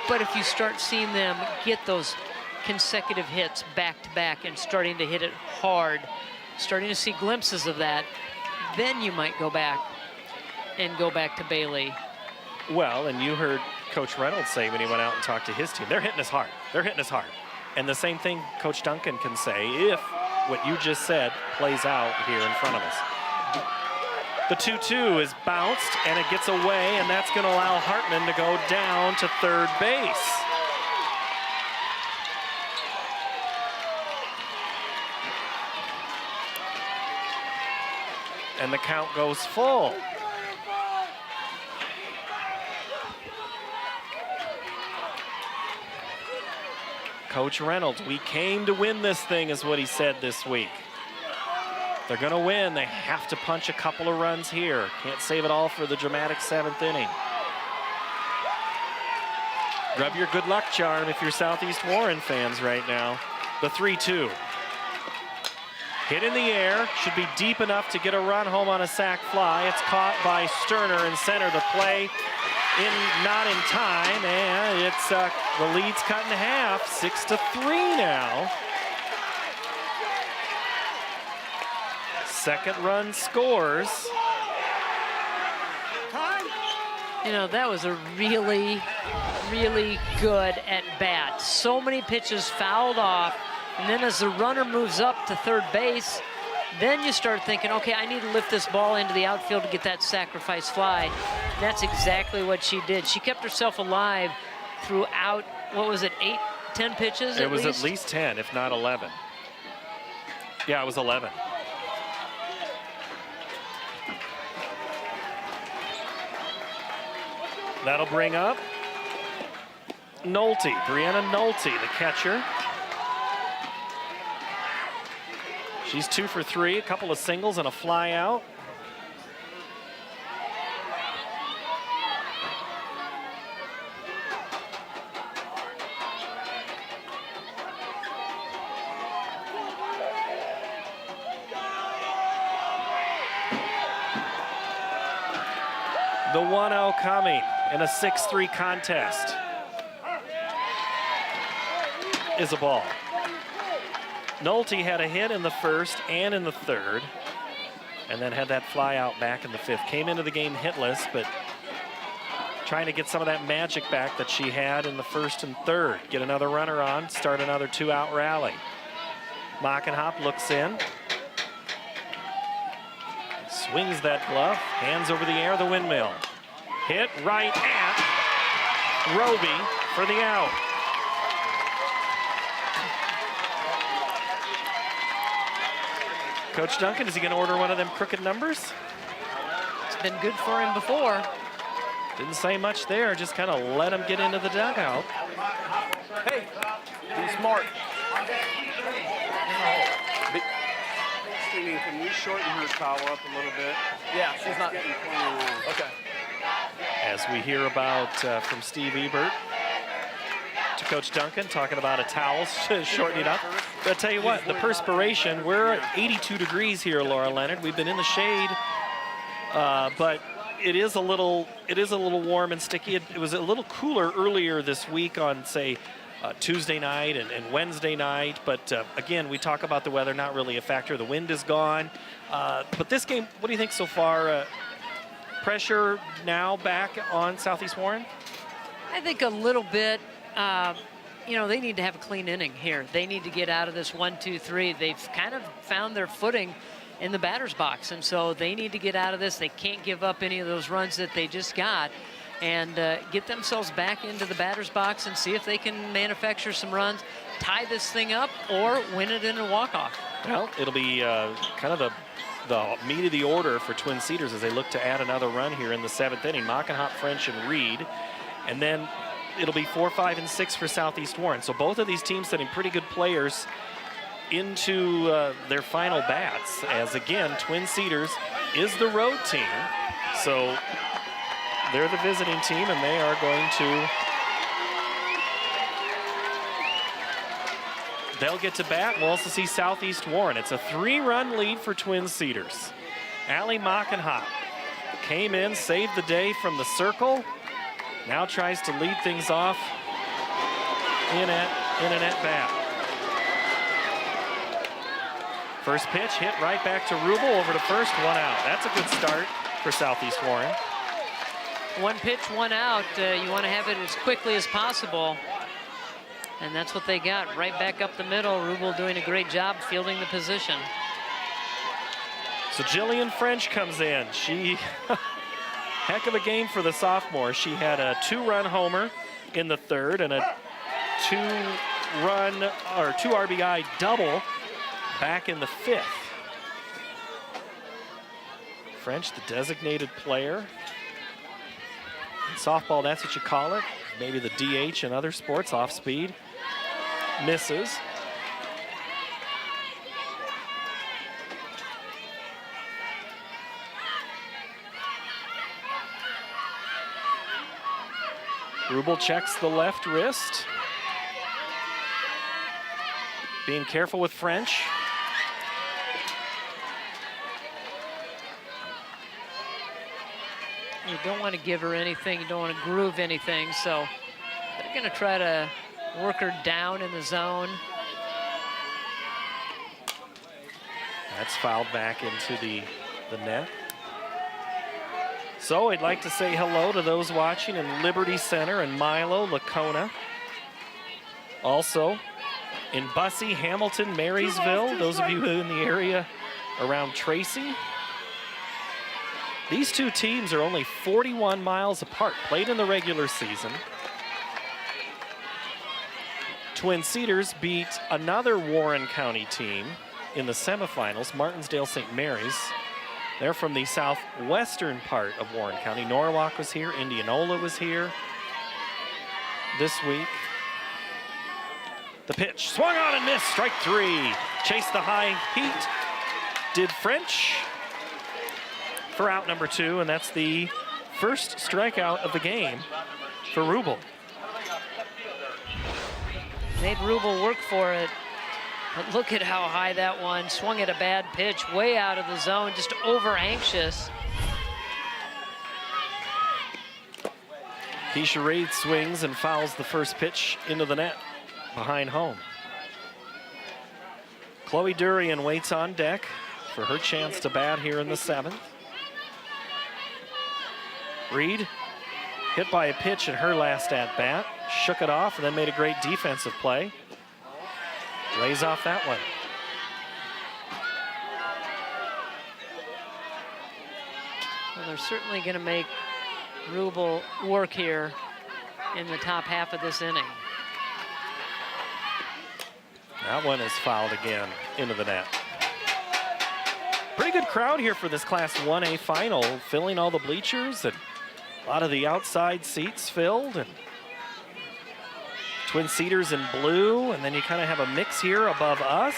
Speaker 3: But if you start seeing them get those consecutive hits back to back and starting to hit it hard, starting to see glimpses of that, then you might go back and go back to Bailey.
Speaker 1: Well, and you heard Coach Reynolds say when he went out and talked to his team, they're hitting us hard. They're hitting us hard. And the same thing Coach Duncan can say if what you just said plays out here in front of us. The 2-2 is bounced, and it gets away, and that's going to allow Hartman to go down to third base. And the count goes full. Coach Reynolds, we came to win this thing, is what he said this week. They're going to win. They have to punch a couple of runs here. Can't save it all for the dramatic 7th inning. Rub your good luck charm if you're Southeast Warren fans right now. The 3-2. Hit in the air, should be deep enough to get a run home on a sac fly. It's caught by Sterner in center. The play not in time, and it's the lead's cut in half, 6-3 now. Second run scores.
Speaker 3: You know, that was a really, really good at bat. So many pitches fouled off, and then as the runner moves up to third base, then you start thinking, okay, I need to lift this ball into the outfield to get that sacrifice fly. And that's exactly what she did. She kept herself alive throughout, what was it, 8, 10 pitches
Speaker 1: It was at least 10, if not 11. Yeah, it was 11. That'll bring up Nolte, Brianna Nolte, the catcher. She's 2 for 3, a couple of singles and a fly out. The 1-0 coming in a 6-3 contest is a ball. Nolte had a hit in the first and in the third, and then had that fly out back in the fifth. Came into the game hitless, but trying to get some of that magic back that she had in the first and third. Get another runner on, start another 2-out rally. Mockenhop looks in. Swings that glove, hands over the air, the windmill. Hit right at Roby for the out. Coach Duncan, is he going to order one of them crooked numbers?
Speaker 3: It's been good for him before.
Speaker 1: Didn't say much there, just kind of let him get into the dugout.
Speaker 6: Hey, be smart.
Speaker 5: Stevie, can you shorten her towel up a little bit?
Speaker 6: Yeah, she's not
Speaker 5: getting plenty long.
Speaker 6: Okay.
Speaker 1: As we hear about from Steve Ebert to Coach Duncan, talking about a towel shortening up. But I'll tell you what, the perspiration, we're at 82 degrees here, Laura Leonard. We've been in the shade, but it is a little warm and sticky. It was a little cooler earlier this week on, say, Tuesday night and Wednesday night. But again, we talk about the weather, not really a factor. The wind is gone. But this game, what do you think so far? Pressure now back on Southeast Warren?
Speaker 3: I think a little bit. You know, they need to have a clean inning here. They need to get out of this 1-2-3. They've kind of found their footing in the batter's box, and so they need to get out of this. They can't give up any of those runs that they just got, and get themselves back into the batter's box and see if they can manufacture some runs, tie this thing up, or win it in a walk-off.
Speaker 1: Well, it'll be kind of the meat of the order for Twin Cedars as they look to add another run here in the 7th inning. Mockenhop, French, and Reed. And then it'll be 4, 5, and 6 for Southeast Warren. So both of these teams sending pretty good players into their final bats, as again, Twin Cedars is the road team. So they're the visiting team, and they are going to, they'll get to bat. We'll also see Southeast Warren. It's a 3-run lead for Twin Cedars. Allie Mockenhop came in, saved the day from the circle. Now tries to lead things off in an at-bat. First pitch hit right back to Rubel, over to first, 1 out. That's a good start for Southeast Warren.
Speaker 3: 1 pitch, 1 out. You want to have it as quickly as possible. And that's what they got, right back up the middle. Rubel doing a great job fielding the position.
Speaker 1: So Jillian French comes in. She, heck of a game for the sophomore. She had a 2-run homer in the third and a 2 RBI double back in the 5th. French, the designated player. In softball, that's what you call it. Maybe the DH in other sports, off speed. Misses. Rubel checks the left wrist. Being careful with French.
Speaker 3: You don't want to give her anything. You don't want to groove anything. So they're going to try to work her down in the zone.
Speaker 1: That's fouled back into the net. So I'd like to say hello to those watching in Liberty Center and Milo, Lacona. Also in Bussey, Hamilton, Marysville, those of you in the area around Tracy. These two teams are only 41 miles apart, played in the regular season. Twin Cedars beat another Warren County team in the semifinals, Martinsdale St. Mary's. They're from the southwestern part of Warren County. Norwalk was here, Indianola was here this week. The pitch, swung on and missed, strike three. Chased the high heat, did French for out number 2, and that's the first strikeout of the game for Rubel.
Speaker 3: Made Rubel work for it, but look at how high that one swung at a bad pitch, way out of the zone, just over anxious.
Speaker 1: Keisha Reed swings and fouls the first pitch into the net behind home. Chloe Durian waits on deck for her chance to bat here in the 7th. Reed hit by a pitch in her last at-bat, shook it off, and then made a great defensive play. Lays off that one.
Speaker 3: Well, they're certainly going to make Rubel work here in the top half of this inning.
Speaker 1: That one is fouled again into the net. Pretty good crowd here for this Class 1A final, filling all the bleachers and a lot of the outside seats filled. And Twin Cedars in blue, and then you kind of have a mix here above us.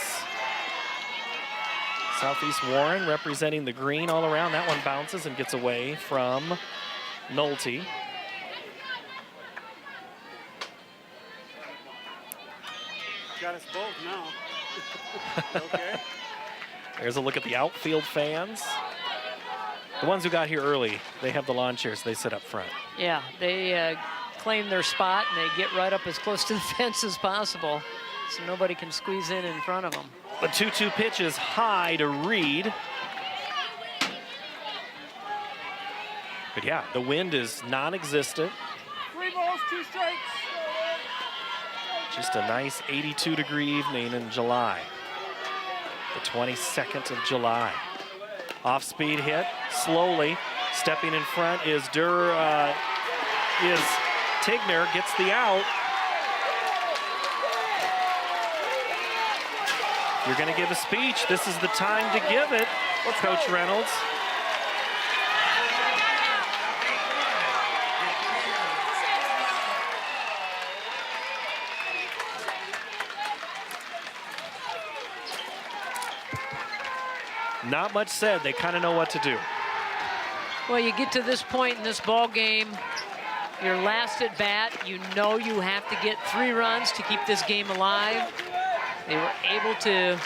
Speaker 1: Southeast Warren representing the green all around. That one bounces and gets away from Nolte.
Speaker 5: Got us both now. Okay.
Speaker 1: There's a look at the outfield fans. The ones who got here early, they have the lawn chairs. They sit up front.
Speaker 3: Yeah, they claim their spot, and they get right up as close to the fence as possible, so nobody can squeeze in front of them.
Speaker 1: The 2-2 pitch is high to Reed. But yeah, the wind is non-existent.
Speaker 5: 3 balls, 2 strikes.
Speaker 1: Just a nice 82-degree evening in July. The 22nd of July. Off-speed hit, slowly. Stepping in front is Tigner, gets the out. If you're gonna give a speech, this is the time to give it, Coach Reynolds. Not much said. They kind of know what to do.
Speaker 3: Well, you get to this point in this ball game, your last at bat, you know you have to get 3 runs to keep this game alive. They were able to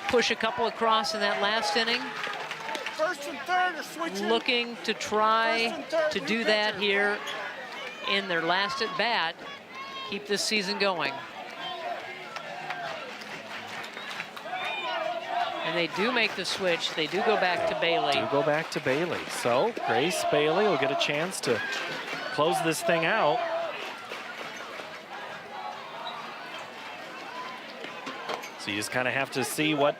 Speaker 3: push a couple across in that last inning.
Speaker 5: First and third are switching.
Speaker 3: Looking to try to do that here in their last at bat, keep this season going. And they do make the switch. They do go back to Bailey.
Speaker 1: So Grace Bailey will get a chance to close this thing out. So you just kind of have to see what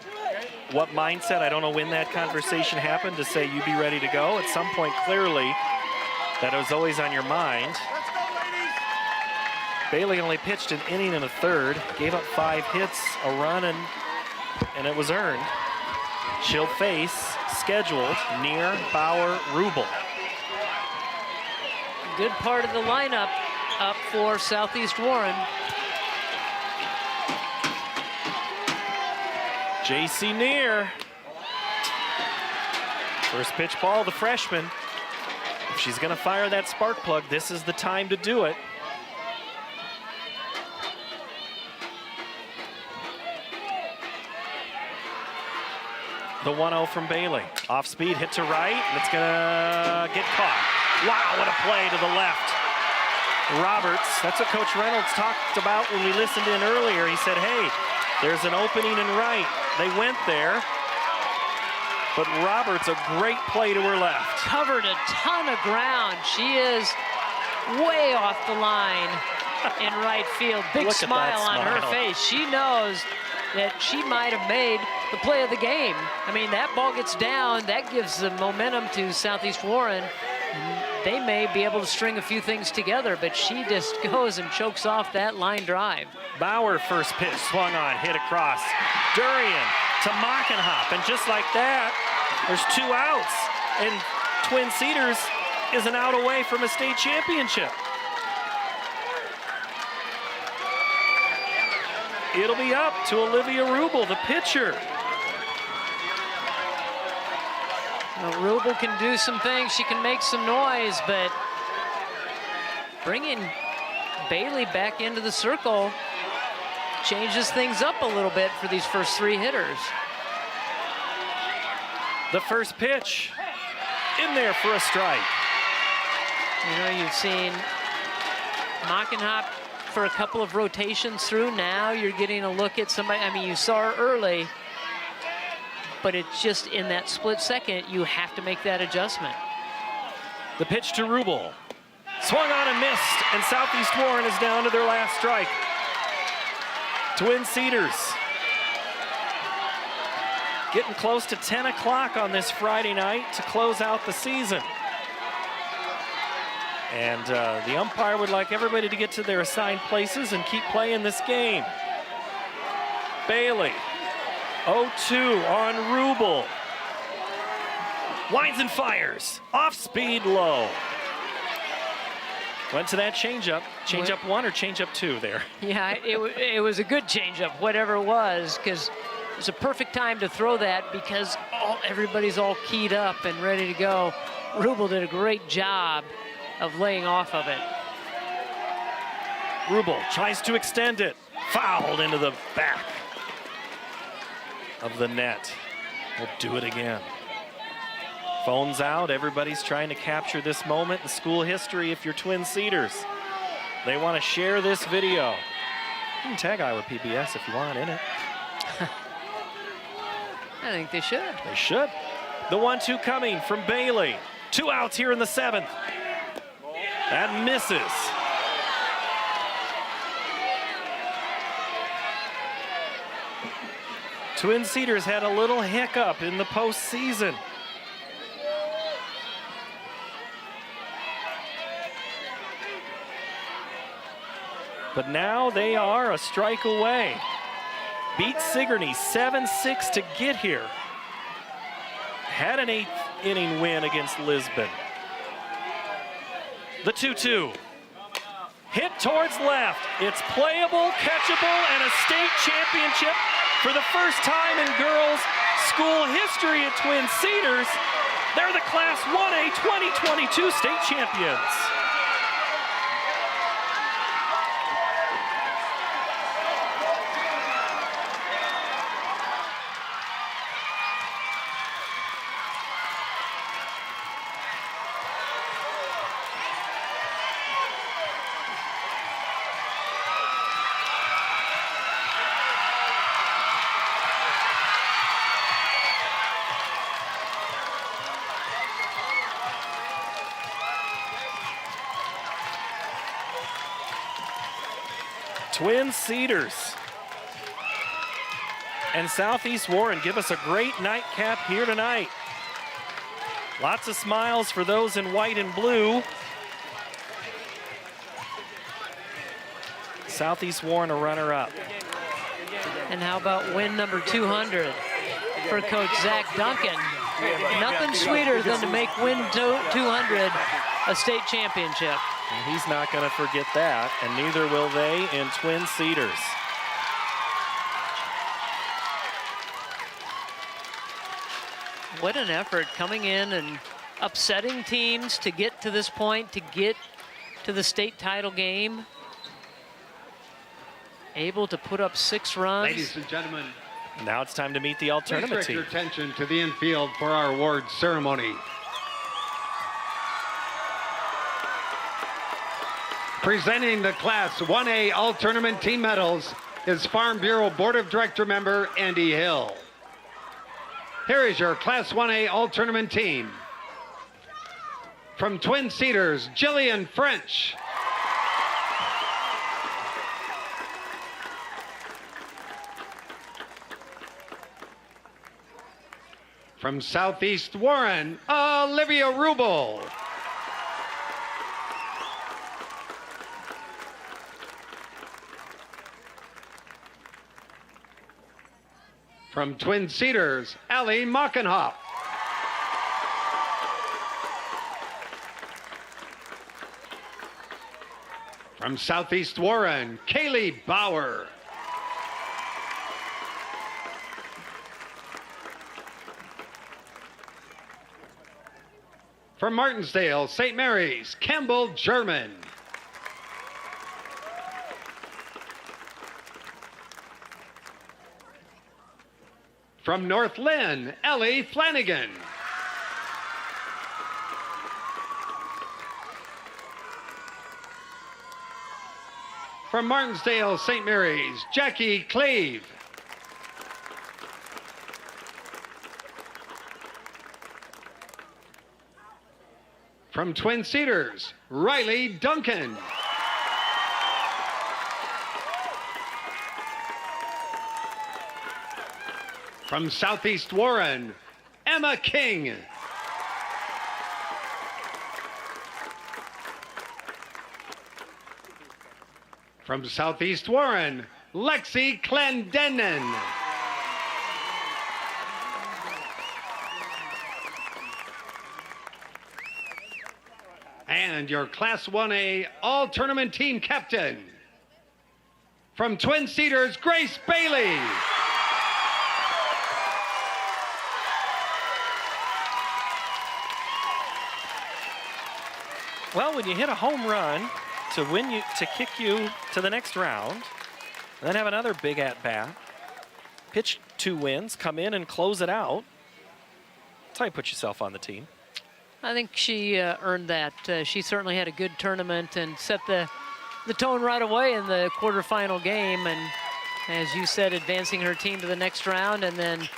Speaker 1: mindset. I don't know when that conversation happened to say you be ready to go. At some point, clearly, that was always on your mind. Bailey only pitched an inning and a third, gave up 5 hits, a run, and it was earned. She'll face scheduled Neer, Bauer, Rubel.
Speaker 3: Good part of the lineup up for Southeast Warren.
Speaker 1: J.C. Neer. First pitch ball, the freshman. If she's going to fire that spark plug, this is the time to do it. The 1-0 from Bailey. Off speed, hit to right, and it's gonna get caught. Wow, what a play to the left. Roberts, that's what Coach Reynolds talked about when we listened in earlier. He said, hey, there's an opening in right. They went there. But Roberts, a great play to her left.
Speaker 3: Covered a ton of ground. She is way off the line in right field. Big smile on her face. She knows that she might have made the play of the game. I mean, that ball gets down, that gives the momentum to Southeast Warren. They may be able to string a few things together, but she just goes and chokes off that line drive.
Speaker 1: Bauer, first pitch, swung on, hit across. Durian to Mockenhop, and just like that, there's 2 outs, and Twin Cedars is an out away from a state championship. It'll be up to Olivia Rubel, the pitcher.
Speaker 3: Well, Rubel can do some things. She can make some noise, but bringing Bailey back into the circle changes things up a little bit for these first 3 hitters.
Speaker 1: The first pitch in there for a strike.
Speaker 3: You know, you've seen Mockenhop for a couple of rotations through. Now you're getting a look at somebody. I mean, you saw her early, but it's just in that split second, you have to make that adjustment.
Speaker 1: The pitch to Rubel. Swung on and missed, and Southeast Warren is down to their last strike. Twin Cedars getting close to 10 o'clock on this Friday night to close out the season. And the umpire would like everybody to get to their assigned places and keep playing this game. Bailey, 0-2 on Rubel. Winds and fires, off speed low. Went to that changeup. Changeup 1 or changeup 2 there?
Speaker 3: Yeah, it was a good changeup, whatever it was, because it's a perfect time to throw that because everybody's all keyed up and ready to go. Rubel did a great job of laying off of it.
Speaker 1: Rubel tries to extend it. Fouled into the back of the net. We'll do it again. Phones out. Everybody's trying to capture this moment in school history if you're Twin Cedars. They want to share this video. You can tag Iowa PBS if you want in it.
Speaker 3: I think they should.
Speaker 1: They should. The 1-2 coming from Bailey. 2 outs here in the 7th. That misses. Twin Cedars had a little hiccup in the postseason. But now they are a strike away. Beat Sigourney 7-6 to get here. Had an 8th inning win against Lisbon. The 2-2. Hit towards left. It's playable, catchable, and a state championship for the first time in girls' school history at Twin Cedars. They're the Class 1A 2022 state champions. Twin Cedars and Southeast Warren give us a great nightcap here tonight. Lots of smiles for those in white and blue. Southeast Warren a runner-up.
Speaker 3: And how about win number 200 for Coach Zach Duncan? Nothing sweeter than to make win 200 a state championship.
Speaker 1: And he's not going to forget that, and neither will they in Twin Cedars.
Speaker 3: What an effort coming in and upsetting teams to get to this point, to get to the state title game. Able to put up 6 runs.
Speaker 4: Ladies and gentlemen,
Speaker 1: now it's time to meet the all-tournament
Speaker 4: direct
Speaker 1: team.
Speaker 4: your attention to the infield for our award ceremony. Presenting the Class 1A All-Tournament Team Medals is Farm Bureau Board of Director member Andy Hill. Here is your Class 1A All-Tournament team. From Twin Cedars, Jillian French. From Southeast Warren, Olivia Rubel. From Twin Cedars, Allie Mockenhoff. From Southeast Warren, Kaylee Bauer. From Martinsdale, St. Mary's, Campbell German. From North Lynn, Ellie Flanagan. From Martinsdale, St. Mary's, Jackie Cleve. From Twin Cedars, Riley Duncan. From Southeast Warren, Emma King. From Southeast Warren, Lexi Clendenin. And your Class 1A All-Tournament Team Captain. From Twin Cedars, Grace Bailey.
Speaker 1: Well, when you hit a home run to kick you to the next round, and then have another big at-bat, pitch 2 wins, come in and close it out, that's how you put yourself on the team.
Speaker 3: I think she earned that. She certainly had a good tournament and set the tone right away in the quarterfinal game. And as you said, advancing her team to the next round, and then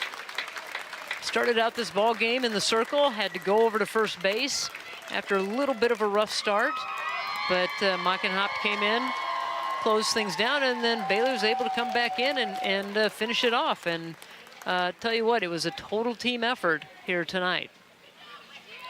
Speaker 3: started out this ball game in the circle, had to go over to first base after a little bit of a rough start. But Mockenhoff came in, closed things down, and then Baylor was able to come back in and finish it off. And tell you what, it was a total team effort here tonight.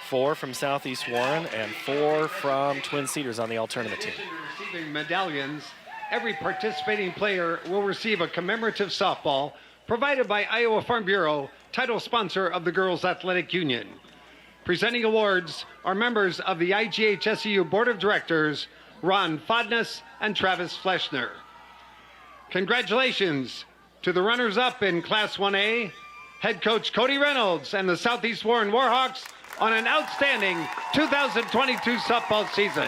Speaker 1: 4 from Southeast Warren and 4 from Twin Cedars on the all-tournament team.
Speaker 4: Receiving medallions, every participating player will receive a commemorative softball provided by Iowa Farm Bureau, title sponsor of the Girls Athletic Union. Presenting awards are members of the IGHSEU Board of Directors, Ron Fodness and Travis Fleshner. Congratulations to the runners-up in Class 1A, head coach Cody Reynolds and the Southeast Warren Warhawks on an outstanding 2022 softball season.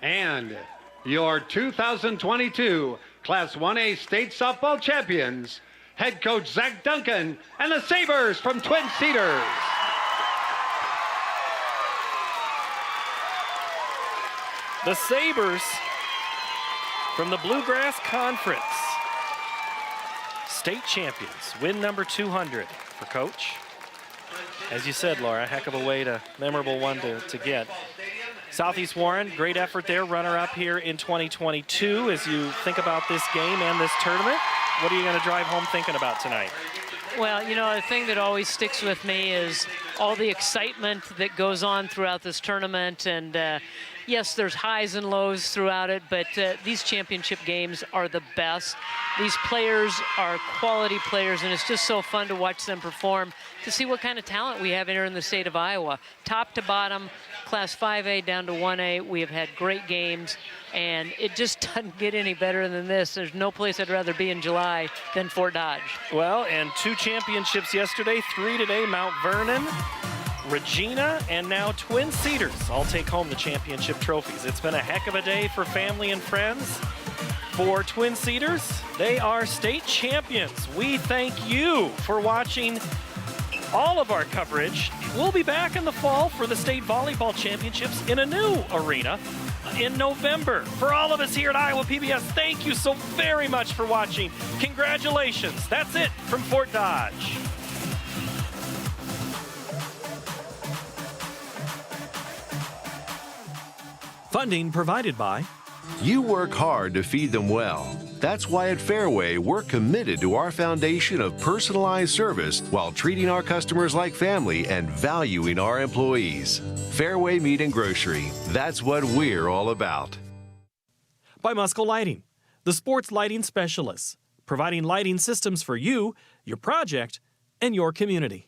Speaker 4: And your 2022 Class 1A State Softball Champions, head coach Zach Duncan and the Sabers from Twin Cedars.
Speaker 1: The Sabers from the Bluegrass Conference, state champions, win number 200 for Coach. As you said, Laura, a heck of a way to, memorable one to get. Southeast Warren, great effort there, runner-up here in 2022. As you think about this game and this tournament, what are you going to drive home thinking about tonight?
Speaker 3: Well, you know, the thing that always sticks with me is all the excitement that goes on throughout this tournament. And yes, there's highs and lows throughout it, but these championship games are the best. These players are quality players, and it's just so fun to watch them perform, to see what kind of talent we have here in the state of Iowa. Top to bottom, Class 5A down to 1A, we have had great games, and it just doesn't get any better than this. There's no place I'd rather be in July than Fort Dodge.
Speaker 1: Well, and 2 championships yesterday, 3 today, Mount Vernon, Regina, and now Twin Cedars all take home the championship trophies. It's been a heck of a day for family and friends. For Twin Cedars, they are state champions. We thank you for watching all of our coverage. We'll be back in the fall for the state volleyball championships in a new arena in November. For all of us here at Iowa PBS, thank you so very much for watching. Congratulations. That's it from Fort Dodge.
Speaker 20: Funding provided by...
Speaker 2: You work hard to feed them well. That's why at Fairway, we're committed to our foundation of personalized service while treating our customers like family and valuing our employees. Fairway Meat and Grocery. That's what we're all about.
Speaker 20: By Muscle Lighting, the sports lighting specialists, providing lighting systems for you, your project, and your community.